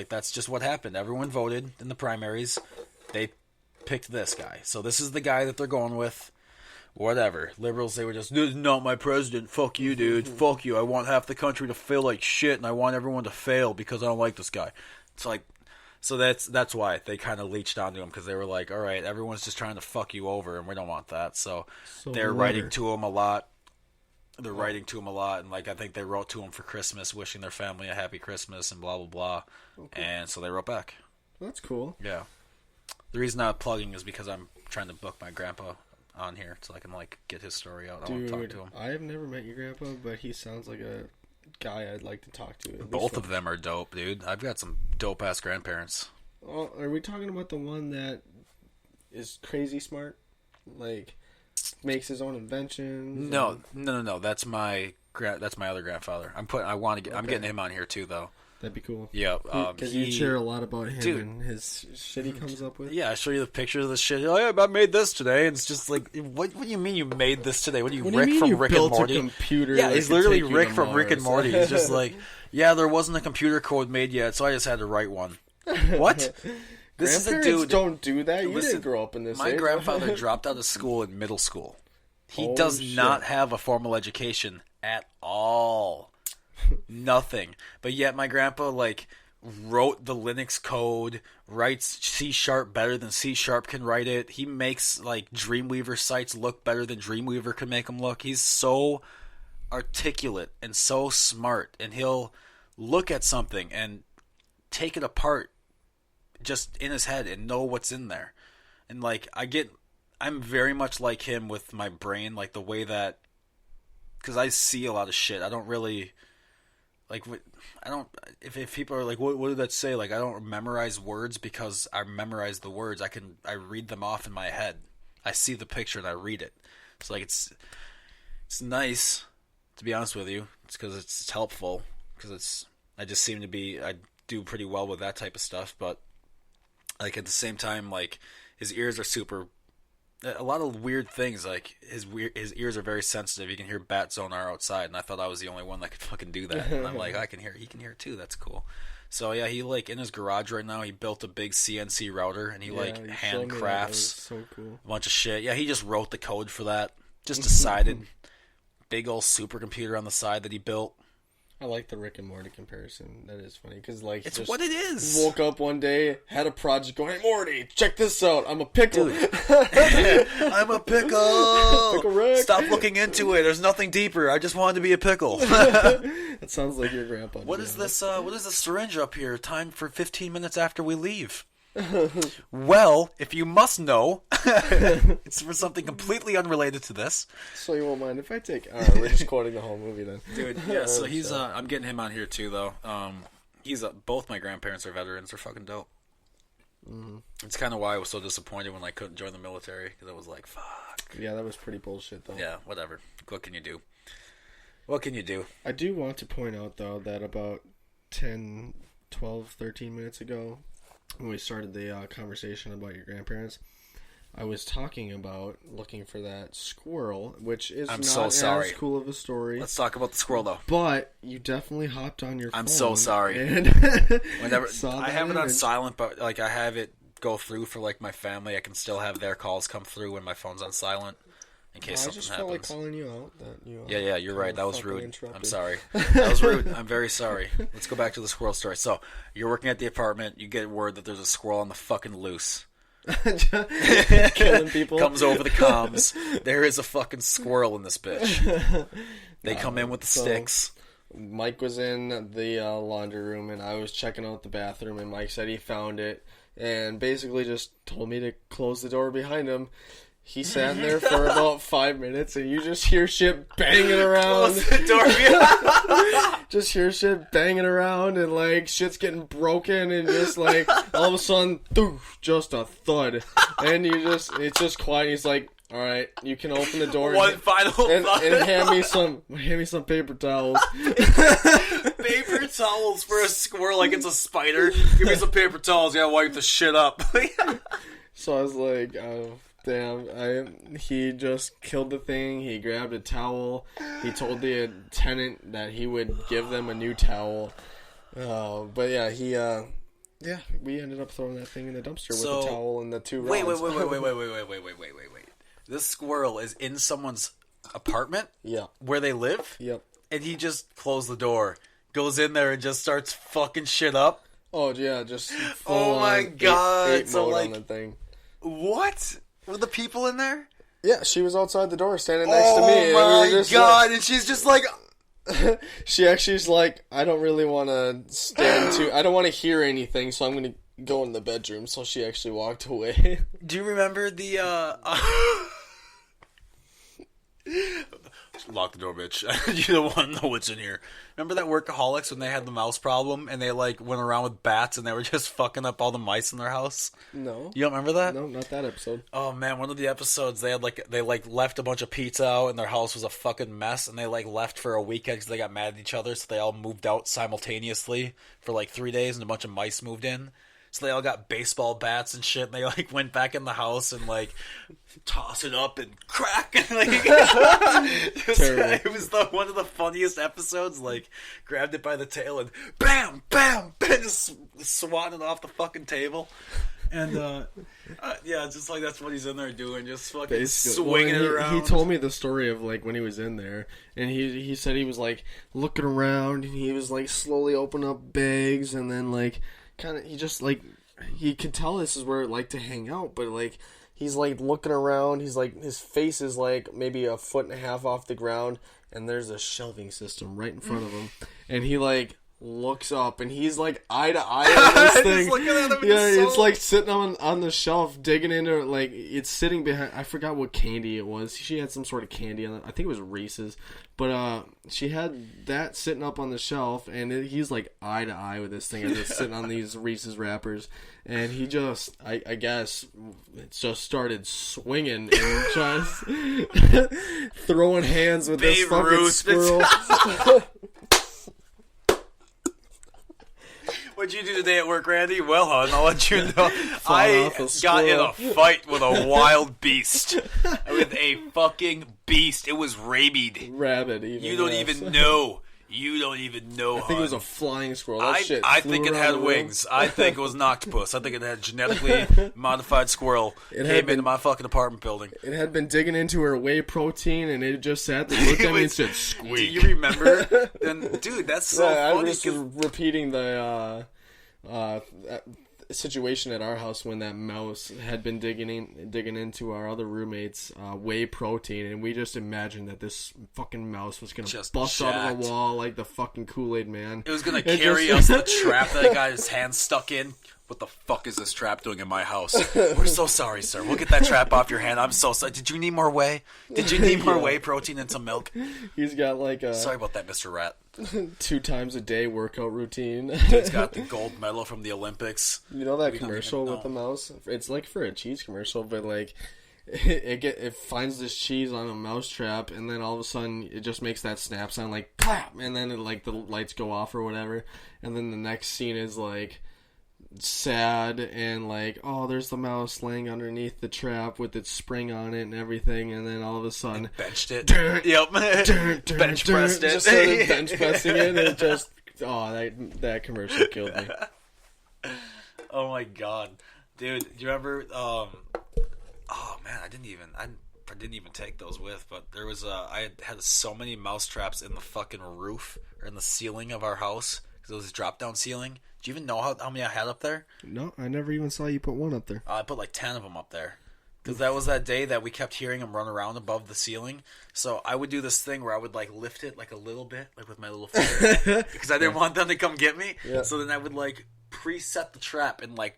Speaker 1: that's just what happened. Everyone voted in the primaries. They picked this guy. So this is the guy that they're going with. Whatever. Liberals, they were just, this is not my president. Fuck you, dude. Fuck you. I want half the country to feel like shit, and I want everyone to fail because I don't like this guy. It's like, so that's why they kind of leached onto him, because they were like, all right, everyone's just trying to fuck you over, and we don't want that. So they're writing to him a lot. They're writing to him a lot, and like I think they wrote to him for Christmas, wishing their family a happy Christmas and blah blah blah. Okay. And so they wrote back.
Speaker 2: That's cool.
Speaker 1: Yeah. The reason I'm plugging is because I'm trying to book my grandpa on here so I can like get his story out. I want to talk to him.
Speaker 2: I have never met your grandpa, but he sounds like a guy I'd like to talk to.
Speaker 1: Both of them are dope, dude. I've got some dope ass grandparents.
Speaker 2: Oh, are we talking about the one that is crazy smart, like makes his own inventions?
Speaker 1: No. That's my other grandfather. I'm getting him on here too, though.
Speaker 2: That'd be cool.
Speaker 1: Yeah,
Speaker 2: because you share a lot about him, dude, and his shit he comes up with.
Speaker 1: Yeah, I show you the pictures of this shit. Oh yeah, I made this today, and it's just like, what do you mean you made this today? What do you Rick from Rick and Morty?
Speaker 2: A computer?
Speaker 1: Yeah, he's literally Rick from Rick and Morty. He's just like, yeah, there wasn't a computer code made yet, so I just had to write one. What? This is a dude.
Speaker 2: Don't do that. You didn't grow up in this.
Speaker 1: My grandfather dropped out of school in middle school. He does not have a formal education at all. Nothing. But yet my grandpa like wrote the Linux code, writes C# better than C# can write it. He makes like Dreamweaver sites look better than Dreamweaver can make them look. He's so articulate and so smart, and he'll look at something and take it apart just in his head and know what's in there. And like I'm very much like him with my brain, like the way that, because I see a lot of shit. I don't really like, if people are like, what did that say? Like, I don't memorize words because I memorize the words. I read them off in my head. I see the picture and I read it. So like, it's nice, to be honest with you. It's because it's helpful, because I just seem to be, I do pretty well with that type of stuff. But like at the same time, like his ears are super, a lot of weird things, like his ears are very sensitive. You can hear bat sonar outside, and I thought I was the only one that could fucking do that. And I'm like, he can hear it too. That's cool. So yeah, he like in his garage right now, he built a big CNC router, and he handcrafts
Speaker 2: so cool.
Speaker 1: a bunch of shit. Yeah, he just wrote the code for that. Just decided. Big old supercomputer on the side that he built.
Speaker 2: I like the Rick and Morty comparison. That is funny, because like
Speaker 1: it's what it is.
Speaker 2: Woke up one day, had a project going. Hey Morty, check this out. I'm a pickle.
Speaker 1: I'm a pickle.
Speaker 2: Pickle Rick.
Speaker 1: Stop looking into it. There's nothing deeper. I just wanted to be a pickle.
Speaker 2: That sounds like your grandpa.
Speaker 1: What is this? What is this syringe up here? Time for 15 minutes after we leave. Well, if you must know, it's for something completely unrelated to this.
Speaker 2: So you won't mind if I take... Alright, we're just quoting the whole movie then.
Speaker 1: Dude, yeah, so he's... I'm getting him on here too, though. He's... both my grandparents are veterans. They're fucking dope. Mm-hmm. It's kind of why I was so disappointed when I couldn't join the military, because I was like, fuck.
Speaker 2: Yeah, that was pretty bullshit, though.
Speaker 1: Yeah, whatever. What can you do? What can you do?
Speaker 2: I do want to point out, though, that about 10, 12, 13 minutes ago, when we started the conversation about your grandparents, I was talking about looking for that squirrel, which is not as cool of a story.
Speaker 1: Let's talk about the squirrel, though.
Speaker 2: But you definitely hopped on your phone.
Speaker 1: I'm so sorry.
Speaker 2: And
Speaker 1: Whenever I have it on silent, but like I have it go through for like my family. I can still have their calls come through when my phone's on silent in case something happens. I just felt like calling you out. Yeah, you're right. That was rude. I'm sorry. That was rude. I'm very sorry. Let's go back to the squirrel story. So you're working at the apartment. You get word that there's a squirrel on the fucking loose.
Speaker 2: Killing people.
Speaker 1: Comes over the comms. There is a fucking squirrel in this bitch. They come in with the sticks.
Speaker 2: Mike was in the laundry room, and I was checking out the bathroom, and Mike said he found it, and basically just told me to close the door behind him. He sat in there for about 5 minutes, and you just hear shit banging around.
Speaker 1: Close the door behind.
Speaker 2: Just hear shit banging around, and like shit's getting broken, and just like all of a sudden, doof, just a thud, and it's just quiet. He's like, "All right, you can open the door
Speaker 1: and
Speaker 2: hand me some paper towels."
Speaker 1: Paper towels for a squirrel like it's a spider. Give me some paper towels. You gotta wipe the shit up.
Speaker 2: So I was like, oh. Damn, he just killed the thing. He grabbed a towel. He told the tenant that he would give them a new towel. But yeah, we ended up throwing that thing in the dumpster with the towel and the 2 rods.
Speaker 1: Wait. This squirrel is in someone's apartment?
Speaker 2: Yeah.
Speaker 1: Where they live?
Speaker 2: Yep.
Speaker 1: And he just closed the door, goes in there and just starts fucking shit up?
Speaker 2: Oh, yeah, just
Speaker 1: oh my god.
Speaker 2: Eight so like, on the thing.
Speaker 1: What? Were the people in there?
Speaker 2: Yeah, she was outside the door standing next to me.
Speaker 1: Oh my god, and she's just like...
Speaker 2: She actually's like, I don't really want to I don't want to hear anything, so I'm going to go in the bedroom. So she actually walked away.
Speaker 1: Do you remember the... Lock the door, bitch. You don't want to know what's in here. Remember that Workaholics when they had the mouse problem and they like went around with bats and they were just fucking up all the mice in their house?
Speaker 2: No.
Speaker 1: You don't remember that?
Speaker 2: No, not that episode.
Speaker 1: Oh man, one of the episodes they left a bunch of pizza out and their house was a fucking mess and they like left for a weekend because they got mad at each other, so they all moved out simultaneously for like 3 days and a bunch of mice moved in. So they all got baseball bats and shit, and they like went back in the house and like toss it up and crack. And, like, it was one of the funniest episodes. Like grabbed it by the tail and bam, bam, bam, just swatting it off the fucking table. And yeah, just like that's what he's in there doing, just fucking basically, swinging it around.
Speaker 2: He told me the story of like when he was in there, and he said he was like looking around, and he was like slowly opening up bags, and then like. Kind of, he just like he could tell this is where it liked to hang out, but like he's like looking around. He's like his face is like maybe 1.5 feet off the ground, and there's a shelving system right in front of him, and he like looks up, and he's like eye to eye with this thing.
Speaker 1: Looking at him
Speaker 2: it's like sitting on the shelf, digging into it. Like it's sitting behind. I forgot what candy it was. She had some sort of candy on it. I think it was Reese's. But she had that sitting up on the shelf, and he's like eye to eye with this thing, and just sitting on these Reese's wrappers, and he just, I guess, just started swinging and just throwing hands with this fucking squirrel.
Speaker 1: What'd you do today at work, Randy? Well, hon, I'll let you know. I got in a fight with a wild beast. With a fucking beast. It was rabid.
Speaker 2: Rabid, even.
Speaker 1: You don't even know. You don't even know,
Speaker 2: I think it was a flying squirrel. That shit
Speaker 1: I think it had wings. I think it was an octopus. I think it had genetically modified squirrel. It came into my fucking apartment building.
Speaker 2: It had been digging into her whey protein, and it just sat there, looked at me and said, squeak.
Speaker 1: Do you remember? Dude, that's so funny.
Speaker 2: I was just repeating the situation at our house when that mouse had been digging into our other roommates' whey protein, and we just imagined that this fucking mouse was gonna just bust out of the wall like the fucking Kool-Aid Man.
Speaker 1: It was gonna carry us the trap that got his hand stuck in. What the fuck is this trap doing in my house? We're so sorry, sir. We'll get that trap off your hand. I'm so sorry. Did you need more whey? Did you need more whey protein and some milk?
Speaker 2: He's got like a...
Speaker 1: Sorry about that, Mr. Rat.
Speaker 2: 2 times a day workout routine.
Speaker 1: Dude's got the gold medal from the Olympics.
Speaker 2: You know that commercial with the mouse? It's like for a cheese commercial, but like... It finds this cheese on a mouse trap, and then all of a sudden it just makes that snap sound like clap, and then it, like the lights go off or whatever, and then the next scene is like sad and like, oh, there's the mouse laying underneath the trap with its spring on it and everything, and then all of a sudden
Speaker 1: benched it. Yep. Bench pressed it.
Speaker 2: Just started bench pressing it, and it just that commercial killed me.
Speaker 1: Oh my god, dude! Do you remember? Oh man, I didn't even take those with, but there was I had so many mouse traps in the fucking roof or in the ceiling of our house because it was a drop down ceiling. Do you even know how many I had up there?
Speaker 2: No, I never even saw you put one up there.
Speaker 1: I put like 10 of them up there. Because that was that day that we kept hearing them run around above the ceiling. So I would do this thing where I would like lift it like a little bit, like with my little finger. Because I didn't want them to come get me. Yeah. So then I would like preset the trap and like...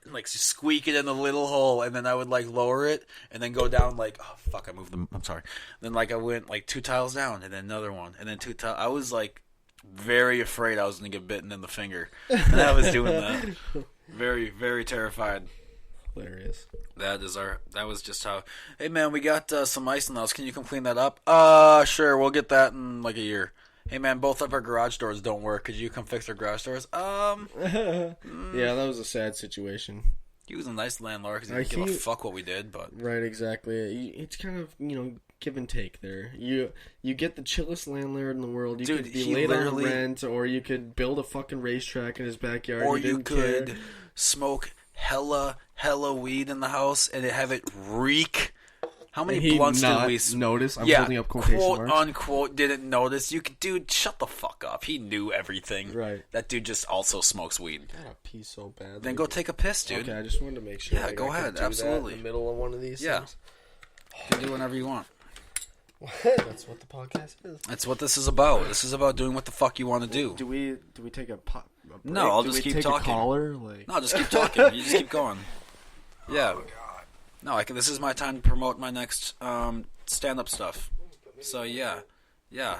Speaker 1: and like squeak it in the little hole, and then I would like lower it and then go down like, oh fuck, I moved them. I'm sorry. Then like I went like 2 tiles down and then another one and then 2 tiles. I was like very afraid I was gonna get bitten in the finger, and I was doing that. Very, very terrified.
Speaker 2: Hilarious.
Speaker 1: That was just how. Hey man, we got some ice in the house. Can you come clean that up? Sure. We'll get that in like a year. Hey man, both of our garage doors don't work. Could you come fix our garage doors?
Speaker 2: Yeah, that was a sad situation.
Speaker 1: He was a nice landlord because he didn't give a fuck what we did, but
Speaker 2: right, exactly. It's kind of give and take there. You get the chillest landlord in the world. You could be late on rent, or you could build a fucking racetrack in his backyard.
Speaker 1: Or you could smoke hella weed in the house and have it reek. How many blunts did we
Speaker 2: notice? I'm holding up quotation
Speaker 1: quote
Speaker 2: marks.
Speaker 1: Unquote didn't notice. Dude, shut the fuck up. He knew everything.
Speaker 2: Right.
Speaker 1: That dude just also smokes weed.
Speaker 2: I gotta pee so bad.
Speaker 1: Then go take a piss, dude.
Speaker 2: Okay, I just wanted to make sure.
Speaker 1: Yeah, go ahead. Absolutely.
Speaker 2: In the middle of one of these things.
Speaker 1: You can do whatever you want.
Speaker 2: That's what the podcast is.
Speaker 1: That's what this is about. This is about doing what the fuck you want to do.
Speaker 2: Do we take a break?
Speaker 1: No, I'll just keep talking.
Speaker 2: A caller?
Speaker 1: No, just keep talking. You just keep going. Yeah. Oh, God. No, this is my time to promote my next stand-up stuff. So, yeah.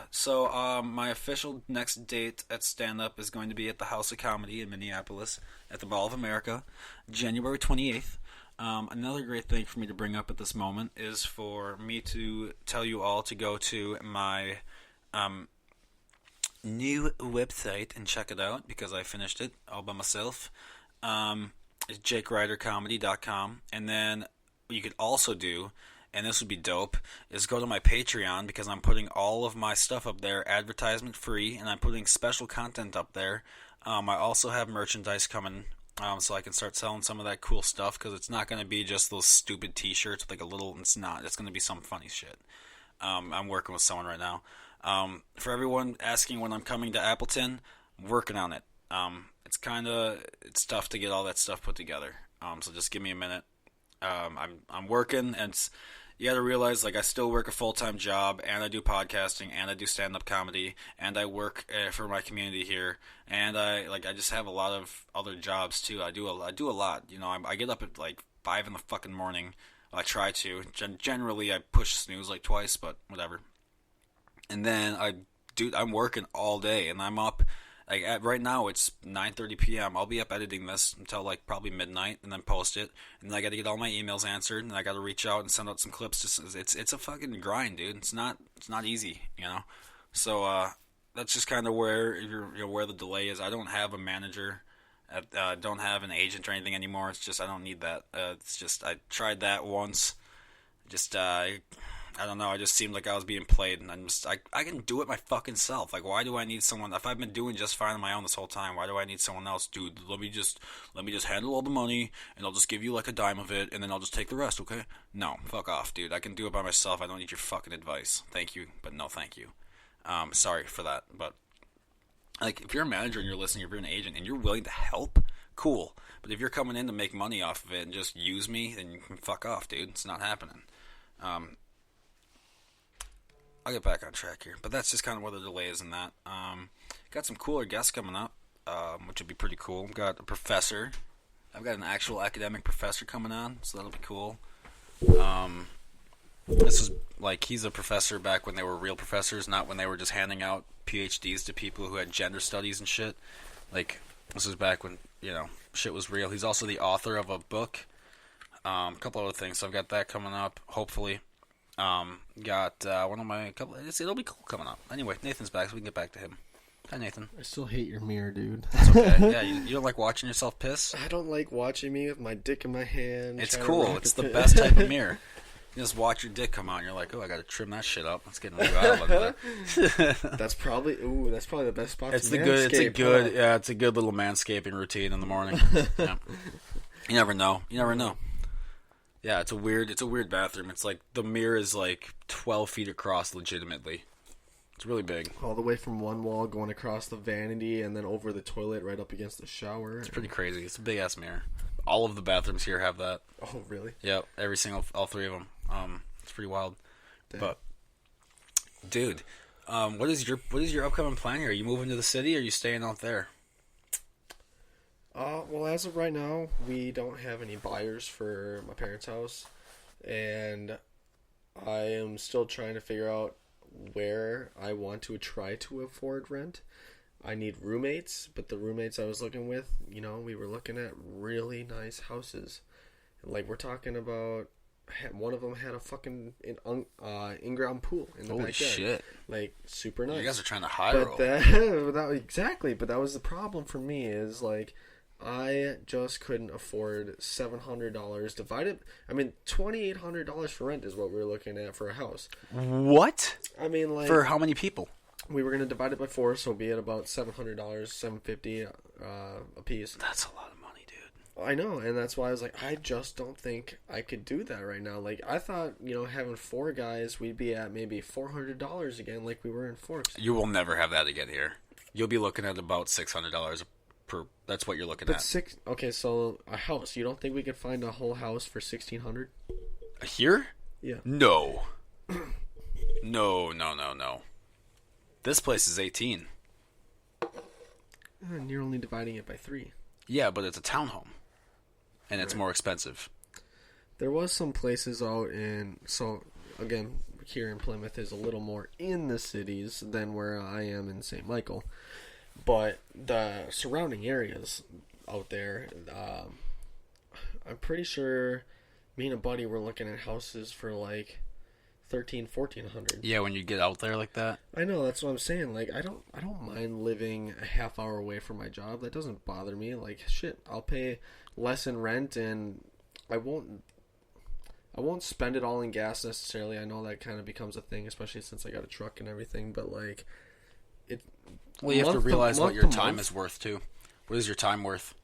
Speaker 1: So, my official next date at stand-up is going to be at the House of Comedy in Minneapolis at the Mall of America, January 28th. Another great thing for me to bring up at this moment is for me to tell you all to go to my new website and check it out because I finished it all by myself. It's jakeridercomedy.com. And then what you could also do, and this would be dope, is go to my Patreon because I'm putting all of my stuff up there advertisement free, and I'm putting special content up there. I also have merchandise coming, so I can start selling some of that cool stuff because it's not going to be just those stupid t-shirts with like a little, it's going to be some funny shit. I'm working with someone right now. For everyone asking when I'm coming to Appleton, I'm working on it. It's tough to get all that stuff put together. So just give me a minute. I'm working, and you got to realize, like, I still work a full-time job, and I do podcasting, and I do stand-up comedy, and I work for my community here, and I just have a lot of other jobs too. I do a lot. I get up at like 5 in the fucking morning. Well, I try to. Generally, I push snooze like twice, but whatever. And then I'm working all day, and I'm up. Like right now, it's 9:30 p.m. I'll be up editing this until like probably midnight, and then post it. And then I got to get all my emails answered, and I got to reach out and send out some clips. It's a fucking grind, dude. It's not easy, So that's just kind of where where the delay is. I don't have a manager, don't have an agent or anything anymore. It's just I don't need that. It's just I tried that once. Just I don't know. I just seemed like I was being played, and I can do it my fucking self. Like, why do I need someone? If I've been doing just fine on my own this whole time, why do I need someone else? Dude, let me just handle all the money, and I'll just give you like a dime of it, and then I'll just take the rest, okay? No, fuck off, dude. I can do it by myself. I don't need your fucking advice. Thank you, but no thank you. Sorry for that, but like, if you're a manager and you're listening, if you're an agent and you're willing to help, cool. But if you're coming in to make money off of it and just use me, then you can fuck off, dude. It's not happening. I'll get back on track here, but that's just kind of where the delay is in that. Got some cooler guests coming up, which would be pretty cool. Got a professor. I've got an actual academic professor coming on, so that'll be cool. This is like, he's a professor back when they were real professors, not when they were just handing out PhDs to people who had gender studies and shit. Like, this is back when, shit was real. He's also the author of a book, a couple other things, so I've got that coming up, hopefully. Got one of my couple. It'll be cool coming up. Anyway, Nathan's back, so we can get back to him. Hi, Nathan.
Speaker 2: I still hate your mirror, dude.
Speaker 1: It's okay. Yeah, you don't like watching yourself piss?
Speaker 2: I don't like watching me with my dick in my hand.
Speaker 1: It's cool. It's the best type of mirror. You just watch your dick come out, and you're like, oh, I got to trim that shit up. Let's get a new outlet.
Speaker 2: That's probably the best spot.
Speaker 1: It's
Speaker 2: to
Speaker 1: it's a good,
Speaker 2: huh?
Speaker 1: yeah, it's a good little manscaping routine in the morning. Yeah. You never know. Yeah, it's a weird bathroom. It's like the mirror is like 12 feet across, legitimately. It's really big.
Speaker 2: All the way from one wall going across the vanity and then over the toilet right up against the shower.
Speaker 1: It's pretty crazy. It's a big ass mirror. All of the bathrooms here have that.
Speaker 2: Oh, really?
Speaker 1: Yep, all three of them. It's pretty wild.
Speaker 2: Damn.
Speaker 1: But, dude, what is your upcoming plan here? Are you moving to the city or are you staying out there?
Speaker 2: Well, as of right now, we don't have any buyers for my parents' house, and I am still trying to figure out where I want to try to afford rent. I need roommates, but the roommates I was looking with, we were looking at really nice houses. Like, we're talking about, one of them had a fucking in-ground pool in the
Speaker 1: Holy
Speaker 2: backyard.
Speaker 1: Shit.
Speaker 2: Like, super nice.
Speaker 1: You guys are trying to high roll.
Speaker 2: Exactly, but that was the problem for me is, like, I just couldn't afford $700 divided. I mean, $2,800 for rent is what we were looking at for a house.
Speaker 1: What?
Speaker 2: I mean, like,
Speaker 1: for how many people?
Speaker 2: We were gonna divide it by 4, so be at about $700, $750 a piece.
Speaker 1: That's a lot of money, dude.
Speaker 2: I know, and that's why I was like, I just don't think I could do that right now. Like, I thought, having 4 guys, we'd be at maybe $400 again, like we were in Forks.
Speaker 1: You will never have that again here. You'll be looking at about $600 per. That's what you're looking at.
Speaker 2: Okay, so a house. You don't think we could find a whole house for $1,600
Speaker 1: here?
Speaker 2: Yeah.
Speaker 1: No. No. This place is 18.
Speaker 2: And you're only dividing it by 3.
Speaker 1: Yeah, but it's a townhome, and it's more expensive.
Speaker 2: There was some places out so again, here in Plymouth is a little more in the cities than where I am in St. Michael. But the surrounding areas out there, I'm pretty sure me and a buddy were looking at houses for like $1,300-$1,400.
Speaker 1: Yeah, when you get out there like that.
Speaker 2: I know, that's what I'm saying. Like, I don't mind living a half hour away from my job. That doesn't bother me. Like, shit, I'll pay less in rent, and I won't spend it all in gas necessarily. I know that kind of becomes a thing, especially since I got a truck and everything. But like,
Speaker 1: well, you have to realize what your time is worth too. What is your time worth?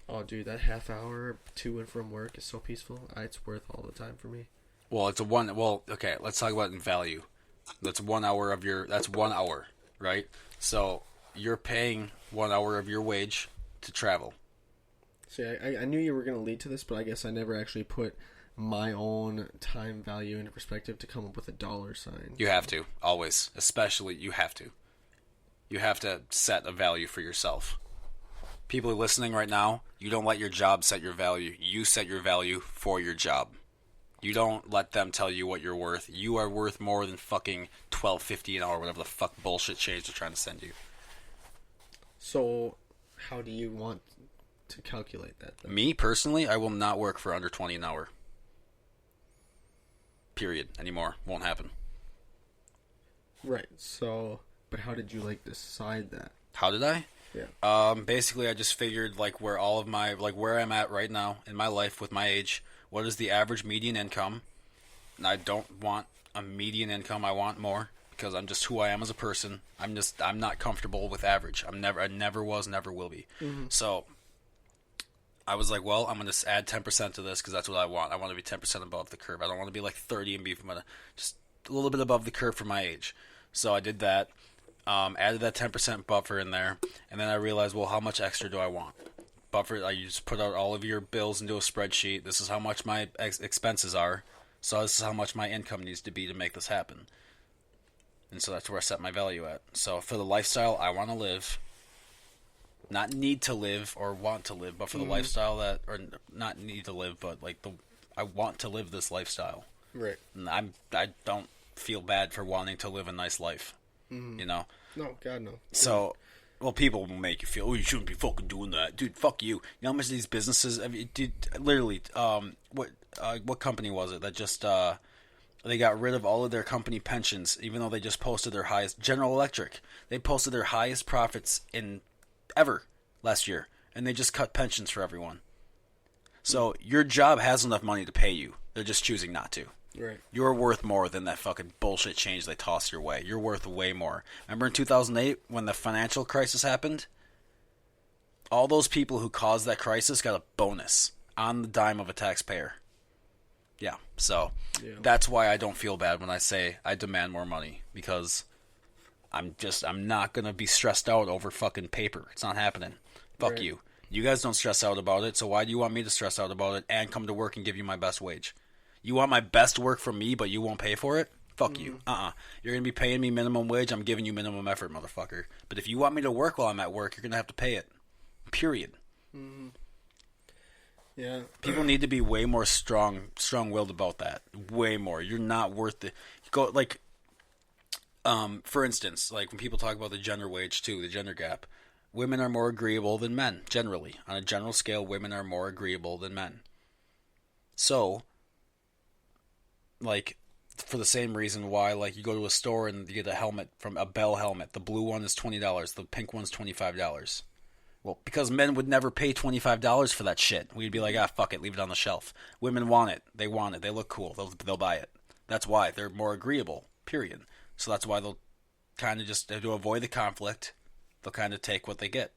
Speaker 2: Oh, dude, that half hour to and from work is so peaceful. It's worth all the time for me.
Speaker 1: Well, okay, let's talk about it in value. That's 1 hour, right? So you're paying 1 hour of your wage to travel.
Speaker 2: See, I knew you were going to lead to this, but I guess I never actually put my own time value into perspective to come up with a dollar sign.
Speaker 1: You have to, always. Especially, you have to. You have to set a value for yourself. People listening right now, you don't let your job set your value. You set your value for your job. You don't let them tell you what you're worth. You are worth more than fucking $12.50 an hour, whatever the fuck bullshit change they're trying to send you.
Speaker 2: So, how do you want to calculate that, then?
Speaker 1: Me, personally, I will not work for under $20 an hour. Period. Anymore. Won't happen.
Speaker 2: Right, so, but how did you, like, decide that?
Speaker 1: How did I?
Speaker 2: Yeah.
Speaker 1: Basically, I just figured, like, where I'm at right now in my life with my age, what is the average median income? And I don't want a median income. I want more because I'm just who I am as a person. I'm not comfortable with average. I never was, never will be. Mm-hmm. So I was like, well, I'm going to add 10% to this because that's what I want. I want to be 10% above the curve. I don't want to be like 30 and be just a little bit above the curve for my age. So I did that. Added that 10% buffer in there, and then I realized, well, how much extra do I want? Buffer, you just put out all of your bills into a spreadsheet. This is how much my expenses are, so this is how much my income needs to be to make this happen. And so that's where I set my value at. So for the lifestyle I want to live, not need to live or want to live, but for the lifestyle or not need to live, but like I want to live this lifestyle.
Speaker 2: Right.
Speaker 1: And I don't feel bad for wanting to live a nice life. You know?
Speaker 2: No, God, no.
Speaker 1: So, well, people will make you feel, oh, you shouldn't be fucking doing that. Dude, fuck you. You know how much of these businesses, literally, what company was it that just They got rid of all of their company pensions, even though they just posted their highest. General Electric, they posted their highest profits in ever last year, and they just cut pensions for everyone. So your job has enough money to pay you. They're just choosing not to.
Speaker 2: Right.
Speaker 1: You're worth more than that fucking bullshit change they toss your way. You're worth way more. Remember in 2008 when the financial crisis happened? All those people who caused that crisis got a bonus on the dime of a taxpayer. Yeah, so that's why I don't feel bad when I say I demand more money, because I'm not going to be stressed out over fucking paper. It's not happening. Fuck you. You guys don't stress out about it, so why do you want me to stress out about it and come to work and give you my best wage? You want my best work from me, but you won't pay for it? Fuck you. You're going to be paying me minimum wage, I'm giving you minimum effort, motherfucker. But if you want me to work while I'm at work, you're going to have to pay it. Period. Mm-hmm.
Speaker 2: Yeah.
Speaker 1: People need to be way more strong-willed about that. Way more. You're not worth it. Go for instance, like when people talk about the gender wage too, the gender gap, women are more agreeable than men. Generally, on a general scale, women are more agreeable than men. So, like, for the same reason why, like, you go to a store and you get a helmet from a Bell helmet. The blue one is $20. The pink one's $25. Well, because men would never pay $25 for that shit. We'd be like, fuck it, leave it on the shelf. Women want it. They want it. They look cool. They'll buy it. That's why. They're more agreeable, period. So that's why they'll kind of just, to avoid the conflict, they'll kind of take what they get.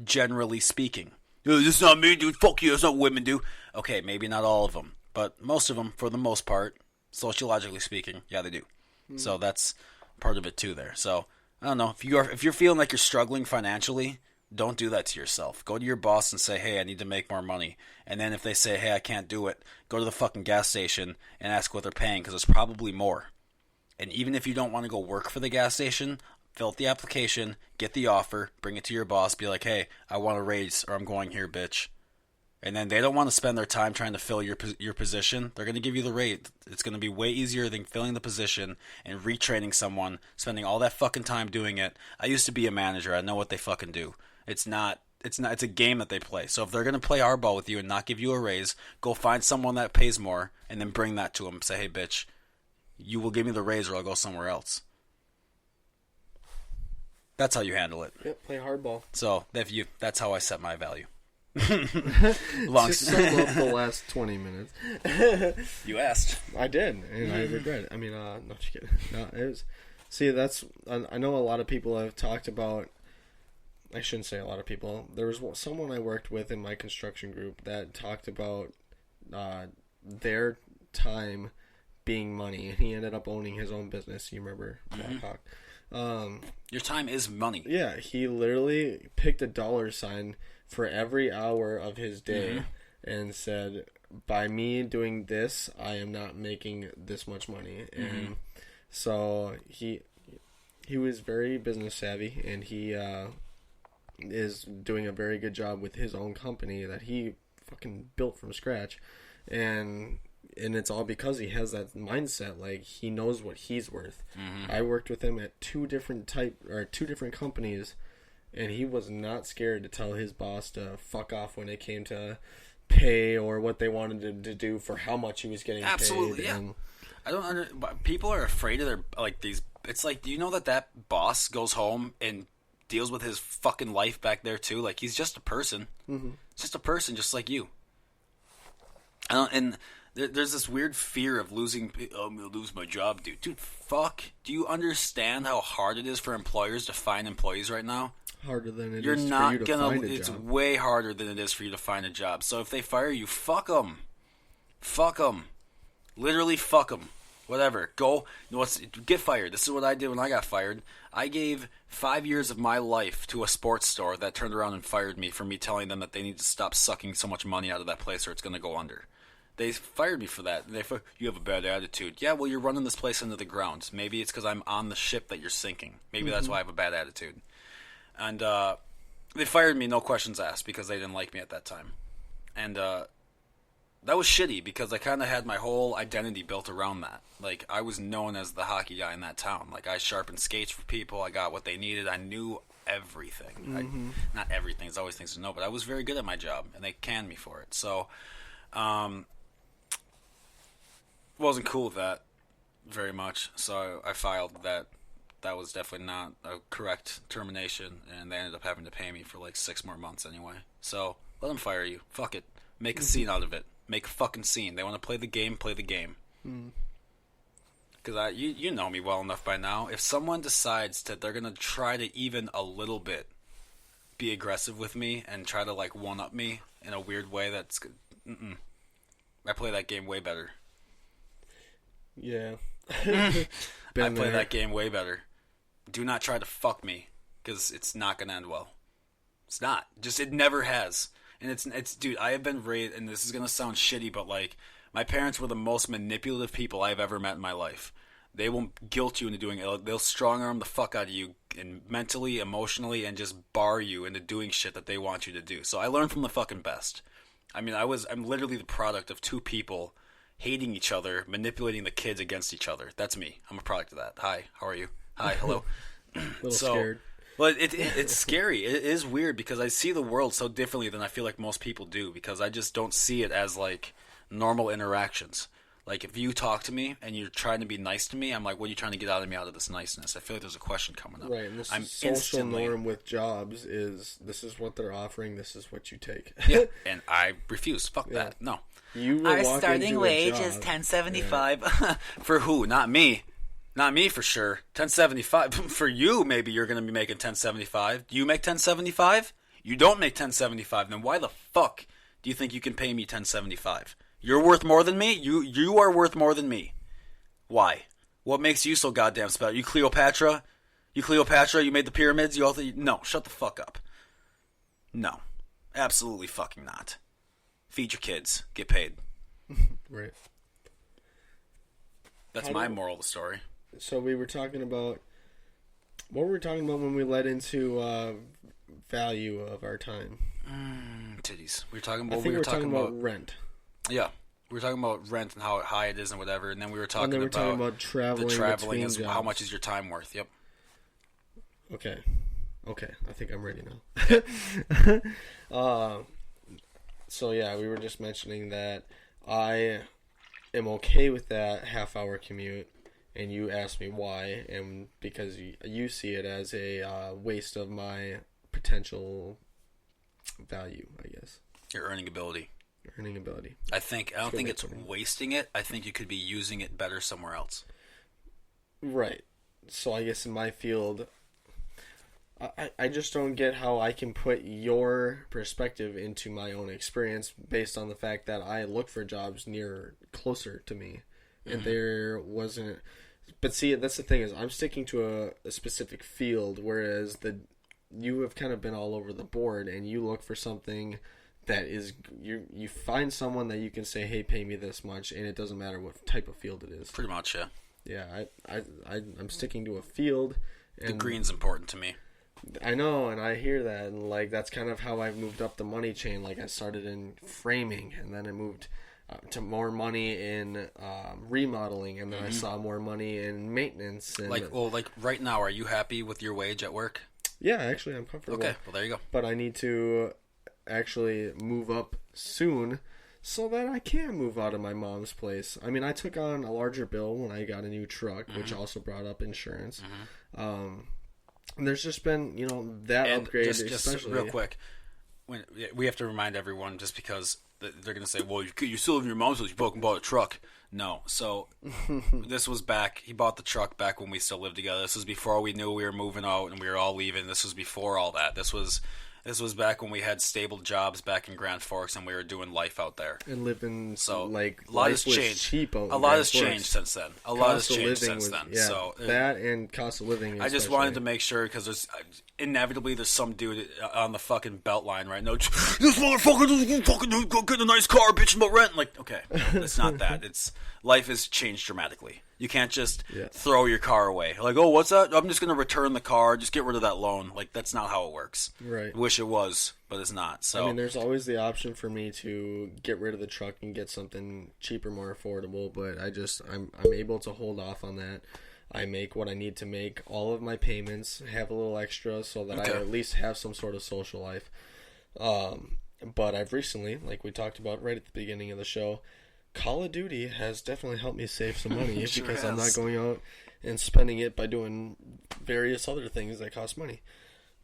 Speaker 1: Generally speaking. This is not me, dude. Fuck you. That's not what women do. Okay, maybe not all of them. But most of them, for the most part, sociologically speaking, yeah, they do. So that's part of it too there. So, I don't know. If you're feeling like you're struggling financially, don't do that to yourself. Go to your boss and say, hey, I need to make more money. And then if they say, hey, I can't do it, go to the fucking gas station and ask what they're paying, because it's probably more. And even if you don't want to go work for the gas station, fill out the application, get the offer, bring it to your boss, be like, hey, I want a raise or I'm going here, bitch. And then they don't want to spend their time trying to fill your position. They're going to give you the rate. It's going to be way easier than filling the position and retraining someone, spending all that fucking time doing it. I used to be a manager. I know what they fucking do. It's a game that they play. So if they're going to play hardball with you and not give you a raise, go find someone that pays more and then bring that to them. Say, hey, bitch, you will give me the raise or I'll go somewhere else. That's how you handle it.
Speaker 2: Yep, play hardball.
Speaker 1: So that's how I set my value.
Speaker 2: Just sum up the last 20 minutes.
Speaker 1: You asked.
Speaker 2: I did, and I regret it. I mean, no, just kidding. No, it was. See, I know a lot of people have talked about. I shouldn't say a lot of people. There was someone I worked with in my construction group that talked about their time being money, and he ended up owning his own business. You remember that?
Speaker 1: Your time is money.
Speaker 2: Yeah, he literally picked a dollar sign for every hour of his day and said, by me doing this, I am not making this much money. And so he was very business savvy, and he is doing a very good job with his own company that he fucking built from scratch. And it's all because he has that mindset, like he knows what he's worth. I worked with him at two different companies, and he was not scared to tell his boss to fuck off when it came to pay or what they wanted him to do for how much he was getting paid.
Speaker 1: Absolutely, yeah. I don't people are afraid of their, like, these. It's like, do you know that boss goes home and deals with his fucking life back there too? Like, he's just a person. Just a person, just like you. And there's this weird fear of losing. Oh, I'm gonna lose my job, dude. Dude, fuck. Do you understand how hard it is for employers to find employees right now?
Speaker 2: Harder than it
Speaker 1: You're
Speaker 2: is
Speaker 1: not
Speaker 2: for you to
Speaker 1: gonna.
Speaker 2: find a
Speaker 1: It's
Speaker 2: job.
Speaker 1: way harder than it is for you to find a job. So if they fire you, fuck them. Fuck them. Literally, fuck them. Whatever. Go. Get fired. This is what I did when I got fired. I gave 5 years of my life to a sports store that turned around and fired me for me telling them that they need to stop sucking so much money out of that place or it's going to go under. They fired me for that. You have a bad attitude. Yeah, well, you're running this place into the ground. Maybe it's because I'm on the ship that you're sinking. Maybe that's why I have a bad attitude. And they fired me, no questions asked, because they didn't like me at that time. And that was shitty because I kind of had my whole identity built around that. Like, I was known as the hockey guy in that town. Like, I sharpened skates for people. I got what they needed. I knew everything. Not everything. There's always things to know, but I was very good at my job, and they canned me for it. So, Wasn't cool with that very much, so I filed that. That was definitely not a correct termination, and they ended up having to pay me for like 6 more months anyway. So let them fire you. Fuck it. Make a scene out of it. Make a fucking scene. They want to play the game. Play the game. Because you know me well enough by now. If someone decides that they're gonna try to even a little bit be aggressive with me and try to like one up me in a weird way, that's good. I play that game way better.
Speaker 2: Yeah.
Speaker 1: I play that game way better. Do not try to fuck me, because it's not gonna end well. It's not. Just it never has. And it's dude, I have been raised, and this is gonna sound shitty, but like my parents were the most manipulative people I've ever met in my life. They will guilt you into doing it. They'll strong arm the fuck out of you, and mentally, emotionally, and just bar you into doing shit that they want you to do. So I learned from the fucking best. I mean, I'm literally the product of two people hating each other, manipulating the kids against each other. That's me. I'm a product of that. Hi, how are you? Hi, hello.
Speaker 2: A little scared.
Speaker 1: Well, it's scary. It is weird because I see the world so differently than I feel like most people do, because I just don't see it as like normal interactions. Like if you talk to me and you're trying to be nice to me, I'm like, what are you trying to get out of me out of this niceness? I feel like there's a question coming up.
Speaker 2: Right, and this social norm with jobs is this is what they're offering, this is what you take.
Speaker 1: Yeah, and I refuse. Fuck that. No.
Speaker 2: Our
Speaker 1: starting wage is $10.75. Yeah. For who? Not me. Not me for sure. $10.75 for you. Maybe you're going to be making $10.75. Do you make $10.75? You don't make $10.75. Then why the fuck do you think you can pay me $10.75? You're worth more than me. You are worth more than me. Why? What makes you so goddamn special? You Cleopatra? You made the pyramids? No. Shut the fuck up. No. Absolutely fucking not. Feed your kids. Get paid.
Speaker 2: Right.
Speaker 1: That's my moral of the story.
Speaker 2: So we were talking about... What were we talking about when we led into value of our time?
Speaker 1: Titties. We were talking about...
Speaker 2: I think we were talking about rent.
Speaker 1: Yeah. We were talking about rent and how high it is and whatever, and then we were talking
Speaker 2: about traveling.
Speaker 1: The traveling is how much is your time worth. Yep.
Speaker 2: Okay. I think I'm ready now. So yeah, we were just mentioning that I am okay with that half-hour commute, and you asked me why, and because you see it as a waste of my potential value, I guess.
Speaker 1: Your earning ability.
Speaker 2: I
Speaker 1: don't think it's wasting it. I think you could be using it better somewhere else.
Speaker 2: Right. So I guess in my field, I just don't get how I can put your perspective into my own experience based on the fact that I look for jobs closer to me. And there wasn't... But see, that's the thing is I'm sticking to a specific field, whereas you have kind of been all over the board, and you look for something that is... You find someone that you can say, hey, pay me this much, and it doesn't matter what type of field it is.
Speaker 1: Pretty much, yeah.
Speaker 2: Yeah, I'm sticking to a field. And
Speaker 1: the green's important to me.
Speaker 2: I know, and I hear that, and like that's kind of how I moved up the money chain. Like I started in framing, and then I moved to more money in remodeling, and then I saw more money in maintenance. And
Speaker 1: like right now, are you happy with your wage at work?
Speaker 2: Yeah, actually, I'm comfortable.
Speaker 1: Okay, well there you go.
Speaker 2: But I need to actually move up soon, so that I can move out of my mom's place. I mean, I took on a larger bill when I got a new truck, which also brought up insurance. And there's just been, that upgrade. Just especially
Speaker 1: real quick, we have to remind everyone, just because they're going to say, well, you still live in your mom's house, you fucking bought a truck. No. So this was back, he bought the truck back when we still lived together. This was before we knew we were moving out and we were all leaving. This was before all that. This was back when we had stable jobs back in Grand Forks and we were doing life out there.
Speaker 2: And living,
Speaker 1: so
Speaker 2: like,
Speaker 1: a lot has changed. A lot has changed since then.
Speaker 2: Yeah, so that and cost of living.
Speaker 1: I just wanted to make sure, because there's inevitably some dude on the fucking belt line right now. This motherfucker, fucking go get a nice car, bitch, about rent. Like, okay, it's not that. Life has changed dramatically. You can't just throw your car away. Like, oh, what's that? I'm just going to return the car. Just get rid of that loan. Like, that's not how it works.
Speaker 2: Right.
Speaker 1: I wish it was, but it's not. So
Speaker 2: I mean, there's always the option for me to get rid of the truck and get something cheaper, more affordable. But I'm able to hold off on that. I make what I need to make. All of my payments, have a little extra so that I at least have some sort of social life. But I've recently, like we talked about right at the beginning of the show, Call of Duty has definitely helped me save some money
Speaker 1: Sure
Speaker 2: because I'm not
Speaker 1: has.
Speaker 2: going out and spending it by doing various other things that cost money.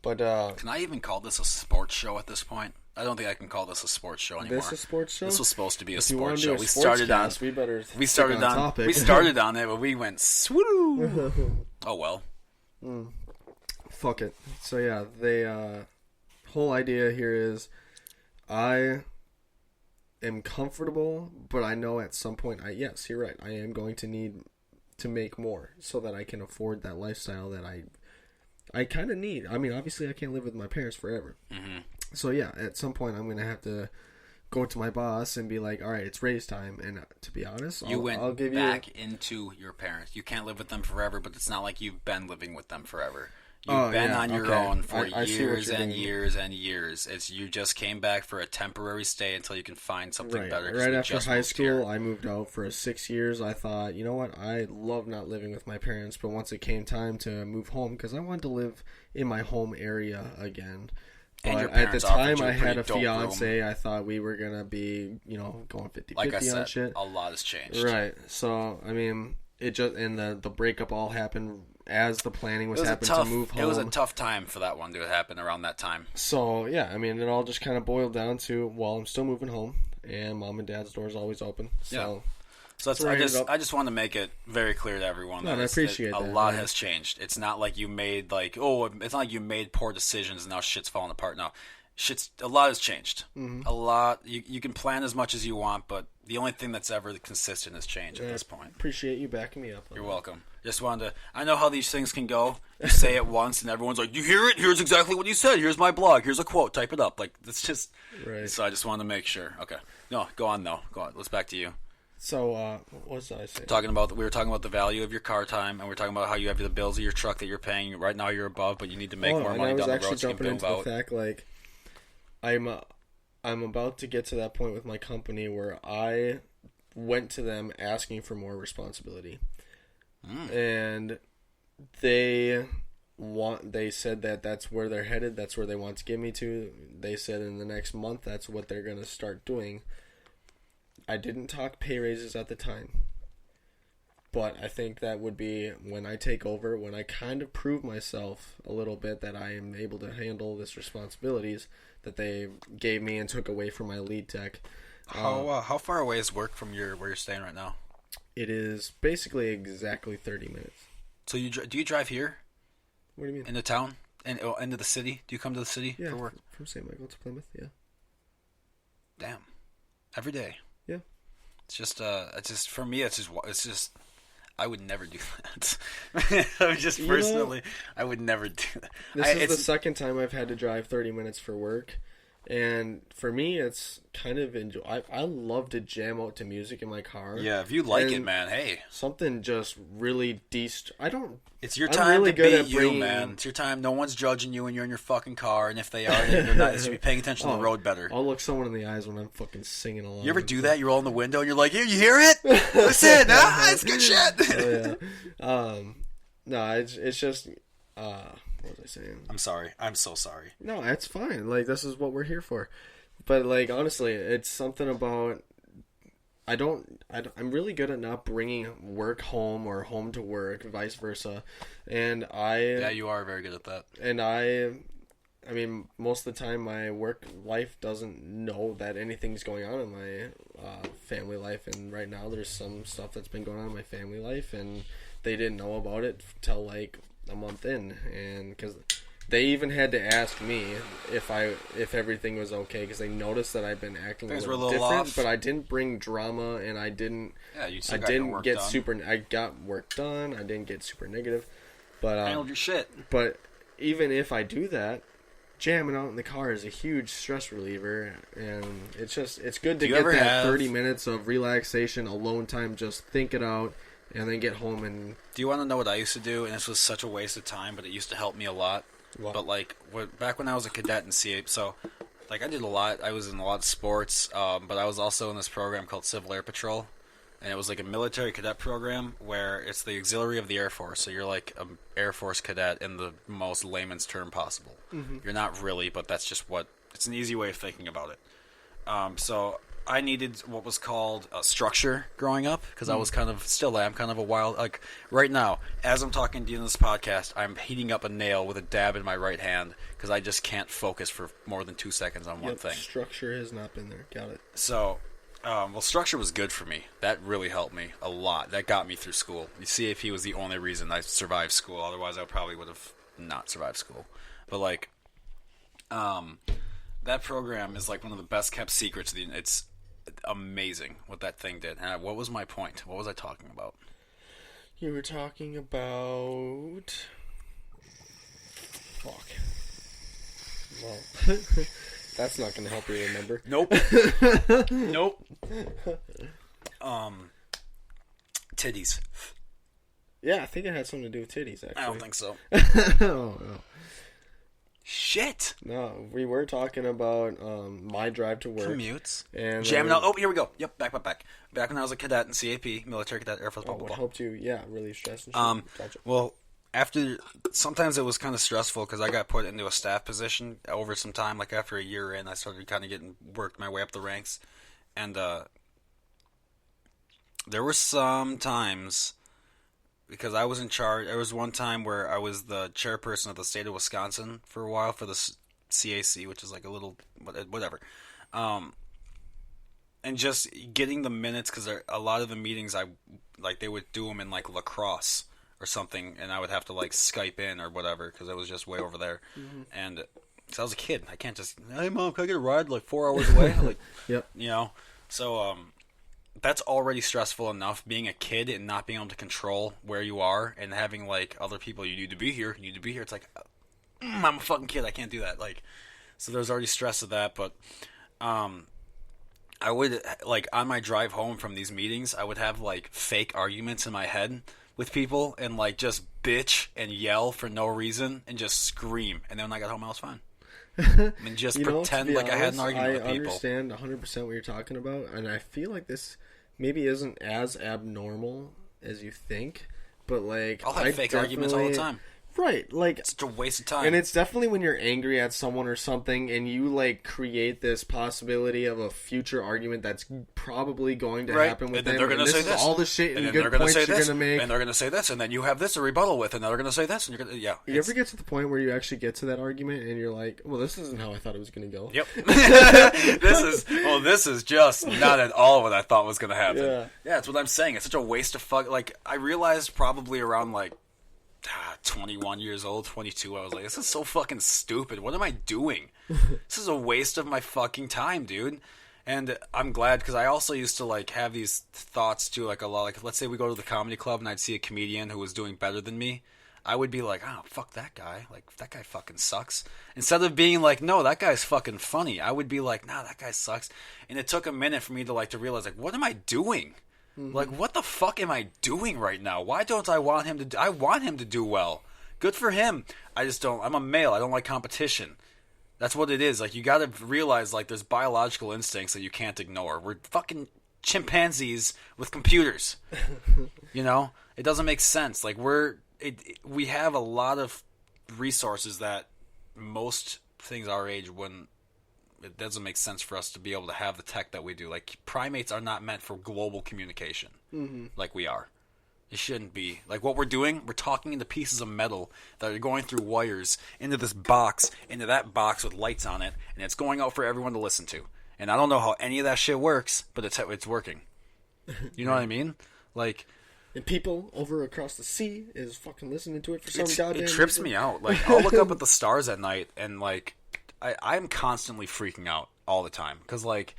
Speaker 2: But
Speaker 1: Can I even call this a sports show at this point? I don't think I can call this a sports show anymore.
Speaker 2: this a sports show?
Speaker 1: This was supposed to be a
Speaker 2: If you want
Speaker 1: sports
Speaker 2: to do
Speaker 1: show.
Speaker 2: a
Speaker 1: We
Speaker 2: sports
Speaker 1: started on.
Speaker 2: cast, we better
Speaker 1: We
Speaker 2: stick
Speaker 1: started
Speaker 2: on
Speaker 1: on.
Speaker 2: topic.
Speaker 1: We started on it, but we went swoo. Oh well.
Speaker 2: Fuck it. So yeah, the whole idea here is I am comfortable, but I know at some point yes, you're right. I am going to need to make more so that I can afford that lifestyle that I kind of need. I mean, obviously I can't live with my parents forever.
Speaker 1: Mm-hmm.
Speaker 2: So yeah, at some point I'm going to have to go to my boss and be like, all right, it's raise time. And to be honest, I'll give
Speaker 1: back into your parents. You can't live with them forever, but it's not like you've been living with them forever. You've been on your own for
Speaker 2: I
Speaker 1: years and years and years. It's you just came back for a temporary stay until you can find something better.
Speaker 2: Right after high school, I moved out for 6 years. I thought, you know what? I love not living with my parents, but once it came time to move home, because I wanted to live in my home area again. But at the time, I had a fiance. I thought we were going to be, going 50-50
Speaker 1: like I said,
Speaker 2: on shit.
Speaker 1: A lot has changed.
Speaker 2: Right. So, I mean, it just, and the breakup all happened as the planning was happening to move home.
Speaker 1: It was a tough time for that one to happen around that time.
Speaker 2: So, yeah, I mean, it all just kind of boiled down to, well, I'm still moving home, and mom and dad's door's always open. So,
Speaker 1: So I just want to make it very clear to everyone that
Speaker 2: I appreciate that.
Speaker 1: A lot has changed. It's not like you made it's not like you made poor decisions and now shit's falling apart. No, a lot has changed. Mm-hmm. A lot. You can plan as much as you want, but the only thing that's ever consistent is change at this point.
Speaker 2: Appreciate you backing me up.
Speaker 1: You're welcome. Just wanted to. I know how these things can go. You say it once, and everyone's like, "You hear it? Here's exactly what you said. Here's my blog. Here's a quote. Type it up." Like it's just.
Speaker 2: Right.
Speaker 1: So I just wanted to make sure. Okay. No, go on though. Go on. Let's back to you.
Speaker 2: So, what was I saying?
Speaker 1: We were talking about the value of your car time, and we are talking about how you have the bills of your truck that you're paying. Right now, you're above, but you need to make more money down the road.
Speaker 2: I was actually jumping into the fact, like, I'm about to get to that point with my company where I went to them asking for more responsibility, and they said that that's where they're headed. That's where they want to get me to. They said in the next month, that's what they're going to start doing. I didn't talk pay raises at the time, but I think that would be when I take over, when I kind of prove myself a little bit that I am able to handle this responsibilities that they gave me and took away from my lead tech.
Speaker 1: How far away is work from where you're staying right now?
Speaker 2: It is basically exactly 30 minutes.
Speaker 1: So do you drive here?
Speaker 2: What do you mean?
Speaker 1: Into town? Into the city? Do you come to the city for work?
Speaker 2: From St. Michael to Plymouth, yeah.
Speaker 1: Damn. Every day.
Speaker 2: Yeah.
Speaker 1: It's just for me. It's just. I would never do that. I would never do that.
Speaker 2: This is the second time I've had to drive 30 minutes for work, and for me, it's kind of enjoy. I love to jam out to music in my car.
Speaker 1: Yeah, if you like it, man. Hey,
Speaker 2: something just really
Speaker 1: It's your time to be you, man. It's your time. No one's judging you when you're in your fucking car, and if they are, then they're not. They should be paying attention to the road better.
Speaker 2: I'll look someone in the eyes when I'm fucking singing along.
Speaker 1: You ever do that? You roll in the window and you're like, "Here, you hear it? Listen, it's good shit."
Speaker 2: Oh, yeah. No, it's just. What was I saying?
Speaker 1: I'm sorry. I'm so sorry.
Speaker 2: No, it's fine. Like, this is what we're here for. But, like, honestly, it's something about... I'm really good at not bringing work home or home to work, vice versa. And
Speaker 1: Yeah, you are very good at that.
Speaker 2: And I mean, most of the time, my work life doesn't know that anything's going on in my family life. And right now, there's some stuff that's been going on in my family life, and they didn't know about it till, like, a month in, and because they even had to ask me if everything was okay, because they noticed that I've been acting a little different, off. But I didn't bring drama, and I didn't.
Speaker 1: Yeah,
Speaker 2: I didn't get super. I got work done. I didn't get super negative, but
Speaker 1: handled your shit.
Speaker 2: But even if I do that, jamming out in the car is a huge stress reliever, and it's good to get that 30 minutes of relaxation, alone time, just think it out. And then get home and...
Speaker 1: Do you want to know what I used to do? And this was such a waste of time, but it used to help me a lot.
Speaker 2: What?
Speaker 1: But, like, back when I was a cadet in CA, so, like, I did a lot. I was in a lot of sports, but I was also in this program called Civil Air Patrol. And it was, like, a military cadet program where it's the auxiliary of the Air Force. So you're, like, an Air Force cadet in the most layman's term possible. Mm-hmm. You're not really, but that's just what... It's an easy way of thinking about it. So I needed what was called a structure growing up because I was kind of a wild. Like right now, as I'm talking to you in this podcast, I'm heating up a nail with a dab in my right hand because I just can't focus for more than 2 seconds on one thing.
Speaker 2: Structure has not been there. Got it.
Speaker 1: So, structure was good for me. That really helped me a lot. That got me through school. You see, if he was the only reason I survived school, otherwise I probably would have not survived school. But like, that program is like one of the best kept secrets. It's amazing what that thing did. And what was my point? What was I talking about?
Speaker 2: You were talking about... Fuck. Well, that's not going to help you remember.
Speaker 1: Nope. Nope. Titties.
Speaker 2: Yeah, I think it had something to do with titties, actually.
Speaker 1: I don't think so.
Speaker 2: Oh, no.
Speaker 1: Shit.
Speaker 2: No, we were talking about my drive to work.
Speaker 1: Commutes.
Speaker 2: And
Speaker 1: jamming out. Oh, here we go. Yep, back. Back when I was a cadet in CAP, military cadet, Air Force, blah, blah, blah.
Speaker 2: What helped you, really stress and shit.
Speaker 1: Well, sometimes it was kind of stressful because I got put into a staff position over some time. Like after a year in, I started kind of worked my way up the ranks. And there were some times... Because I was in charge. There was one time where I was the chairperson of the state of Wisconsin for a while for the CAC, which is like a little whatever. And just getting the minutes, because a lot of the meetings they would do them in like lacrosse or something, and I would have to like Skype in or whatever because I was just way over there. Mm-hmm. And so I was a kid. I can't just, hey mom, can I get a ride like 4 hours away? Like,
Speaker 2: yep.
Speaker 1: You know, so that's already stressful enough, being a kid and not being able to control where you are and having, like, other people, you need to be here. It's like, I'm a fucking kid. I can't do that. Like, so there's already stress of that. But I would, like, on my drive home from these meetings, I would have, like, fake arguments in my head with people and, like, just bitch and yell for no reason and just scream. And then when I got home, I was fine. And just pretend like honest, I had an argument with people. I
Speaker 2: understand 100% what you're talking about, and I feel like this maybe isn't as abnormal as you think, but like
Speaker 1: I'll have fake arguments all the time.
Speaker 2: Right, like
Speaker 1: it's such a waste of time.
Speaker 2: And it's definitely when you're angry at someone or something and you like create this possibility of a future argument that's probably going to happen with
Speaker 1: them. They're going to say this.
Speaker 2: All the shit and good points you're going to make.
Speaker 1: And they're going to say this, and then you have this to rebuttal with, and they're going to say this, and you're going to,
Speaker 2: You ever get to the point where you actually get to that argument and you're like, well, this isn't how I thought it was going to go.
Speaker 1: Yep. This is just not at all what I thought was going to happen. Yeah, that's what I'm saying. It's such a waste of fuck. Like, I realized probably around like 21 years old, 22, I was like, this is so fucking stupid. What am I doing? This is a waste of my fucking time, dude. And I'm glad, because I also used to like have these thoughts too, like a lot. Like, let's say we go to the comedy club and I'd see a comedian who was doing better than me. I would be like, oh, fuck that guy. Like, that guy fucking sucks. Instead of being like, no, that guy's fucking funny, I would be like, nah, that guy sucks. And it took a minute for me to like to realize, like, what am I doing? Mm-hmm. Like, what the fuck am I doing right now? Why don't I want him to... I want him to do well. Good for him. I just don't... I'm a male. I don't like competition. That's what it is. Like, you gotta realize, like, there's biological instincts that you can't ignore. We're fucking chimpanzees with computers. You know? It doesn't make sense. Like, we have a lot of resources that most things our age wouldn't... It doesn't make sense for us to be able to have the tech that we do. Like, primates are not meant for global communication like we are. It shouldn't be. Like, what we're doing, we're talking into pieces of metal that are going through wires into this box, into that box with lights on it, and it's going out for everyone to listen to. And I don't know how any of that shit works, but it's working. You know what I mean? Like...
Speaker 2: And people over across the sea is fucking listening to it for some goddamn
Speaker 1: reason. It trips me out. Like, I'll look up at the stars at night, and, like... I'm constantly freaking out all the time because, like,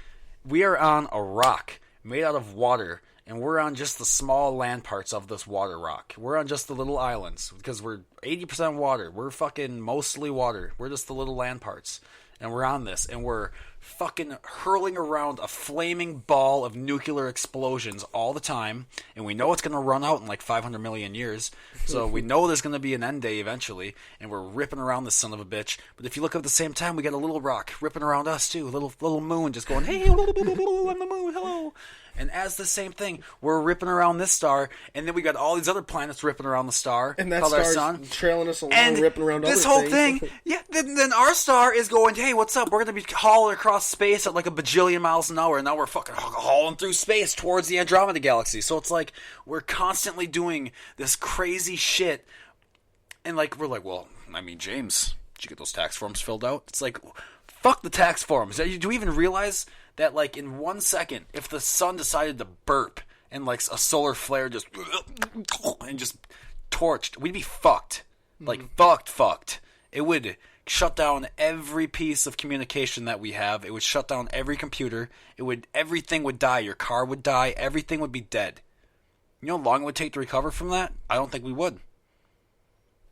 Speaker 1: we are on a rock made out of water, and we're on just the small land parts of this water rock. We're on just the little islands because we're 80% water. We're fucking mostly water. We're just the little land parts, and we're on this, and we're fucking hurling around a flaming ball of nuclear explosions all the time, and we know it's going to run out in like 500 million years, so we know there's going to be an end day eventually, and we're ripping around this son of a bitch. But if you look up at the same time, we got a little rock ripping around us too, little moon just going, hey, I'm the moon, hello. And as the same thing, we're ripping around this star, and then we got all these other planets ripping around the star,
Speaker 2: and that
Speaker 1: called our
Speaker 2: star's
Speaker 1: sun,
Speaker 2: trailing us along, ripping around
Speaker 1: this
Speaker 2: other
Speaker 1: whole
Speaker 2: things.
Speaker 1: thing, yeah. Then our star is going, hey, what's up? We're going to be hauling across across space at like a bajillion miles an hour, and now we're fucking hauling through space towards the Andromeda Galaxy. So it's like we're constantly doing this crazy shit, and like we're like, well, I mean, James, did you get those tax forms filled out? It's like, fuck the tax forms. Do you even realize that like in 1 second, if the sun decided to burp and like a solar flare just and just torched, we'd be fucked. Like fucked. It would shut down every piece of communication that we have. It would shut down every computer. Everything would die. Your car would die. Everything would be dead. You know how long it would take to recover from that? I don't think we would.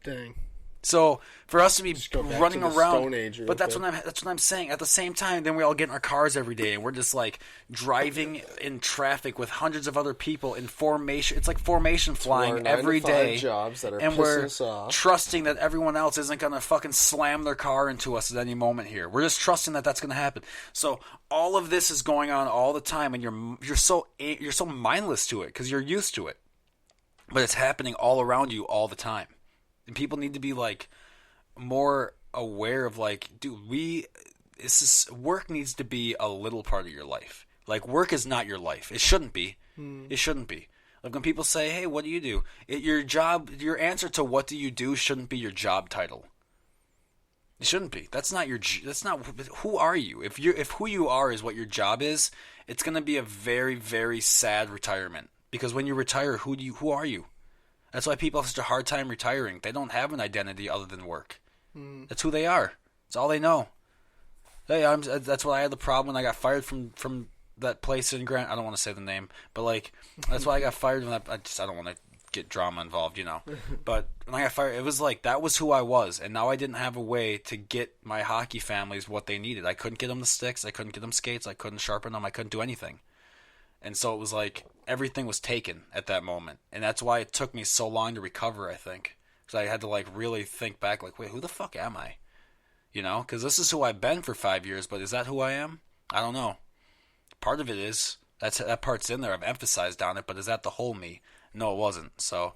Speaker 2: Dang.
Speaker 1: So for us to be running around,
Speaker 2: Stone Age
Speaker 1: but that's what I'm saying. At the same time, then we all get in our cars every day, and we're just like driving in traffic with hundreds of other people in formation. It's like formation flying every day,
Speaker 2: jobs that are
Speaker 1: and
Speaker 2: pissing
Speaker 1: we're
Speaker 2: us off.
Speaker 1: trusting that everyone else isn't gonna fucking slam their car into us at any moment here. We're just trusting that that's gonna happen. So all of this is going on all the time, and you're so mindless to it because you're used to it, but it's happening all around you all the time. And people need to be like more aware of like, dude, work needs to be a little part of your life. Like work is not your life. It shouldn't be. It shouldn't be. Like when people say, "Hey, what do you do?" Your job, your answer to what do you do shouldn't be your job title. It shouldn't be. That's not who are you? If who you are is what your job is, it's going to be a very, very sad retirement. Because when you retire, who are you? That's why people have such a hard time retiring. They don't have an identity other than work. That's who they are. That's all they know. Hey, that's why I had the problem when I got fired from that place in Grant. I don't want to say the name, but like that's why I got fired. When I don't want to get drama involved, you know. But when I got fired, it was like that was who I was, and now I didn't have a way to get my hockey families what they needed. I couldn't get them the sticks. I couldn't get them skates. I couldn't sharpen them. I couldn't do anything. And so it was like everything was taken at that moment. And that's why it took me so long to recover, I think. Because I had to like really think back, like, wait, who the fuck am I? You know, because this is who I've been for 5 years, but is that who I am? I don't know. Part of it is. That part's in there. I've emphasized on it, but is that the whole me? No, it wasn't. So,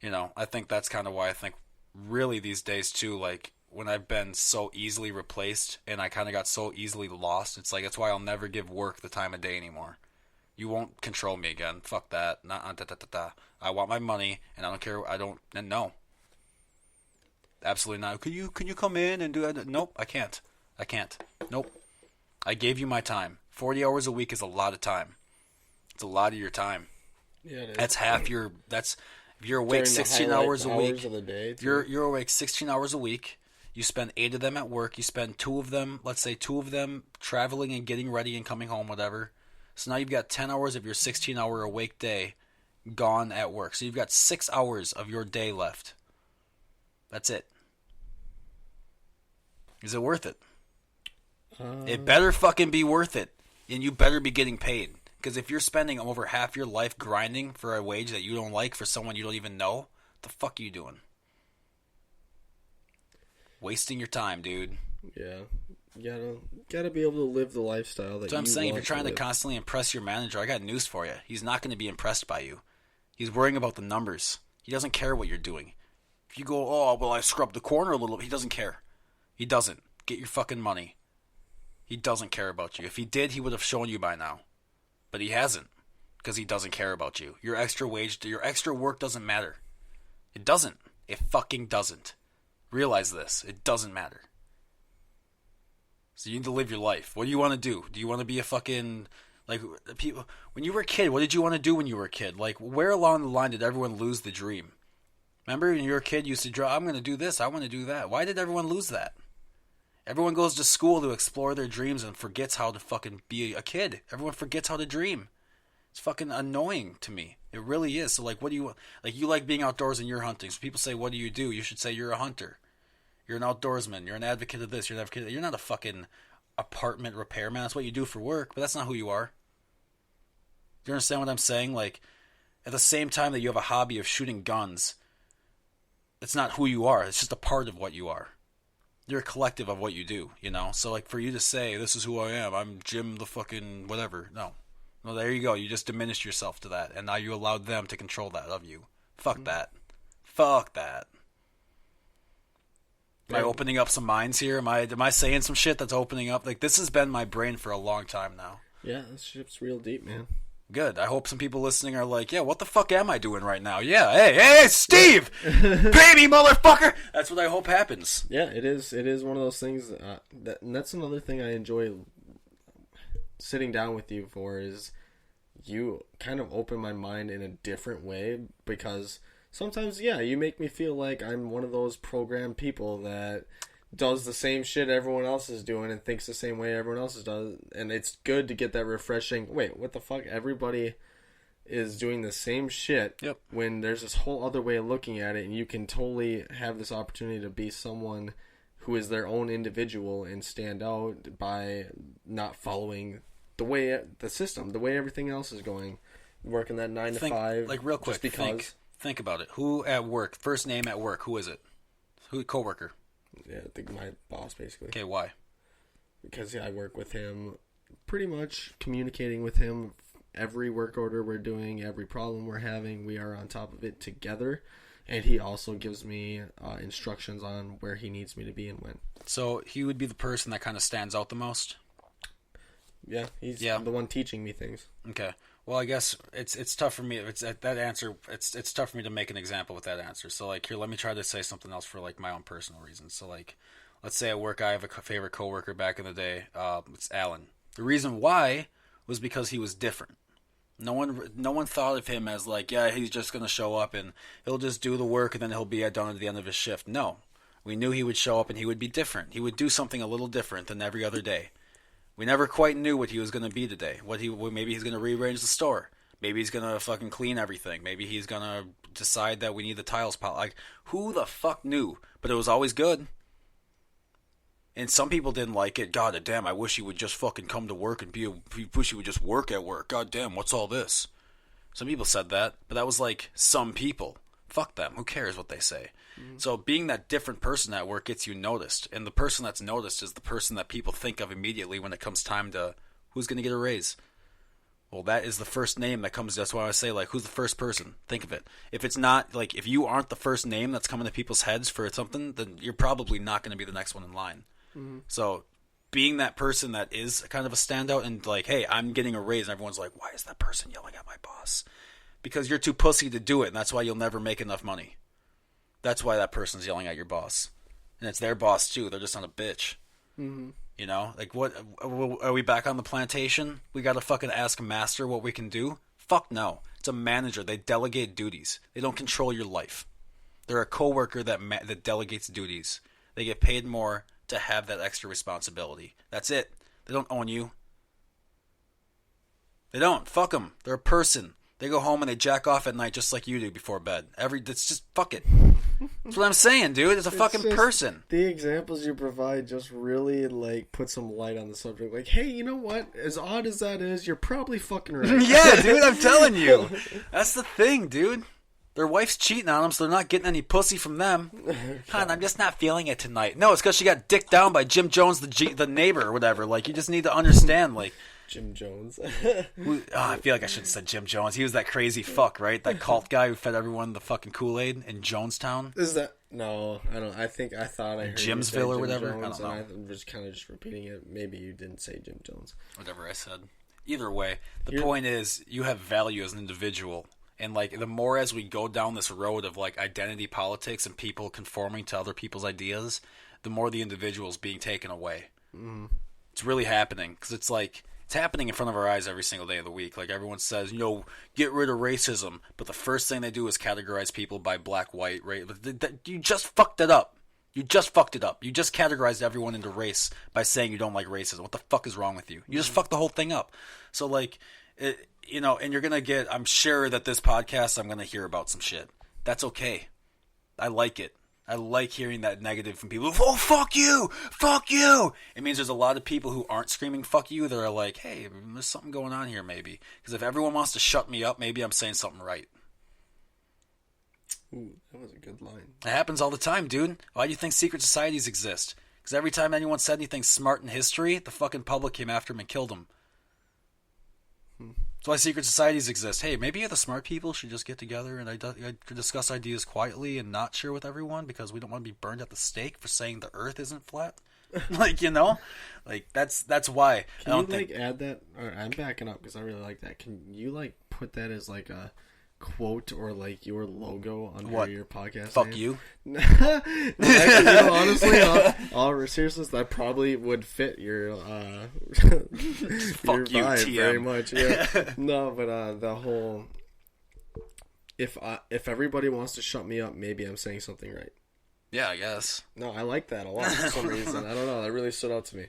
Speaker 1: you know, I think that's kind of why I think really these days too, like when I've been so easily replaced and I kind of got so easily lost, it's like, that's why I'll never give work the time of day anymore. You won't control me again. Fuck that. I want my money, and I don't care. No. Absolutely not. Can you come in and do that? Nope, I can't. Nope. I gave you my time. 40 hours a week is a lot of time. It's a lot of your time.
Speaker 2: Yeah, it is.
Speaker 1: That's half your. If you're awake 16 hours a week.
Speaker 2: Of the day,
Speaker 1: you're awake 16 hours a week. You spend 8 of them at work. You spend 2 of them, let's say 2 of them traveling and getting ready and coming home, whatever. So now you've got 10 hours of your 16-hour awake day gone at work. So you've got 6 hours of your day left. That's it. Is it worth it? It better fucking be worth it. And you better be getting paid. Because if you're spending over half your life grinding for a wage that you don't like for someone you don't even know, what the fuck are you doing? Wasting your time, dude.
Speaker 2: Yeah. You gotta be able to live the lifestyle that you want.
Speaker 1: That's what I'm saying. If you're trying to constantly impress your manager, I got news for you. He's not going to be impressed by you. He's worrying about the numbers. He doesn't care what you're doing. If you go, oh, well, I scrubbed the corner a little bit, he doesn't care. He doesn't. Get your fucking money. He doesn't care about you. If he did, he would have shown you by now. But he hasn't. Because he doesn't care about you. Your extra wage, your extra work doesn't matter. It doesn't. It fucking doesn't. Realize this. It doesn't matter. So you need to live your life. What do you want to do? Do you want to be a fucking, like, people? When you were a kid, what did you want to do when you were a kid? Like, where along the line did everyone lose the dream? Remember when you were a kid, you used to draw, I'm going to do this, I want to do that. Why did everyone lose that? Everyone goes to school to explore their dreams and forgets how to fucking be a kid. Everyone forgets how to dream. It's fucking annoying to me. It really is. So, like, what do you want? Like, you like being outdoors and you're hunting. So people say, what do? You should say you're a hunter. You're an outdoorsman. You're an advocate of this. You're an advocate of that. You're not a fucking apartment repairman. That's what you do for work, but that's not who you are. Do you understand what I'm saying? Like, at the same time that you have a hobby of shooting guns, it's not who you are. It's just a part of what you are. You're a collective of what you do, you know? So, like, for you to say, this is who I am, I'm Jim the fucking whatever. No. Well, there you go. You just diminished yourself to that, and now you allowed them to control that of you. Fuck that. Fuck that. Am I opening up some minds here? Am I saying some shit that's opening up? Like, this has been my brain for a long time now.
Speaker 2: Yeah, this shit's real deep, man.
Speaker 1: Good. I hope some people listening are like, yeah, what the fuck am I doing right now? Yeah, hey, Steve! Baby motherfucker! That's what I hope happens.
Speaker 2: Yeah, it is. It is one of those things, and that's another thing I enjoy sitting down with you for, is you kind of open my mind in a different way, because sometimes, yeah, you make me feel like I'm one of those programmed people that does the same shit everyone else is doing and thinks the same way everyone else does. And it's good to get that refreshing, wait, what the fuck? Everybody is doing the same shit.
Speaker 1: Yep.
Speaker 2: When there's this whole other way of looking at it, and you can totally have this opportunity to be someone who is their own individual and stand out by not following the way, the system, the way everything else is going. Working that 9 to 5.
Speaker 1: Like, real quick,
Speaker 2: just because.
Speaker 1: Think about it. Who at work, first name at work, who is it? Who, coworker?
Speaker 2: Yeah, I think my boss, basically.
Speaker 1: Okay, why?
Speaker 2: Because, yeah, I work with him, pretty much communicating with him. Every work order we're doing, every problem we're having, we are on top of it together. And he also gives me instructions on where he needs me to be and when. So
Speaker 1: he would be the person that kind of stands out the most?
Speaker 2: Yeah, he's the one teaching me things.
Speaker 1: Okay. Well, I guess it's tough for me. It's that answer. It's tough for me to make an example with that answer. So, like, here, let me try to say something else for, like, my own personal reasons. So, like, let's say at work I have a favorite coworker back in the day. It's Alan. The reason why was because he was different. No one thought of him as, like, yeah, he's just gonna show up and he'll just do the work and then he'll be done at the end of his shift. No, we knew he would show up and he would be different. He would do something a little different than every other day. We never quite knew what he was going to be today. Maybe he's going to rearrange the store. Maybe he's going to fucking clean everything. Maybe he's going to decide that we need the tiles polished. Like, who the fuck knew? But it was always good. And some people didn't like it. God damn, I wish he would just fucking come to work and wish he would just work at work. God damn, what's all this? Some people said that, but that was like some people. Fuck them. Who cares what they say? Mm-hmm. So being that different person at work gets you noticed. And the person that's noticed is the person that people think of immediately when it comes time to who's going to get a raise. Well, that is the first name that comes. That's why I say, like, who's the first person? Think of it. If it's not, like, if you aren't the first name that's coming to people's heads for something, then you're probably not going to be the next one in line. Mm-hmm. So being that person that is kind of a standout and, like, hey, I'm getting a raise, and everyone's like, why is that person yelling at my boss? Because you're too pussy to do it, and that's why you'll never make enough money. That's why that person's yelling at your boss. And it's their boss, too. They're just not a bitch. Mm-hmm. You know? Like, what? Are we back on the plantation? We gotta fucking ask a master what we can do? Fuck no. It's a manager. They delegate duties. They don't control your life. They're a coworker that delegates duties. They get paid more to have that extra responsibility. That's it. They don't own you. They don't. Fuck them. They're a person. They go home and they jack off at night just like you do before bed. That's just, fuck it. That's what I'm saying, dude. It's a fucking person.
Speaker 2: The examples you provide just really, like, put some light on the subject. Like, hey, you know what? As odd as that is, you're probably fucking right.
Speaker 1: Yeah, dude, I'm telling you. That's the thing, dude. Their wife's cheating on them, so they're not getting any pussy from them. Hon, I'm just not feeling it tonight. No, it's because she got dicked down by Jim Jones, the neighbor, or whatever. Like, you just need to understand, like...
Speaker 2: Jim Jones.
Speaker 1: I feel like I should have said Jim Jones. He was that crazy fuck, right? That cult guy who fed everyone the fucking Kool-Aid in Jonestown.
Speaker 2: Is that... No, I don't. I thought I heard
Speaker 1: Jimsville or
Speaker 2: Jim
Speaker 1: whatever.
Speaker 2: Jones,
Speaker 1: I don't know.
Speaker 2: I'm just kind of just repeating it. Maybe you didn't say Jim Jones.
Speaker 1: Whatever I said. Either way, the point is you have value as an individual. And, like, the more as we go down this road of, like, identity politics and people conforming to other people's ideas, the more the individual's being taken away. Mm. It's really happening. Because it's, like, it's happening in front of our eyes every single day of the week. Like, everyone says, you know, get rid of racism. But the first thing they do is categorize people by black, white, race. You just fucked it up. You just fucked it up. You just categorized everyone into race by saying you don't like racism. What the fuck is wrong with you? You just fucked the whole thing up. So, like... you know, and you're going to get, I'm sure that this podcast, I'm going to hear about some shit. That's okay. I like it. I like hearing that negative from people. Oh, fuck you! Fuck you! It means there's a lot of people who aren't screaming fuck you that are like, hey, there's something going on here maybe. Because if everyone wants to shut me up, maybe I'm saying something right.
Speaker 2: Ooh, that was a good line.
Speaker 1: It happens all the time, dude. Why do you think secret societies exist? Because every time anyone said anything smart in history, the fucking public came after him and killed him. That's why secret societies exist. Hey, maybe the smart people should just get together and discuss ideas quietly and not share with everyone because we don't want to be burned at the stake for saying the Earth isn't flat. Like, you know, like that's why.
Speaker 2: Can you like add that? Or I'm backing up because I really like that. Can you like put that as like a quote or like your logo under your podcast?
Speaker 1: Fuck
Speaker 2: name?
Speaker 1: you.
Speaker 2: Actually, you know, honestly, all seriousness, that probably would fit your
Speaker 1: Fuck
Speaker 2: your
Speaker 1: you,
Speaker 2: vibe
Speaker 1: TM.
Speaker 2: very much. Yeah. No, but the whole if everybody wants to shut me up, maybe I'm saying something right.
Speaker 1: Yeah, I guess.
Speaker 2: No, I like that a lot for some reason. I don't know. That really stood out to me.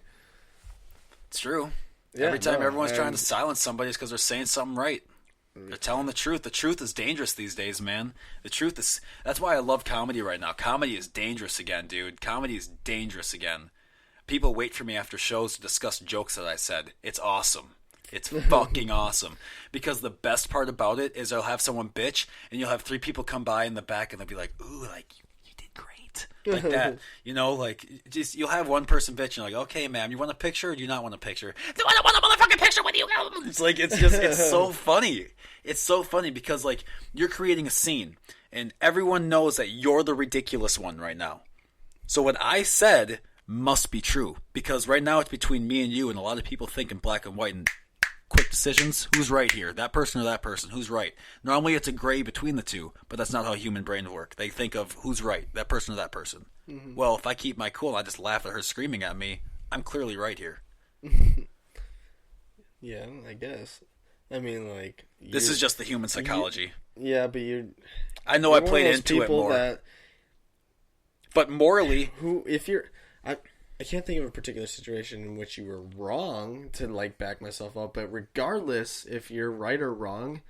Speaker 1: It's true.
Speaker 2: Yeah,
Speaker 1: Every time everyone's trying to silence somebody, it's because they're saying something right. They're telling the truth. The truth is dangerous these days, man. The truth is... That's why I love comedy right now. Comedy is dangerous again, dude. Comedy is dangerous again. People wait for me after shows to discuss jokes that I said. It's awesome. It's fucking awesome. Because the best part about it is I'll have someone bitch, and you'll have 3 people come by in the back, and they'll be like, ooh, like... Like that, you know, like just you'll have one person bitch and you're like, okay, ma'am, you want a picture or do you not want a picture? Do I want a motherfucking picture with you? It's like it's so funny. It's so funny because like you're creating a scene and everyone knows that you're the ridiculous one right now. So what I said must be true because right now it's between me and you, and a lot of people think in black and white and quick decisions. Who's right here? That person or that person? Who's right? Normally it's a gray between the two, but that's not how human brains work. They think of who's right, that person or that person. Mm-hmm. Well, if I keep my cool and I just laugh at her screaming at me, I'm clearly right here.
Speaker 2: Yeah, I guess. I mean, like...
Speaker 1: This is just the human psychology.
Speaker 2: Yeah, but
Speaker 1: I know I played into it more. But morally...
Speaker 2: If you're... I can't think of a particular situation in which you were wrong to like back myself up, but regardless if you're right or wrong,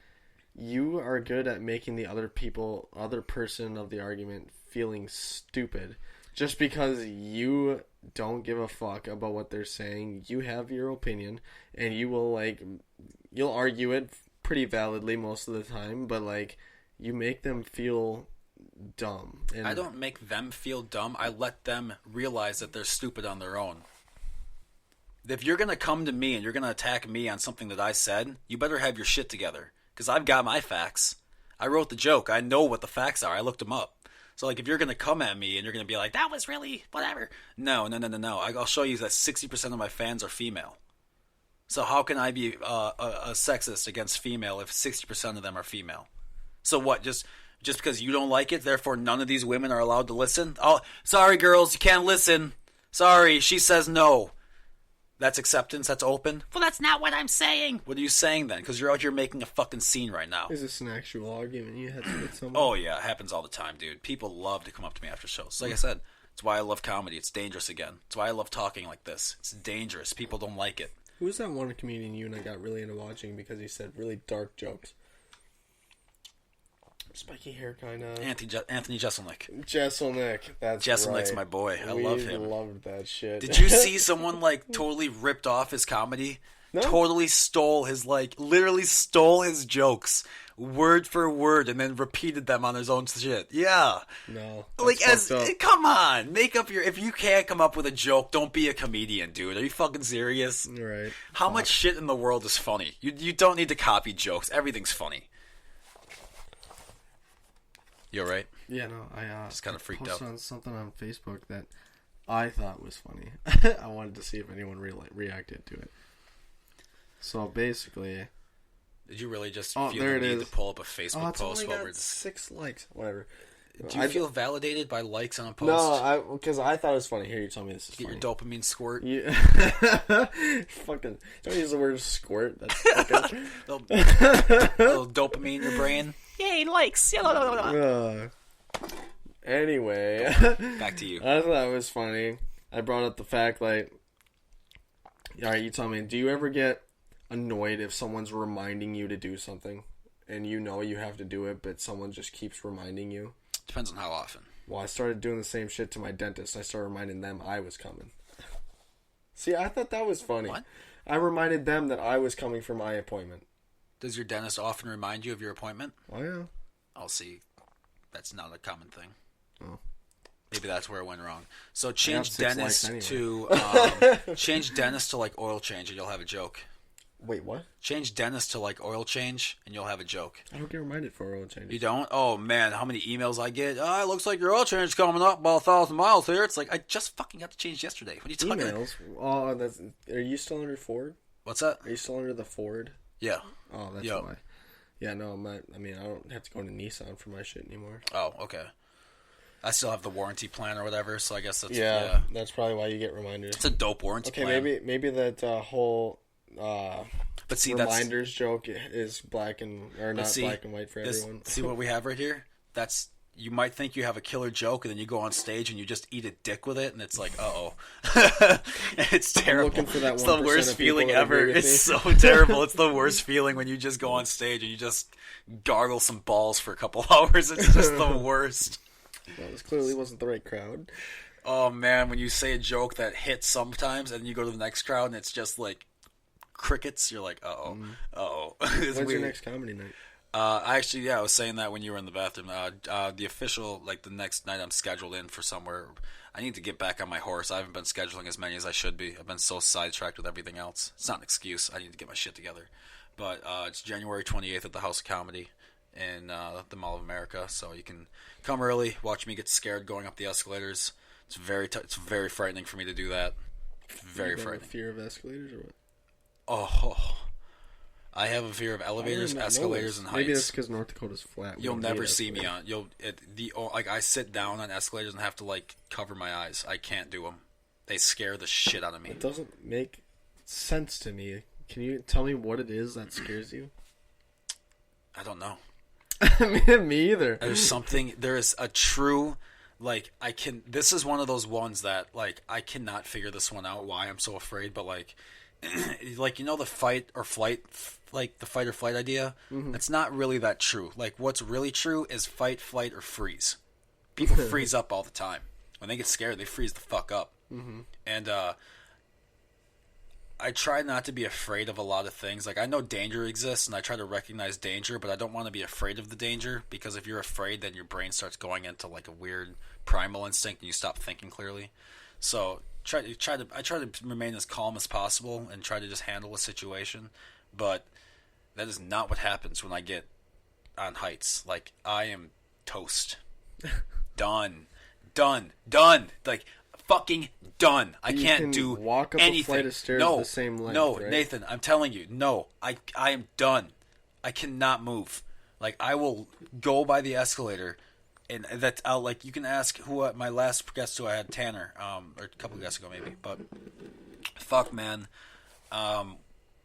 Speaker 2: you are good at making the other person of the argument feeling stupid. Just because you don't give a fuck about what they're saying, you have your opinion, and you'll argue it pretty validly most of the time, but like you make them feel dumb. And
Speaker 1: I don't make them feel dumb. I let them realize that they're stupid on their own. If you're going to come to me and you're going to attack me on something that I said, you better have your shit together. Because I've got my facts. I wrote the joke. I know what the facts are. I looked them up. So, like, if you're going to come at me and you're going to be like, that was really whatever. No. I'll show you that 60% of my fans are female. So how can I be a sexist against female if 60% of them are female? So what, just because you don't like it, therefore none of these women are allowed to listen? Oh, sorry, girls, you can't listen. Sorry, she says no. That's acceptance? That's open? Well, that's not what I'm saying. What are you saying then? Because you're out here making a fucking scene right now.
Speaker 2: Is this an actual argument you had with someone?
Speaker 1: Oh, yeah, it happens all the time, dude. People love to come up to me after shows. Like I said, it's why I love comedy. It's dangerous again. It's why I love talking like this. It's dangerous. People don't like it.
Speaker 2: Who's that one comedian you and I got really into watching because he said really dark jokes? Spiky hair, kind of.
Speaker 1: Anthony Jeselnik.
Speaker 2: That's
Speaker 1: Jeselnik's
Speaker 2: right.
Speaker 1: my boy. I love him.
Speaker 2: Loved that shit.
Speaker 1: Did you see someone like totally ripped off his comedy?
Speaker 2: No.
Speaker 1: Totally stole his literally stole his jokes word for word and then repeated them on his own shit. Yeah.
Speaker 2: No.
Speaker 1: Come on, make up your. If you can't come up with a joke, don't be a comedian, dude. Are you fucking serious?
Speaker 2: Right.
Speaker 1: How much shit in the world is funny? You don't need to copy jokes. Everything's funny. You alright?
Speaker 2: Yeah, no, I
Speaker 1: just kind of freaked out.
Speaker 2: posted on something on Facebook that I thought was funny. I wanted to see if anyone reacted to it. So basically,
Speaker 1: did you really just feel
Speaker 2: there
Speaker 1: the
Speaker 2: it
Speaker 1: need
Speaker 2: is.
Speaker 1: to pull up a Facebook
Speaker 2: it's
Speaker 1: post
Speaker 2: only
Speaker 1: while
Speaker 2: got 6 likes, whatever.
Speaker 1: Do you feel validated by likes on a post?
Speaker 2: No, because I thought it was funny. Here, you tell me this is
Speaker 1: Get
Speaker 2: funny.
Speaker 1: your dopamine squirt.
Speaker 2: Yeah. Fucking don't use the word squirt. That's fucking
Speaker 1: little dopamine in your brain. Yay, likes.
Speaker 2: Anyway,
Speaker 1: back to you.
Speaker 2: I thought it was funny. I brought up the fact, like, all right, you tell me, do you ever get annoyed if someone's reminding you to do something and you know you have to do it, but someone just keeps reminding you?
Speaker 1: Depends on how often.
Speaker 2: Well, I started doing the same shit to my dentist. I started reminding them I was coming. See, I thought that was funny.
Speaker 1: What?
Speaker 2: I reminded them that I was coming for my appointment.
Speaker 1: Does your dentist often remind you of your appointment?
Speaker 2: Oh, yeah.
Speaker 1: I'll see. That's not a common thing.
Speaker 2: Oh.
Speaker 1: Maybe that's where it went wrong. So change
Speaker 2: anyway.
Speaker 1: dentist to change dentist to like oil change, and you'll have a joke.
Speaker 2: Wait, what?
Speaker 1: Change dentist to like oil change, and you'll have a joke.
Speaker 2: I don't get reminded for oil changes.
Speaker 1: You don't? Oh man, how many emails I get? Oh, it looks like your oil change is coming up about 1,000 miles here. It's like I just fucking got to change yesterday. What are you talking about?
Speaker 2: Emails? Oh, that's. Are you still under Ford?
Speaker 1: What's that?
Speaker 2: Are you still under the Ford?
Speaker 1: Yeah.
Speaker 2: Oh, that's why. Yeah, no, I mean, I don't have to go to Nissan for my shit anymore.
Speaker 1: Oh, okay. I still have the warranty plan or whatever, so I guess that's
Speaker 2: that's probably why you get reminders.
Speaker 1: It's a dope warranty plan.
Speaker 2: Okay, maybe that whole
Speaker 1: but see,
Speaker 2: reminders joke is black and black and white for everyone.
Speaker 1: See what we have right here? That's you might think you have a killer joke, and then you go on stage and you just eat a dick with it, and it's like, it's terrible.
Speaker 2: I'm looking for that.
Speaker 1: It's the worst feeling ever. It's so terrible. It's the worst feeling when you just go on stage and you just gargle some balls for a couple hours. It's just the worst.
Speaker 2: Well, this clearly wasn't the right crowd.
Speaker 1: Oh man, when you say a joke that hits sometimes, and then you go to the next crowd and it's just like crickets, you're like,
Speaker 2: When's your next comedy night?
Speaker 1: I was saying that when you were in the bathroom. The official, like the next night I'm scheduled in for somewhere. I need to get back on my horse. I haven't been scheduling as many as I should be. I've been so sidetracked with everything else. It's not an excuse. I need to get my shit together. But it's January 28th at the House of Comedy in the Mall of America. So you can come early, watch me get scared going up the escalators. It's very frightening for me to do that. Very frightening.
Speaker 2: Fear of escalators or what?
Speaker 1: Oh, I have a fear of elevators, escalators, and heights.
Speaker 2: Maybe that's because North Dakota's flat.
Speaker 1: You'll never see me on. I sit down on escalators and have to like cover my eyes. I can't do them. They scare the shit out of me.
Speaker 2: It doesn't make sense to me. Can you tell me what it is that scares you?
Speaker 1: I don't know.
Speaker 2: Me either.
Speaker 1: There is a true, like, this is one of those ones that, like, I cannot figure this one out, why I'm so afraid, but, like, the fight or flight, like, the fight or flight idea, It's not really that true. Like, what's really true is fight, flight, or freeze. People freeze up all the time. When they get scared, they freeze the fuck up. And, I try not to be afraid of a lot of things. Like, I know danger exists, and I try to recognize danger, but I don't want to be afraid of the danger, because if you're afraid, then your brain starts going into, like, a weird primal instinct, and you stop thinking clearly. So, I try to remain as calm as possible, and try to just handle a situation, but that is not what happens when I get on heights. Like, I am toast. Done. Like, fucking done. I can't do
Speaker 2: walk up
Speaker 1: anything.
Speaker 2: A flight of stairs the same length, right?
Speaker 1: Nathan, I'm telling you, no. I am done. I cannot move. Like, I will go by the escalator, and you can ask who my last guest who I had, Tanner, or a couple of guests ago maybe, but fuck, man.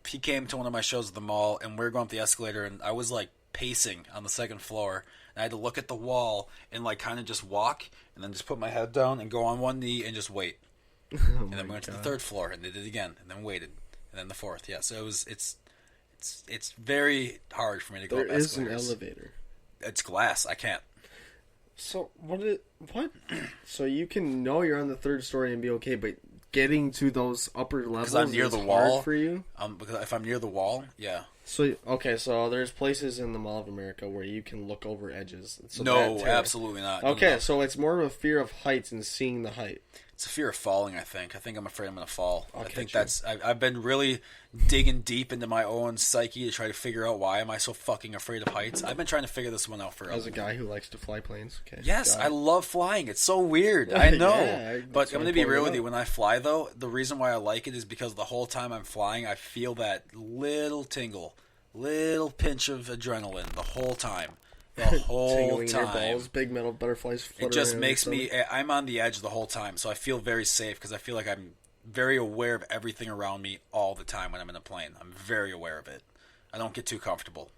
Speaker 1: He came to one of my shows at the mall, and we were going up the escalator, and I was like pacing on the second floor, and I had to look at the wall and like kind of just walk, and then just put my head down and go on one knee and just wait. And then we went to the third floor and did it again, and then waited, and then the fourth. Yeah, so it's very hard for me to go up escalators.
Speaker 2: There is an elevator.
Speaker 1: It's glass. I can't.
Speaker 2: So what? So you can know you're on the third story and be okay, but getting to those upper levels
Speaker 1: because I'm near the
Speaker 2: hard
Speaker 1: wall
Speaker 2: for you.
Speaker 1: Because if I'm near the wall, yeah.
Speaker 2: So there's places in the Mall of America where you can look over edges. So
Speaker 1: no, absolutely not.
Speaker 2: Okay,
Speaker 1: no.
Speaker 2: So it's more of a fear of heights and seeing the height.
Speaker 1: It's a fear of falling, I think. I think I'm afraid I'm going to fall.
Speaker 2: Okay,
Speaker 1: I think I've been really digging deep into my own psyche to try to figure out why am I so fucking afraid of heights. I've been trying to figure this one out for
Speaker 2: as a guy who likes to fly planes. Okay.
Speaker 1: Yes, I love flying. It's so weird. I know.
Speaker 2: Yeah,
Speaker 1: but I'm going to be real with you. When I fly, though, the reason why I like it is because the whole time I'm flying, I feel that little tingle, little pinch of adrenaline the whole time. The whole
Speaker 2: tingling
Speaker 1: time.
Speaker 2: In your balls, big metal butterflies fluttering.
Speaker 1: It just makes me. I'm on the edge the whole time, so I feel very safe because I feel like I'm very aware of everything around me all the time when I'm in a plane. I'm very aware of it. I don't get too comfortable.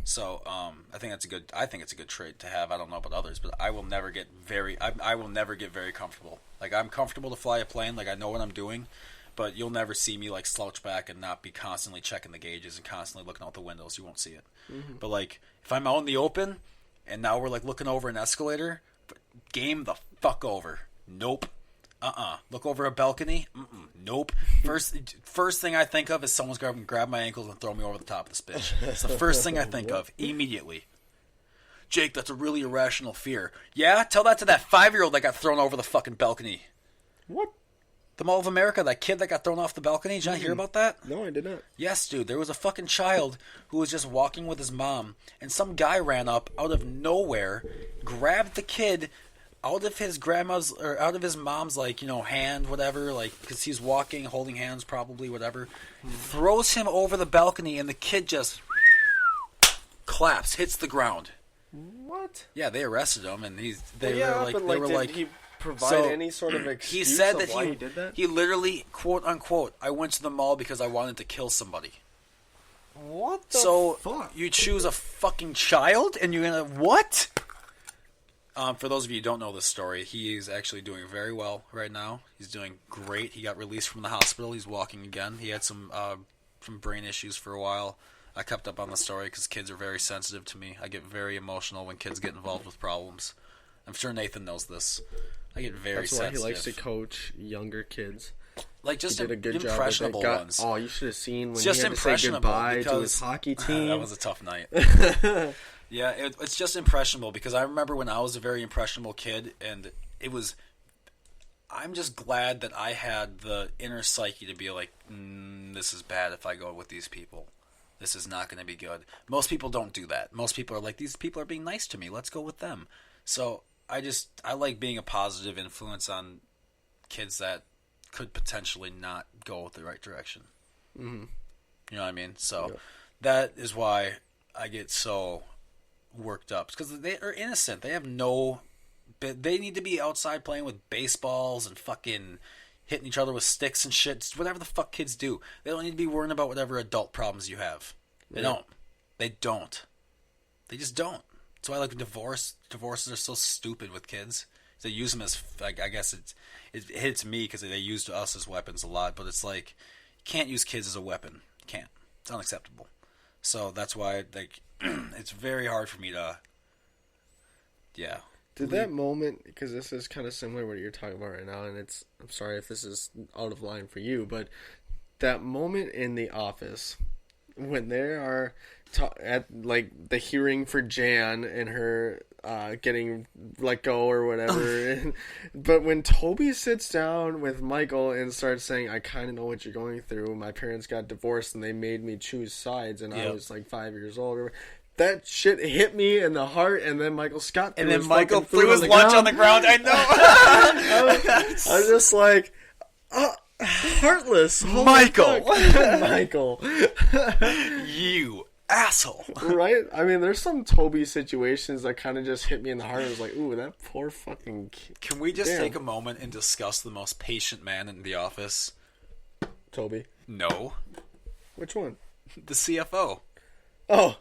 Speaker 1: So I think that's a good. I think it's a good trait to have. I don't know about others, but I will never get very. I will never get very comfortable. Like, I'm comfortable to fly a plane. Like, I know what I'm doing. But you'll never see me like slouch back and not be constantly checking the gauges and constantly looking out the windows. You won't see it. But like, if I'm out in the open and now we're like looking over an escalator, game the fuck over. Nope. Look over a balcony. Nope. First thing I think of is someone's going to grab my ankles and throw me over the top of this bitch. It's the first thing I think of immediately. Jake, that's a really irrational fear. Yeah, tell that to that 5-year-old that got thrown over the fucking balcony.
Speaker 2: What?
Speaker 1: The Mall of America, that kid that got thrown off the balcony. Did you not hear about that?
Speaker 2: No, I did not.
Speaker 1: Yes, dude. There was a fucking child who was just walking with his mom, and some guy ran up out of nowhere, grabbed the kid out of his grandma's or out of his mom's, like, you know, hand, whatever, like, because he's walking, holding hands, probably, whatever. Throws him over the balcony, and the kid just claps, hits the ground.
Speaker 2: What?
Speaker 1: Yeah, they arrested him, and they
Speaker 2: did
Speaker 1: were like.
Speaker 2: he provide any sort of excuse
Speaker 1: He said
Speaker 2: of
Speaker 1: that
Speaker 2: why he did that?
Speaker 1: He literally, quote unquote, I went to the mall because I wanted to kill somebody.
Speaker 2: What the fuck?
Speaker 1: You choose a fucking child and you're gonna what? For those of you who don't know this story, he is actually doing very well right now. He's doing great. He got released from the hospital. He's walking again. He had some brain issues for a while. I kept up on the story because kids are very sensitive to me. I get very emotional when kids get involved with problems. I'm sure Naython knows this. I get very sensitive.
Speaker 2: That's why he likes to coach younger kids.
Speaker 1: Like, just
Speaker 2: he did a good
Speaker 1: impressionable
Speaker 2: job
Speaker 1: ones.
Speaker 2: Oh, you should have seen when
Speaker 1: just
Speaker 2: he had to say goodbye to his
Speaker 1: because
Speaker 2: hockey team.
Speaker 1: That was a tough night. Yeah, it's just impressionable because I remember when I was a very impressionable kid, and it was. I'm just glad that I had the inner psyche to be like, this is bad if I go with these people. This is not going to be good. Most people don't do that. Most people are like, these people are being nice to me. Let's go with them. So I like being a positive influence on kids that could potentially not go the right direction. Mm-hmm. You know what I mean? So that is why I get so worked up. Because they are innocent. They have no... They need to be outside playing with baseballs and fucking hitting each other with sticks and shit. Just whatever the fuck kids do. They don't need to be worrying about whatever adult problems you have. They don't. They don't. They just don't. That's why, like, divorces are so stupid with kids. They use them as, like, I guess it hits me because they use us as weapons a lot. But it's like, you can't use kids as a weapon. You can't. It's unacceptable. So that's why, like, it's very hard for me to, yeah.
Speaker 2: Did that moment, because this is kind of similar to what you're talking about right now, and I'm sorry if this is out of line for you, but that moment in the office when they are at, like, the hearing for Jan and her getting let go or whatever, but when Toby sits down with Michael and starts saying, I kind of know what you're going through, my parents got divorced and they made me choose sides, and I was like 5 years old. That shit hit me in the heart, and then Michael Scott threw his lunch on the ground. I know. I was just like, heartless.
Speaker 1: Michael.
Speaker 2: Michael.
Speaker 1: You asshole.
Speaker 2: Right? I mean, there's some Toby situations that kind of just hit me in the heart. I was like, ooh, that poor fucking kid.
Speaker 1: Can we just take a moment and discuss the most patient man in the office?
Speaker 2: Toby?
Speaker 1: No.
Speaker 2: Which one?
Speaker 1: The CFO.
Speaker 2: Oh.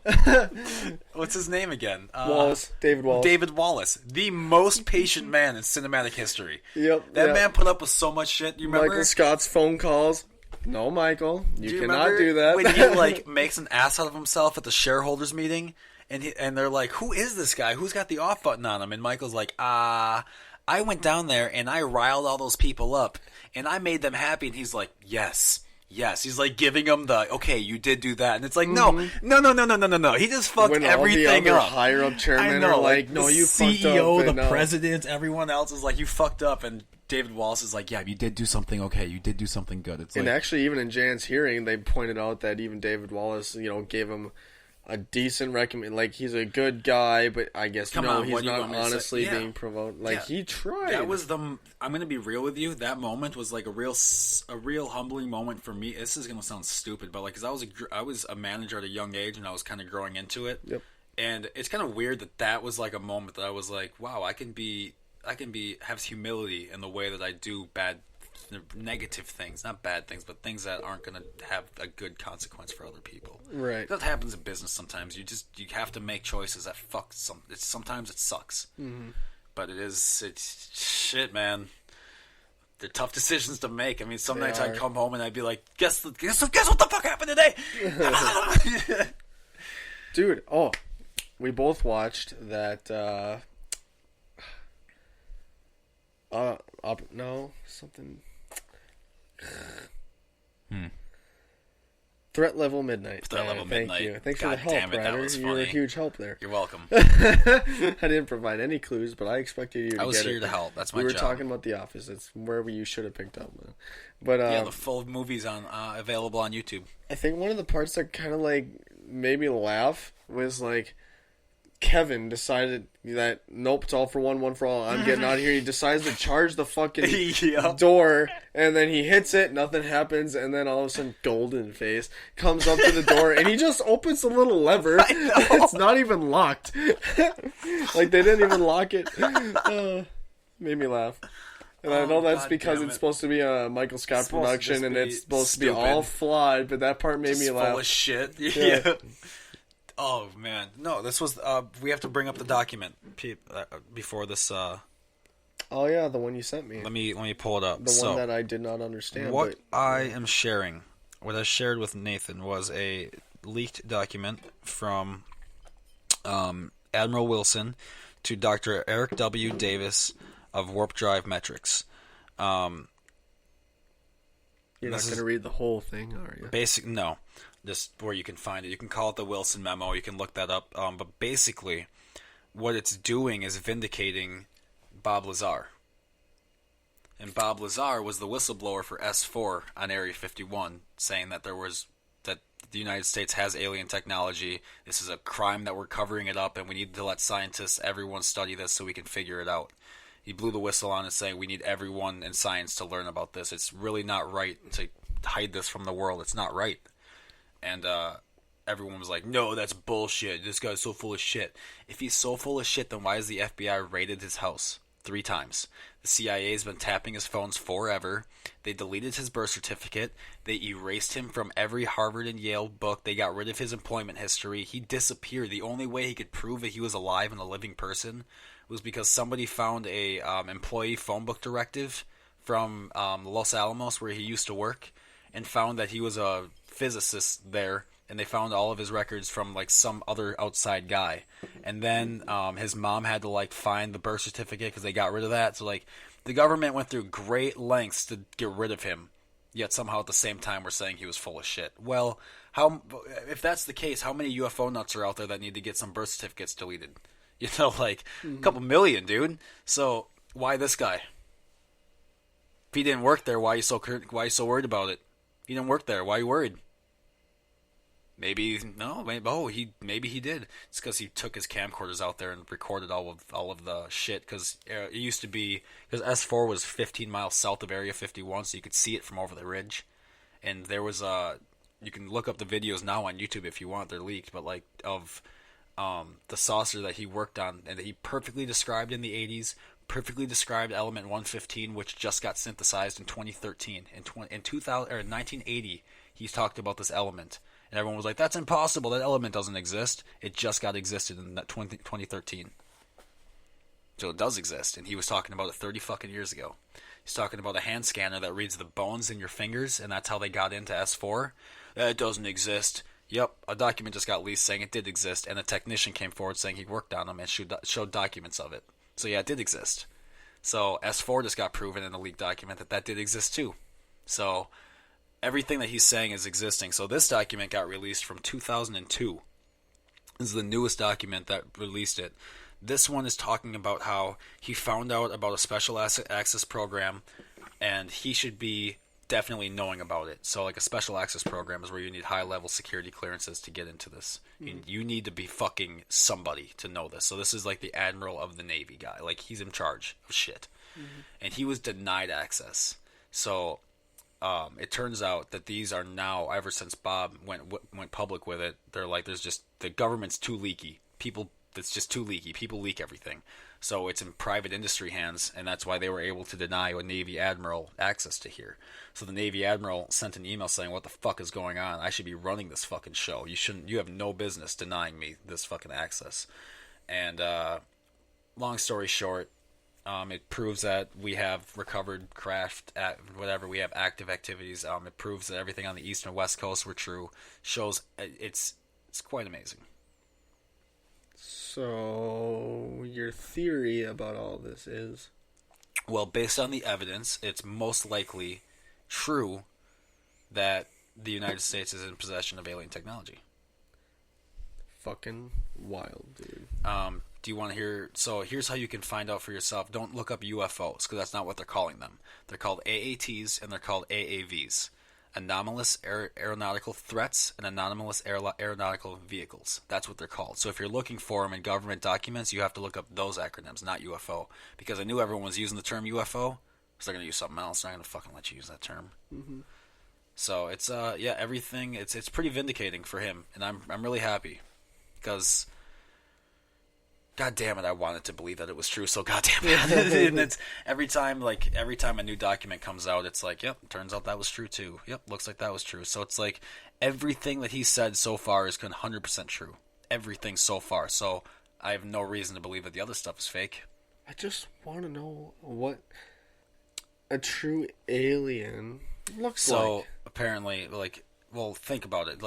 Speaker 1: What's his name again?
Speaker 2: Wallace. David Wallace.
Speaker 1: David Wallace. The most patient man in cinematic history.
Speaker 2: Yep.
Speaker 1: That man put up with so much shit. You remember?
Speaker 2: Michael Scott's phone calls. No, Michael. You cannot do that.
Speaker 1: When he, like, makes an ass out of himself at the shareholders meeting, and they're like, who is this guy? Who's got the off button on him? And Michael's like, I went down there and I riled all those people up and I made them happy. And he's like, yes. He's like giving him the, okay, you did do that. And it's like, no. He just fucked everything up.
Speaker 2: Higher up chairmen are like, no, you fucked up.
Speaker 1: CEO, the president, everyone else is like, you fucked up. And David Wallace is like, yeah, you did do something okay. You did do something good. It's
Speaker 2: and actually, even in Jan's hearing, they pointed out that even David Wallace, gave him a decent recommend. Like, he's a good guy, but I guess he's not honestly being provoked. Like, he tried.
Speaker 1: That was I'm gonna be real with you. That moment was like a real humbling moment for me. This is gonna sound stupid, but like, cause I was a manager at a young age and I was kind of growing into it.
Speaker 2: Yep.
Speaker 1: And it's kind of weird that was like a moment that I was like, wow, I can have humility in the way that I do negative things, not bad things, but things that aren't going to have a good consequence for other people.
Speaker 2: Right.
Speaker 1: That happens in business sometimes. You have to make choices that sometimes it sucks. Mm-hmm. But it's shit, man. They're tough decisions to make. I mean, some nights I'd come home and I'd be like, guess what the fuck happened today?
Speaker 2: Dude, we both watched that, something. Threat level midnight.
Speaker 1: Threat level midnight.
Speaker 2: Thank you. Thanks
Speaker 1: God
Speaker 2: for the help,
Speaker 1: damn it, that
Speaker 2: Ryder.
Speaker 1: was
Speaker 2: You were a
Speaker 1: funny.
Speaker 2: huge help there.
Speaker 1: You're welcome.
Speaker 2: I didn't provide any clues, but I expected you to get it.
Speaker 1: I was here to help. That's my
Speaker 2: job. We
Speaker 1: job.
Speaker 2: were talking about The Office. It's wherever you should have picked up. But
Speaker 1: yeah, the full movie's on available on YouTube.
Speaker 2: I think one of the parts that kind of like made me laugh was like Kevin decided that nope, it's all for one for all. I'm getting out of here. He decides to charge the fucking door, and then he hits it. Nothing happens, and then all of a sudden, Golden Face comes up to the door, and he just opens a little lever. It's not even locked. Like they didn't even lock it. Made me laugh. And I know that's because it's supposed to be a Michael Scott production, and it's supposed to be all flawed. But that part made me laugh.
Speaker 1: Full of shit. Yeah. Oh man, no! This was. We have to bring up the document before this.
Speaker 2: Oh yeah, the one you sent me.
Speaker 1: Let me pull it up.
Speaker 2: The one that I did not understand.
Speaker 1: What I am sharing, what I shared with Naython, was a leaked document from Admiral Wilson to Dr. Eric W. Davis of Warp Drive Metrics.
Speaker 2: You're not going to read the whole thing, are you?
Speaker 1: No. Just where you can find it. You can call it the Wilson Memo. You can look that up. But basically, what it's doing is vindicating Bob Lazar. And Bob Lazar was the whistleblower for S4 on Area 51, saying that that the United States has alien technology. This is a crime that we're covering it up, and we need to let scientists, everyone, study this so we can figure it out. He blew the whistle on it, saying we need everyone in science to learn about this. It's really not right to hide this from the world. It's not right. And everyone was like, no, that's bullshit. This guy's so full of shit. If he's so full of shit, then why has the FBI raided his house 3 times? The CIA's been tapping his phones forever. They deleted his birth certificate. They erased him from every Harvard and Yale book. They got rid of his employment history. He disappeared. The only way he could prove that he was alive and a living person was because somebody found a employee phone book directive from Los Alamos, where he used to work, and found that he was a physicist there, and they found all of his records from like some other outside guy. And then his mom had to like find the birth certificate because they got rid of that. So like the government went through great lengths to get rid of him, yet somehow at the same time we're saying he was full of shit. Well, if that's the case, how many UFO nuts are out there that need to get some birth certificates deleted? You know, like a couple million, dude. So why this guy? If he didn't work there, why are you so worried about it? He didn't work there. Why are you worried? Maybe he did. It's because he took his camcorders out there and recorded all of the shit. Because it used to be, because S4 was 15 miles south of Area 51, so you could see it from over the ridge. And there was you can look up the videos now on YouTube if you want. They're leaked, but like of the saucer that he worked on and that he perfectly described in the 80s. Perfectly described element 115, which just got synthesized in 2013. In 1980, he's talked about this element. And everyone was like, that's impossible. That element doesn't exist. It just got existed in 2013. So it does exist. And he was talking about it 30 fucking years ago. He's talking about a hand scanner that reads the bones in your fingers, and that's how they got into S4. It doesn't exist. Yep, a document just got leaked saying it did exist, and a technician came forward saying he worked on them and showed documents of it. So yeah, it did exist. So S4 just got proven in a leaked document that did exist too. So everything that he's saying is existing. So this document got released from 2002. This is the newest document that released it. This one is talking about how he found out about a special access program, and he should be definitely knowing about it. So like a special access program is where you need high-level security clearances to get into this. Mm-hmm. You need to be fucking somebody to know this. So this is like the Admiral of the Navy guy. Like he's in charge of shit. Mm-hmm. And he was denied access. So it turns out that these are now, ever since Bob went public with it, they're like, the government's too leaky. It's just too leaky. People leak everything. So it's in private industry hands, and that's why they were able to deny a Navy Admiral access to here. So the Navy Admiral sent an email saying, what the fuck is going on? I should be running this fucking show. You have no business denying me this fucking access. And long story short, it proves that we have recovered craft, we have active activities. It proves that everything on the east and west coast were true. Shows it's quite amazing.
Speaker 2: So, your theory about all this is?
Speaker 1: Well, based on the evidence, it's most likely true that the United States is in possession of alien technology.
Speaker 2: Fucking wild, dude.
Speaker 1: Do you want to hear? So here's how you can find out for yourself. Don't look up UFOs because that's not what they're calling them. They're called AATs and they're called AAVs. Anomalous aeronautical threats and anomalous aeronautical vehicles. That's what they're called. So if you're looking for them in government documents, you have to look up those acronyms, not UFO. Because I knew everyone was using the term UFO, so they're going to use something else. They're not going to fucking let you use that term.
Speaker 2: Mm-hmm.
Speaker 1: So it's everything. It's pretty vindicating for him, and I'm really happy because. God damn it! I wanted to believe that it was true, so goddamn it! And it's every time a new document comes out, it's like, yep, turns out that was true too. Yep, looks like that was true. So it's like everything that he said so far is 100% true. Everything so far. So I have no reason to believe that the other stuff is fake.
Speaker 2: I just want to know what a true alien looks like.
Speaker 1: So apparently, well, think about it.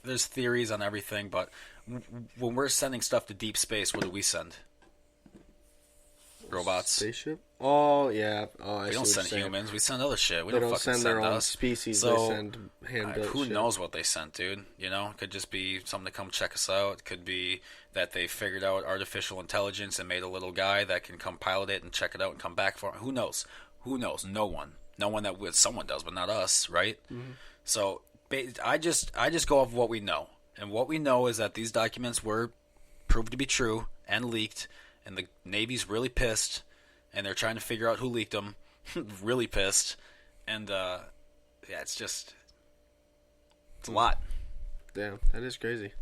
Speaker 1: There's theories on everything, but when we're sending stuff to deep space, what do we send? Robots.
Speaker 2: Spaceship? Oh, yeah. Oh,
Speaker 1: we don't send humans. We send other shit.
Speaker 2: They don't send their own species. So, they send hand-built
Speaker 1: who
Speaker 2: shit.
Speaker 1: knows what they sent, dude? You know? It could just be something to come check us out. It could be that they figured out artificial intelligence and made a little guy that can come pilot it and check it out and come back for it. Who knows? Who knows? No one. No one that someone does, but not us, right? Mm-hmm. So I just go off of what we know. And what we know is that these documents were proved to be true and leaked, and the Navy's really pissed, and they're trying to figure out who leaked them. Really pissed. And, it's a lot.
Speaker 2: Damn, that is crazy.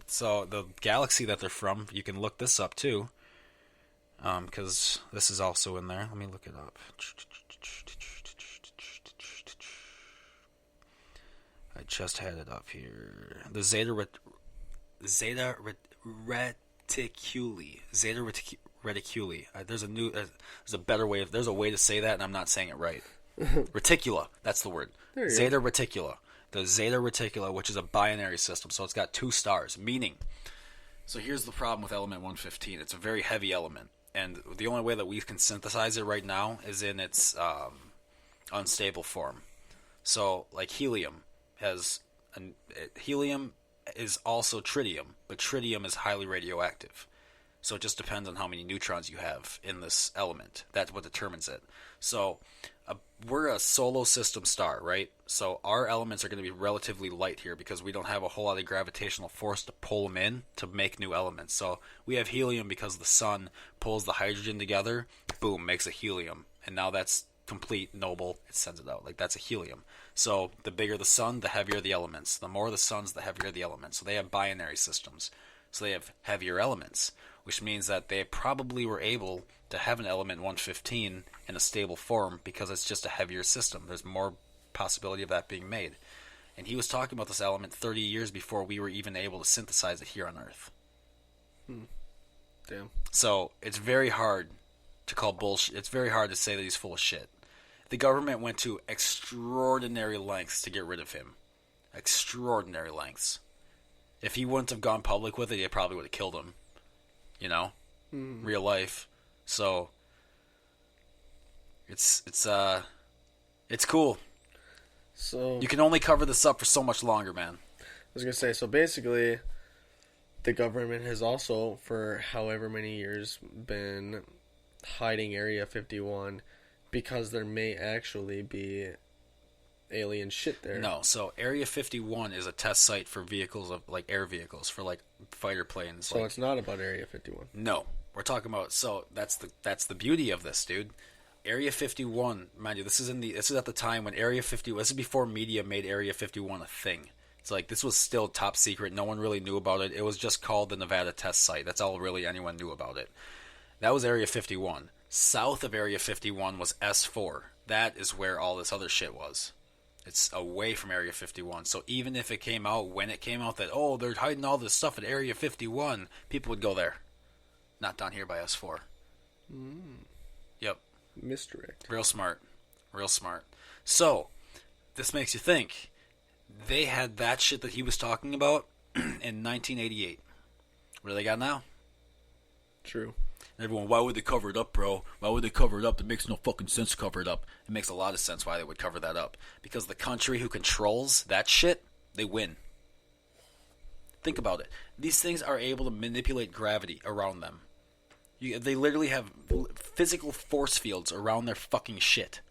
Speaker 1: So the galaxy that they're from, you can look this up, too. Because this is also in there. Let me look it up. I just had it up here. The Zeta Reticuli. There's a better way. There's a way to say that, and I'm not saying it right. Reticula. That's the word. Zeta Reticula. The Zeta Reticula, which is a binary system, so it's got 2 stars. Meaning, so here's the problem with element 115. It's a very heavy element, and the only way that we can synthesize it right now is in its unstable form. So, like helium. Helium is also tritium, but tritium is highly radioactive. So it just depends on how many neutrons you have in this element. That's what determines it. So we're a solar system star, right? So our elements are going to be relatively light here because we don't have a whole lot of gravitational force to pull them in to make new elements. So we have helium because the sun pulls the hydrogen together, boom, makes a helium. And now that's complete, noble, it sends it out. Like, that's a helium. So the bigger the sun, the heavier the elements. The more the suns, the heavier the elements. So they have binary systems. So they have heavier elements, which means that they probably were able to have an element 115 in a stable form because it's just a heavier system. There's more possibility of that being made. And he was talking about this element 30 years before we were even able to synthesize it here on Earth.
Speaker 2: Damn.
Speaker 1: So it's very hard to call bullshit. It's very hard to say that he's full of shit. The government went to extraordinary lengths to get rid of him. Extraordinary lengths. If he wouldn't have gone public with it, they probably would have killed him. You know? Real life. So it's cool.
Speaker 2: So
Speaker 1: you can only cover this up for so much longer, man.
Speaker 2: I was gonna say, so basically the government has also, for however many years, been hiding Area 51 because there may actually be alien shit there.
Speaker 1: No, so Area 51 is a test site for vehicles, of like air vehicles, for like fighter planes.
Speaker 2: So it's not about Area 51.
Speaker 1: No, we're talking about. So that's the beauty of this, dude. Area 51, mind you, this is at the time when Area 51. This is before media made Area 51 a thing. It's like this was still top secret. No one really knew about it. It was just called the Nevada Test Site. That's all really anyone knew about it. That was Area 51. South of Area 51 was S4. That is where all this other shit was. It's away from Area 51. So even if it came out, when it came out that, oh, they're hiding all this stuff at Area 51, people would go there. Not down here by S4. Yep.
Speaker 2: Misdirect.
Speaker 1: Real smart. Real smart. So, this makes you think. They had that shit that he was talking about in 1988. What do they got now?
Speaker 2: True.
Speaker 1: And everyone, why would they cover it up, bro? Why would they cover it up? It makes no fucking sense to cover it up. It makes a lot of sense why they would cover that up. Because the country who controls that shit, they win. Think about it. These things are able to manipulate gravity around them. They literally have physical force fields around their fucking shit.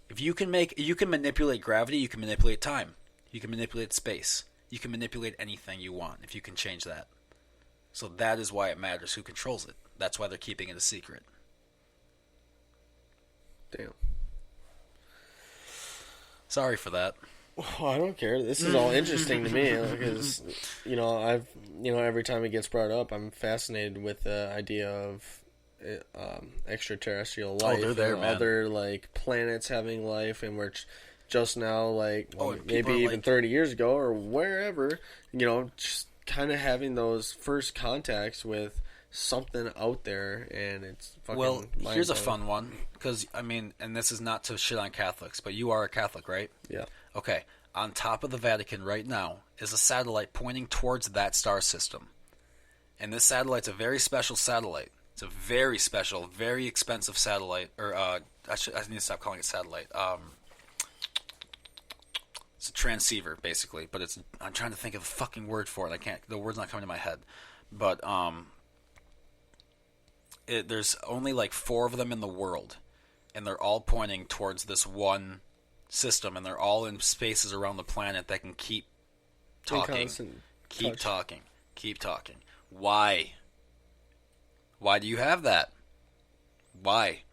Speaker 1: If you can manipulate gravity, you can manipulate time. You can manipulate space. You can manipulate anything you want if you can change that. So that is why it matters who controls it. That's why they're keeping it a secret.
Speaker 2: Damn.
Speaker 1: Sorry for that.
Speaker 2: Oh, I don't care. This is all interesting to me because, every time it gets brought up, I'm fascinated with the idea of extraterrestrial life.
Speaker 1: They're there, man.
Speaker 2: Other, planets having life, and we're just now, maybe even 30 years ago or wherever, just kind of having those first contacts with something out there, and it's fucking
Speaker 1: Well, here's a
Speaker 2: mind-blowing.
Speaker 1: fun one, because, and this is not to shit on Catholics, but you are a Catholic, right?
Speaker 2: Yeah.
Speaker 1: Okay, on top of the Vatican right now is a satellite pointing towards that star system. And this satellite's a very special satellite. It's a very special, very expensive satellite, or, I need to stop calling it satellite. It's a transceiver, basically, but I'm trying to think of a fucking word for it. The word's not coming to my head. But, there's only 4 of them in the world, and they're all pointing towards this one system, and they're all in spaces around the planet that can keep talking, keep talking. Why do you have that? Why?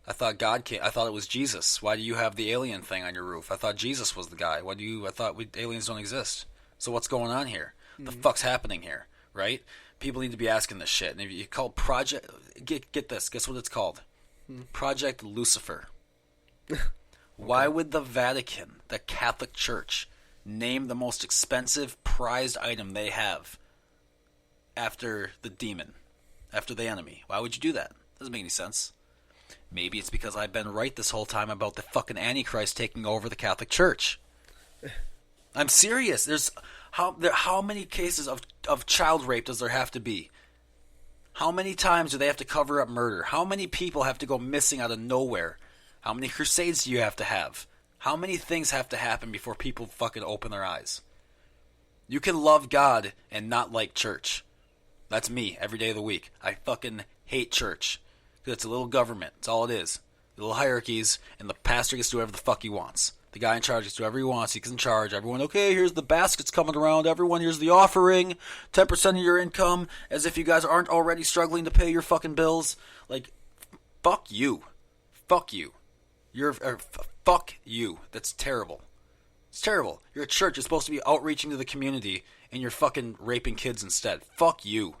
Speaker 1: I thought God came. I thought it was Jesus. Why do you have the alien thing on your roof? I thought Jesus was the guy. I thought aliens don't exist. So what's going on here? The fuck's happening here, right? People need to be asking this shit. And if you call Project, get this. Guess what it's called? Project Lucifer. Why would the Vatican, the Catholic Church, name the most expensive prized item they have after the demon, after the enemy? Why would you do that? Doesn't make any sense. Maybe it's because I've been right this whole time about the fucking Antichrist taking over the Catholic Church. I'm serious. There's how many cases of child rape does there have to be? How many times do they have to cover up murder? How many people have to go missing out of nowhere? How many crusades do you have to have? How many things have to happen before people fucking open their eyes? You can love God and not like church. That's me every day of the week. I fucking hate church. Because it's a little government. That's all it is. Little hierarchies, and the pastor gets to do whatever the fuck he wants. The guy in charge gets to do whatever he wants. He's in charge. Everyone, okay, here's the baskets coming around. Everyone, here's the offering. 10% of your income, as if you guys aren't already struggling to pay your fucking bills. Fuck you. Fuck you. Fuck you. That's terrible. It's terrible. You're a church. You're supposed to be outreaching to the community, and you're fucking raping kids instead. Fuck you.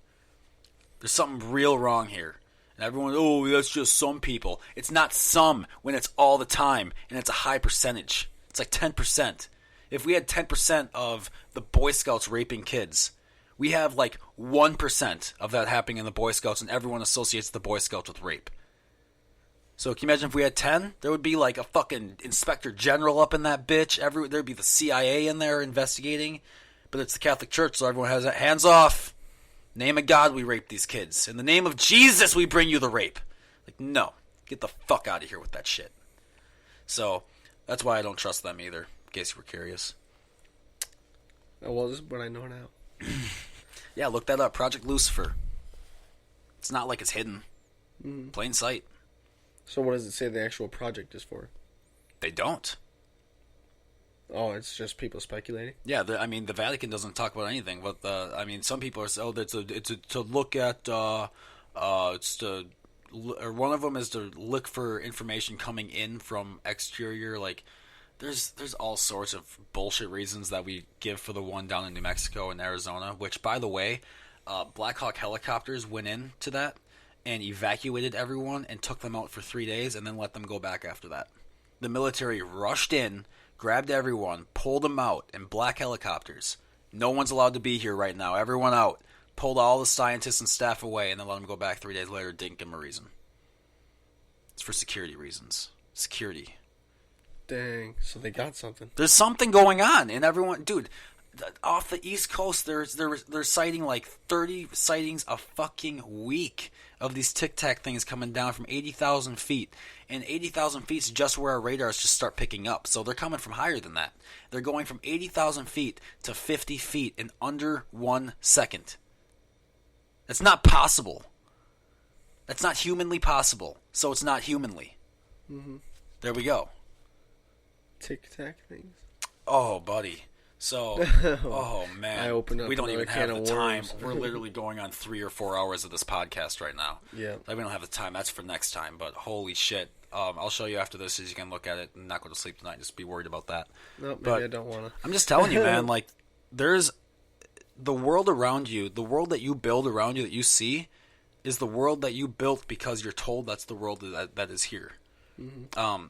Speaker 1: There's something real wrong here. And everyone, oh, that's just some people. It's not some when it's all the time, and it's a high percentage. It's 10%. If we had 10% of the Boy Scouts raping kids, we have 1% of that happening in the Boy Scouts, and everyone associates the Boy Scouts with rape. So can you imagine if we had 10? There would be a fucking inspector general up in that bitch. There'd be the CIA in there investigating. But it's the Catholic Church, so everyone has hands off. Name of God, we rape these kids. In the name of Jesus, we bring you the rape. No. Get the fuck out of here with that shit. So, that's why I don't trust them either, in case you were curious.
Speaker 2: Oh, well, this is what I know now.
Speaker 1: Yeah, look that up. Project Lucifer. It's not like it's hidden. Plain sight.
Speaker 2: So what does it say the actual project is for?
Speaker 1: They don't.
Speaker 2: Oh, it's just people speculating?
Speaker 1: Yeah, the Vatican doesn't talk about anything. But some people are saying, it's to look at, or one of them is to look for information coming in from exterior. There's all sorts of bullshit reasons that we give for the one down in New Mexico and Arizona. Which, by the way, Black Hawk helicopters went into that and evacuated everyone and took them out for 3 days and then let them go back after that. The military rushed in, grabbed everyone, pulled them out in black helicopters. No one's allowed to be here right now. Everyone out. Pulled all the scientists and staff away and then let them go back 3 days later. Didn't give them a reason. It's for security reasons. Security.
Speaker 2: Dang. So they got something.
Speaker 1: There's something going on. And everyone... Dude, off the East Coast, they're citing like 30 sightings a fucking week of these Tic Tac things coming down from 80,000 feet. And 80,000 feet is just where our radars just start picking up. So they're coming from higher than that. They're going from 80,000 feet to 50 feet in under 1 second. That's not possible. That's not humanly possible. So it's not humanly.
Speaker 2: Mm-hmm.
Speaker 1: There we go.
Speaker 2: Tic Tac things.
Speaker 1: Oh, buddy. So, oh man,
Speaker 2: I opened up
Speaker 1: we don't even have the time.
Speaker 2: worms.
Speaker 1: We're literally going on 3 or 4 hours of this podcast right now.
Speaker 2: Yeah,
Speaker 1: like, we don't have the time. That's for next time. But holy shit, I'll show you after this, so you can look at it and not go to sleep tonight. Just be worried about that.
Speaker 2: No, maybe
Speaker 1: but
Speaker 2: I don't want to.
Speaker 1: I'm just telling you, man. Like, there's the world around you, the world that you build around you that you see, is the world that you built because you're told that's the world that is here.
Speaker 2: Mm-hmm.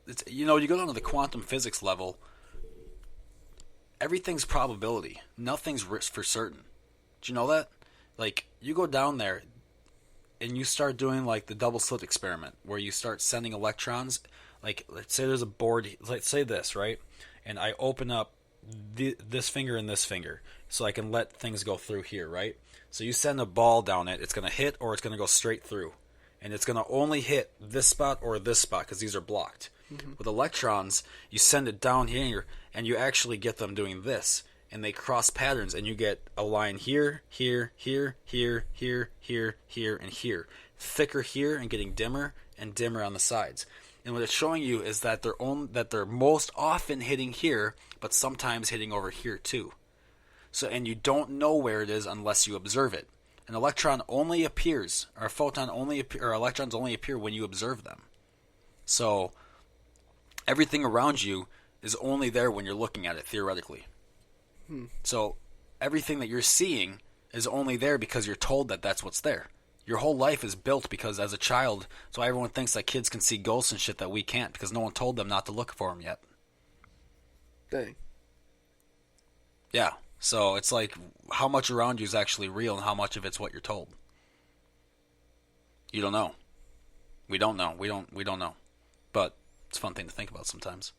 Speaker 1: It's, you know, you go down to the quantum physics level. Everything's probability. Nothing's risk for certain. Do you know that? Like, you go down there and you start doing like the double slit experiment where you start sending electrons. Like, let's say there's a board. Let's say this, right? And I open up this finger and this finger so I can let things go through here, right? So you send a ball down it. It's going to hit or it's going to go straight through. And it's going to only hit this spot or this spot because these are blocked. Mm-hmm. With electrons, you send it down here, and you actually get them doing this, and they cross patterns, and you get a line here, here, here, here, here, here, here, and here. Thicker here and getting dimmer and dimmer on the sides. And what it's showing you is that they're most often hitting here, but sometimes hitting over here too. So, and you don't know where it is unless you observe it. An electron only appears, or a photon only appear, or electrons only appear when you observe them. So everything around you is only there when you're looking at it, theoretically. So everything that you're seeing is only there because you're told that that's what's there. Your whole life is built because as a child, so everyone thinks that kids can see ghosts and shit that we can't because no one told them not to look for them yet.
Speaker 2: Dang.
Speaker 1: Yeah, so it's like how much around you is actually real and how much of it's what you're told. You don't know. We don't know. We don't know. But it's a fun thing to think about sometimes.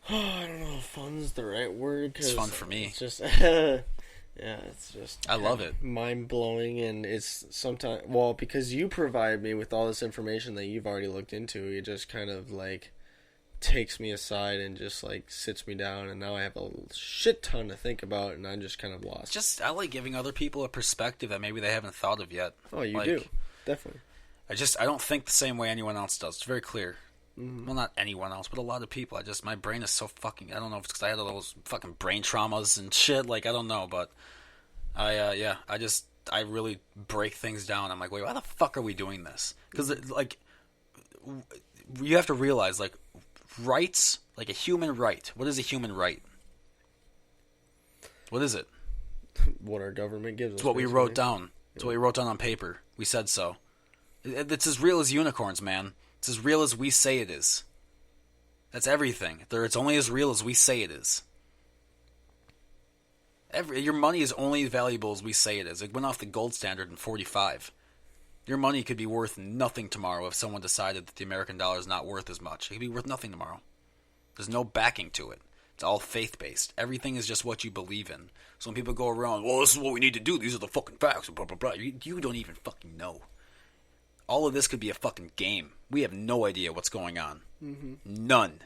Speaker 2: Oh, I don't know if fun's the right word.
Speaker 1: It's fun for me.
Speaker 2: It's just, yeah, it's just.
Speaker 1: I love it.
Speaker 2: Mind blowing, and it's sometimes because you provide me with all this information that you've already looked into. It just kind of like takes me aside and just like sits me down, and now I have a shit ton to think about, and I'm just kind of lost.
Speaker 1: I like giving other people a perspective that maybe they haven't thought of yet.
Speaker 2: Oh, you do, definitely.
Speaker 1: I don't think the same way anyone else does. It's very clear.
Speaker 2: Mm-hmm.
Speaker 1: Well, not anyone else, but a lot of people. My brain is so fucking. I don't know if it's because I had all those fucking brain traumas and shit. Like, I don't know, but I really break things down. I'm like, wait, why the fuck are we doing this? Because like, you have to realize, like, rights, like a human right. What is a human right? What is it?
Speaker 2: What our government gives us.
Speaker 1: It's what we wrote down. It's what we wrote down on paper. We said so. It's as real as unicorns, man. It's as real as we say it is. That's everything. It's only as real as we say it is. Your money is only as valuable as we say it is. It went off the gold standard in 1945. Your money could be worth nothing tomorrow if someone decided that the American dollar is not worth as much. It could be worth nothing tomorrow. There's no backing to it. It's all faith-based. Everything is just what you believe in. So when people go around, well, this is what we need to do. These are the fucking facts. Blah, blah, blah. You don't even fucking know. All of this could be a fucking game. We have no idea what's going on. Mm-hmm. None.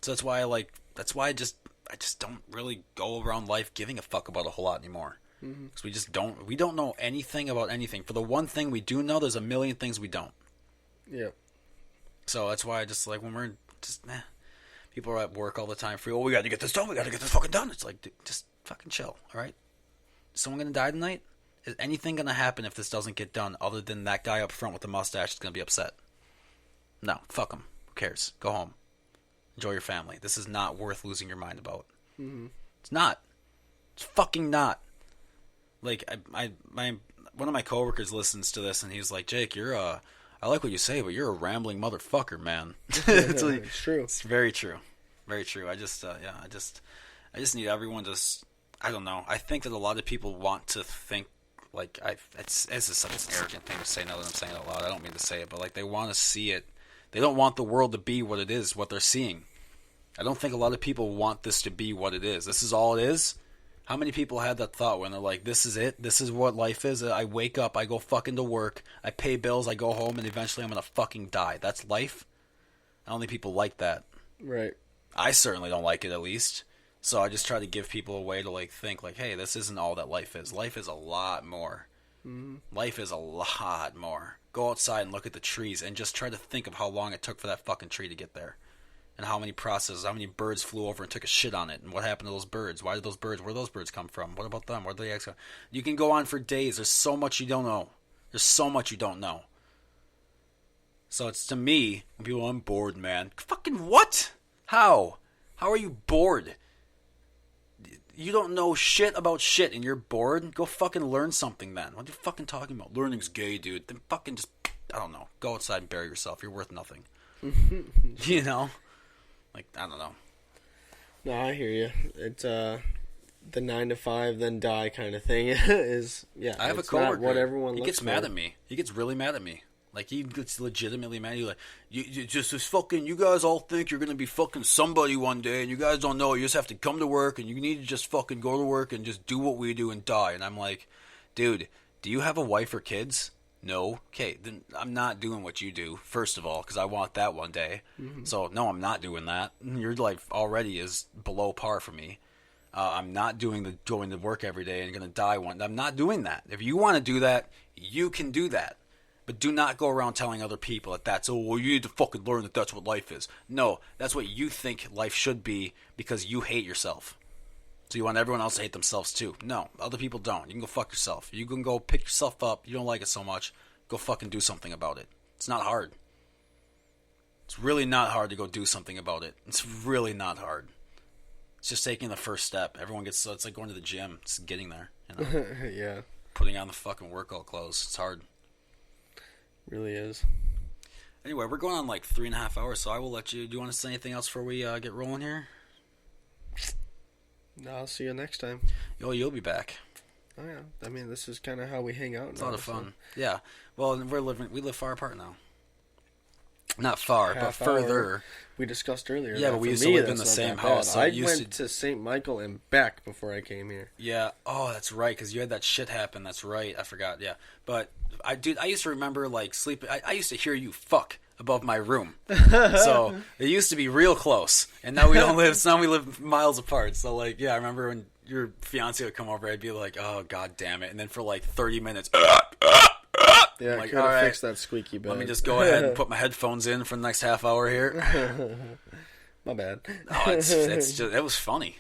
Speaker 1: So that's why I just don't really go around life giving a fuck about a whole lot anymore. Because we don't know anything about anything. For the one thing we do know, there's a million things we don't.
Speaker 2: Yeah.
Speaker 1: So that's why I just like when we're just people are at work all the time free. Oh, we got to get this done. We got to get this fucking done. It's like, dude, just fucking chill. All right. Is someone gonna die tonight? Is anything gonna happen if this doesn't get done? Other than that guy up front with the mustache is gonna be upset. No, fuck him. Who cares? Go home. Enjoy your family. This is not worth losing your mind about. Mm-hmm. It's not. It's fucking not. Like one of my coworkers listens to this and he's like, Jake, I like what you say, but you're a rambling motherfucker, man. It's
Speaker 2: true.
Speaker 1: It's very true. Very true. I just need everyone to, I don't know. I think that a lot of people want to think like this is such an arrogant thing to say now that I'm saying it out loud. I don't mean to say it, but like they want to see it. They don't want the world to be what it is, what they're seeing. I don't think a lot of people want this to be what it is. This is all it is. How many people had that thought when they're like, this is it? This is what life is? I wake up, I go fucking to work, I pay bills, I go home, and eventually I'm going to fucking die. That's life? I don't think people like that.
Speaker 2: Right.
Speaker 1: I certainly don't like it, at least. So I just try to give people a way to like think, like, hey, this isn't all that life is. Life is a lot more. Mm-hmm. Life is a lot more. Go outside and look at the trees and just try to think of how long it took for that fucking tree to get there. And how many birds flew over and took a shit on it, and what happened to those birds? Where did those birds come from? What about them? Where did they actually? You can go on for days. There's so much you don't know. So it's, to me, when people, I'm bored, man. Fucking what? How? How are you bored? You don't know shit about shit and you're bored? Go fucking learn something then. What are you fucking talking about? Learning's gay, dude. Then fucking just, I don't know. Go outside and bury yourself. You're worth nothing. You know? Like, I don't know.
Speaker 2: No, I hear you. It's the 9 to 5 then die kind of thing is, yeah.
Speaker 1: I have a coworker.
Speaker 2: What everyone
Speaker 1: he
Speaker 2: looks
Speaker 1: gets
Speaker 2: for.
Speaker 1: mad at me. He gets really mad at me. Like, he gets legitimately mad. He's like, you just this fucking, you guys all think you're going to be fucking somebody one day, and you guys don't know. You just have to come to work, and you need to just fucking go to work and just do what we do and die. And I'm like, dude, do you have a wife or kids? No. Okay, then I'm not doing what you do, first of all, because I want that one day. Mm-hmm. So, no, I'm not doing that. Your life already is below par for me. I'm not going to work every day and going to die one. I'm not doing that. If you want to do that, you can do that. But do not go around telling other people that that's, oh, well, you need to fucking learn that that's what life is. No, that's what you think life should be because you hate yourself. So you want everyone else to hate themselves too. No, other people don't. You can go fuck yourself. You can go pick yourself up. You don't like it so much. Go fucking do something about it. It's not hard. It's really not hard to go do something about it. It's really not hard. It's just taking the first step. Everyone gets, it's like going to the gym. It's getting there. You know?
Speaker 2: Yeah.
Speaker 1: Putting on the fucking workout clothes. It's hard.
Speaker 2: Really is.
Speaker 1: Anyway, we're going on like 3.5 hours, so I will let you. Do you want to say anything else before we get rolling here?
Speaker 2: No, I'll see you next time.
Speaker 1: You'll be back.
Speaker 2: Oh yeah, I mean this is kind of how we hang out.
Speaker 1: It's a lot of fun. So. Yeah. Well, we live far apart now. Not far, but further.
Speaker 2: We discussed earlier.
Speaker 1: Yeah, but we used to live in the same house.
Speaker 2: So I went to St. Michael and back before I came here.
Speaker 1: Yeah. Oh, that's right, because you had that shit happen. That's right. I forgot. Yeah. But, I used to remember, like, sleeping. I used to hear you fuck above my room. So, it used to be real close. And now we don't live, so now we live miles apart. So, like, yeah, I remember when your fiance would come over, I'd be like, oh, god damn it. And then for, like, 30 minutes,
Speaker 2: yeah,
Speaker 1: like,
Speaker 2: could have fixed that squeaky bed.
Speaker 1: Let me just go ahead and put my headphones in for the next half hour here.
Speaker 2: My bad.
Speaker 1: Oh, it's just, it was funny.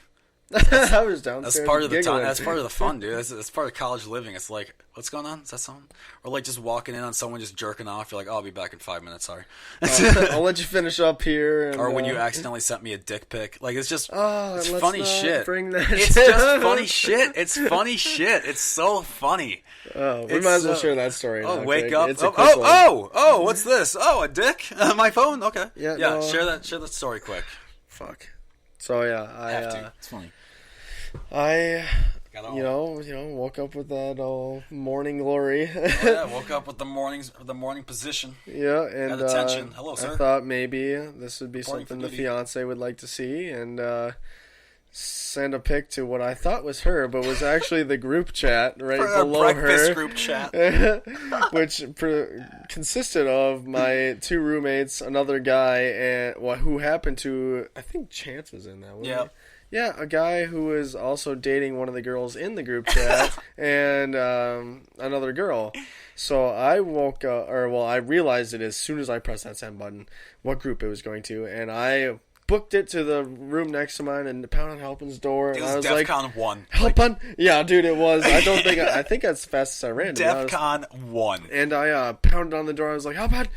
Speaker 2: I was downstairs.
Speaker 1: That's part of the time. That's part of the fun, dude. That's part of college living. It's like, what's going on? Is that something? Or like just walking in on someone just jerking off. You're like, oh, I'll be back in 5 minutes. Sorry.
Speaker 2: I'll let you finish up here. And,
Speaker 1: or when you accidentally sent me a dick pic. Like it's just, it's
Speaker 2: let's
Speaker 1: funny
Speaker 2: not
Speaker 1: shit.
Speaker 2: Bring that
Speaker 1: it's just funny shit. It's funny shit. It's so funny.
Speaker 2: Oh, we might as well share that story.
Speaker 1: Oh,
Speaker 2: now,
Speaker 1: wake
Speaker 2: Craig.
Speaker 1: up!
Speaker 2: It's a
Speaker 1: What's this? Oh, a dick? My phone? Okay.
Speaker 2: Yeah.
Speaker 1: No. Share that story quick.
Speaker 2: Fuck. So yeah, I
Speaker 1: have to. It's funny.
Speaker 2: I woke up with that morning glory.
Speaker 1: Woke up with the morning position.
Speaker 2: Yeah, and
Speaker 1: got attention. Hello, sir.
Speaker 2: I thought maybe this would be
Speaker 1: Morning
Speaker 2: something the
Speaker 1: duty.
Speaker 2: fiance would like to see, and send a pic to what I thought was her, but was actually the group chat right below
Speaker 1: breakfast
Speaker 2: her.
Speaker 1: Group chat,
Speaker 2: which consisted of my two roommates, another guy, and who happened to, I think Chance was in that one.
Speaker 1: Yeah.
Speaker 2: Yeah, a guy who was also dating one of the girls in the group chat, and another girl. So I woke up, I realized it as soon as I pressed that send button, what group it was going to, and I booked it to the room next to mine and pounded on Halpin's door.
Speaker 1: It
Speaker 2: and
Speaker 1: was
Speaker 2: I was
Speaker 1: DEFCON
Speaker 2: like,
Speaker 1: 1.
Speaker 2: Halpin? Yeah, dude, it was. I think that's as fast as I ran.
Speaker 1: DEFCON 1.
Speaker 2: And I pounded on the door. I was like, Halpin,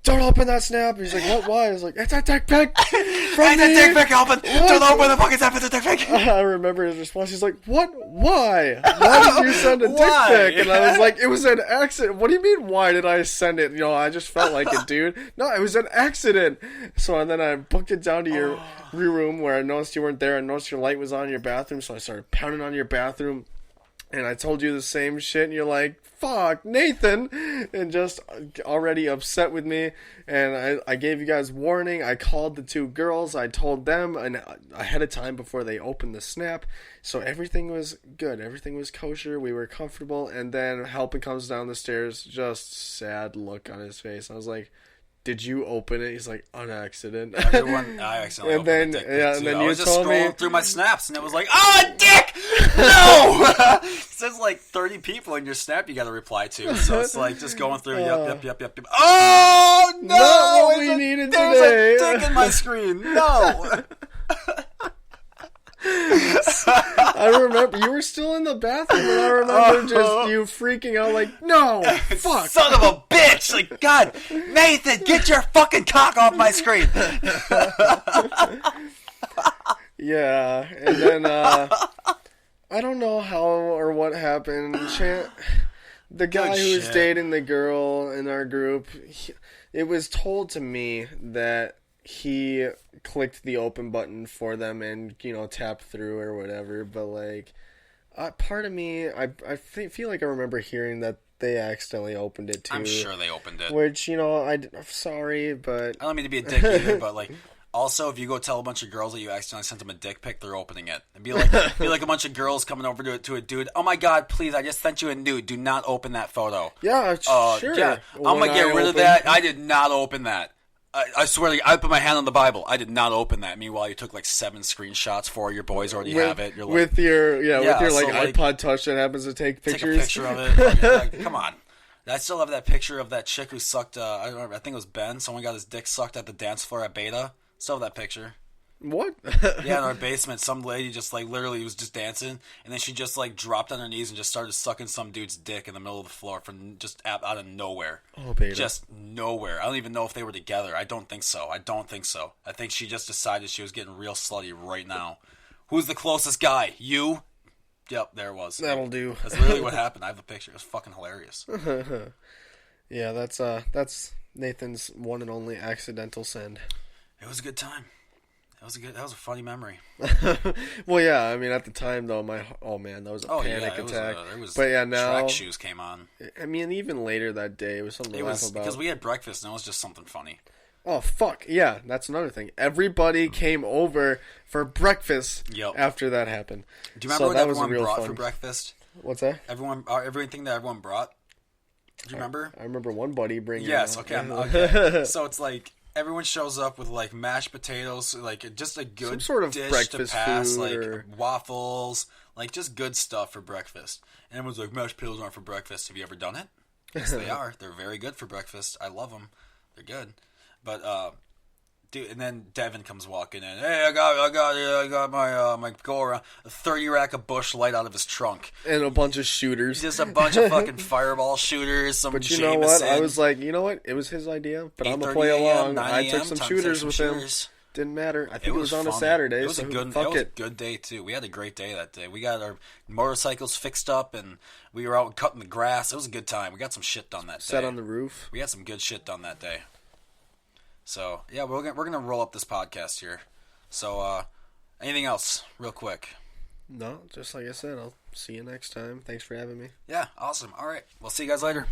Speaker 2: don't open that snap. He's like, what? Why? I was like, it's a dick pic.
Speaker 1: It's a dick pic, Halpin. Don't open the fucking snap. It's a dick pic.
Speaker 2: I remember his response. He's like, what? Why? Why did you send a dick pic? And I was like, it was an accident. What do you mean, why did I send it? I just felt like it, dude. No, it was an accident. So and then I booked it down to your room where I noticed you weren't there. I noticed your light was on in your bathroom, so I started pounding on your bathroom. And I told you the same shit, and you're like, fuck, Nathan, and just already upset with me. And I gave you guys warning. I called the two girls. I told them ahead of time before they opened the snap. So everything was good. Everything was kosher. We were comfortable. And then Helpin comes down the stairs, just sad look on his face. I was like, did you open it? He's like, on accident.
Speaker 1: I accidentally opened it.
Speaker 2: And then
Speaker 1: I was just
Speaker 2: told
Speaker 1: scrolling
Speaker 2: me
Speaker 1: through my snaps, and it was like, dick! No! It says like 30 people in your snap you got to reply to. So it's like just going through, yep. Oh, no!
Speaker 2: Not what we needed today.
Speaker 1: There's a dick in my screen. No!
Speaker 2: I remember you were still in the bathroom, and I remember just you freaking out like, no, fuck.
Speaker 1: Son of a bitch! Like, God, Nathan, get your fucking cock off my screen!
Speaker 2: Yeah, and then, I don't know how or what happened. The guy who was dating the girl in our group, it was told to me that he clicked the open button for them and, tapped through or whatever, but, like, part of me, I feel like I remember hearing that they accidentally opened it, too.
Speaker 1: I'm sure they opened it.
Speaker 2: Which, I'm sorry, but...
Speaker 1: I don't mean to be a dick either, but, like, also, if you go tell a bunch of girls that you accidentally sent them a dick pic, they're opening it. And be like a bunch of girls coming over to a dude, oh my god, please, I just sent you a nude, do not open that photo.
Speaker 2: Yeah, sure.
Speaker 1: Yeah, I'm gonna get rid of that, I did not open that. I swear to you, I put my hand on the Bible. I did not open that. Meanwhile, you took like 7 screenshots. 4 of your boys already have it. You're like,
Speaker 2: with your
Speaker 1: so,
Speaker 2: iPod Touch that happens to take pictures.
Speaker 1: Take a picture of it. Like, come on. I still have that picture of that chick who sucked. I don't remember. I think it was Ben. Someone got his dick sucked at the dance floor at Beta. Still have that picture.
Speaker 2: What?
Speaker 1: Yeah, in our basement, some lady just like literally was just dancing, and then she just like dropped on her knees and just started sucking some dude's dick in the middle of the floor from just out of nowhere.
Speaker 2: Oh, Beta.
Speaker 1: Just nowhere. I don't even know if they were together. I don't think so. I think she just decided she was getting real slutty right now. Who's the closest guy? You? Yep, there it was.
Speaker 2: That'll do.
Speaker 1: That's literally what happened. I have the picture. It was fucking hilarious.
Speaker 2: Yeah, that's Nathan's one and only accidental send.
Speaker 1: It was a good time. That was a funny memory.
Speaker 2: Well, yeah, I mean, at the time, though, that was a panic attack. But yeah, now
Speaker 1: track shoes came on.
Speaker 2: I mean, even later that day, it was something to laugh about.
Speaker 1: Because we had breakfast, and it was just something funny.
Speaker 2: Oh, fuck. Yeah, that's another thing. Everybody came over for breakfast after that happened.
Speaker 1: Do you remember what everyone brought for breakfast?
Speaker 2: What's that?
Speaker 1: Everything that everyone brought? Do you remember?
Speaker 2: I remember one buddy bringing...
Speaker 1: Yes, okay. So it's like... Everyone shows up with like mashed potatoes, like just a good
Speaker 2: some sort of
Speaker 1: dish
Speaker 2: breakfast
Speaker 1: to pass,
Speaker 2: food
Speaker 1: like waffles, like just good stuff for breakfast. And everyone's like, mashed potatoes aren't for breakfast. Have you ever done it? Yes, they are. They're very good for breakfast. I love them. They're good. But dude, and then Devin comes walking in. Hey, I got my go around, a 30 rack of Bush Light out of his trunk,
Speaker 2: and a bunch of shooters.
Speaker 1: Just a bunch of fucking fireball shooters. Some
Speaker 2: but you
Speaker 1: Jameson.
Speaker 2: know what? I was like, you know what? It was his idea, but I'm gonna play along. I took some shooters with him. Didn't matter. I think it was on
Speaker 1: funny.
Speaker 2: a Saturday.
Speaker 1: It was a good day too. We had a great day that day. We got our motorcycles fixed up, and we were out cutting the grass. It was a good time. We got some shit done that day.
Speaker 2: Sat on the roof.
Speaker 1: We had some good shit done that day. So yeah, we're gonna roll up this podcast here. So anything else, real quick?
Speaker 2: No, just like I said, I'll see you next time. Thanks for having me.
Speaker 1: Yeah, awesome. All right, we'll see you guys later.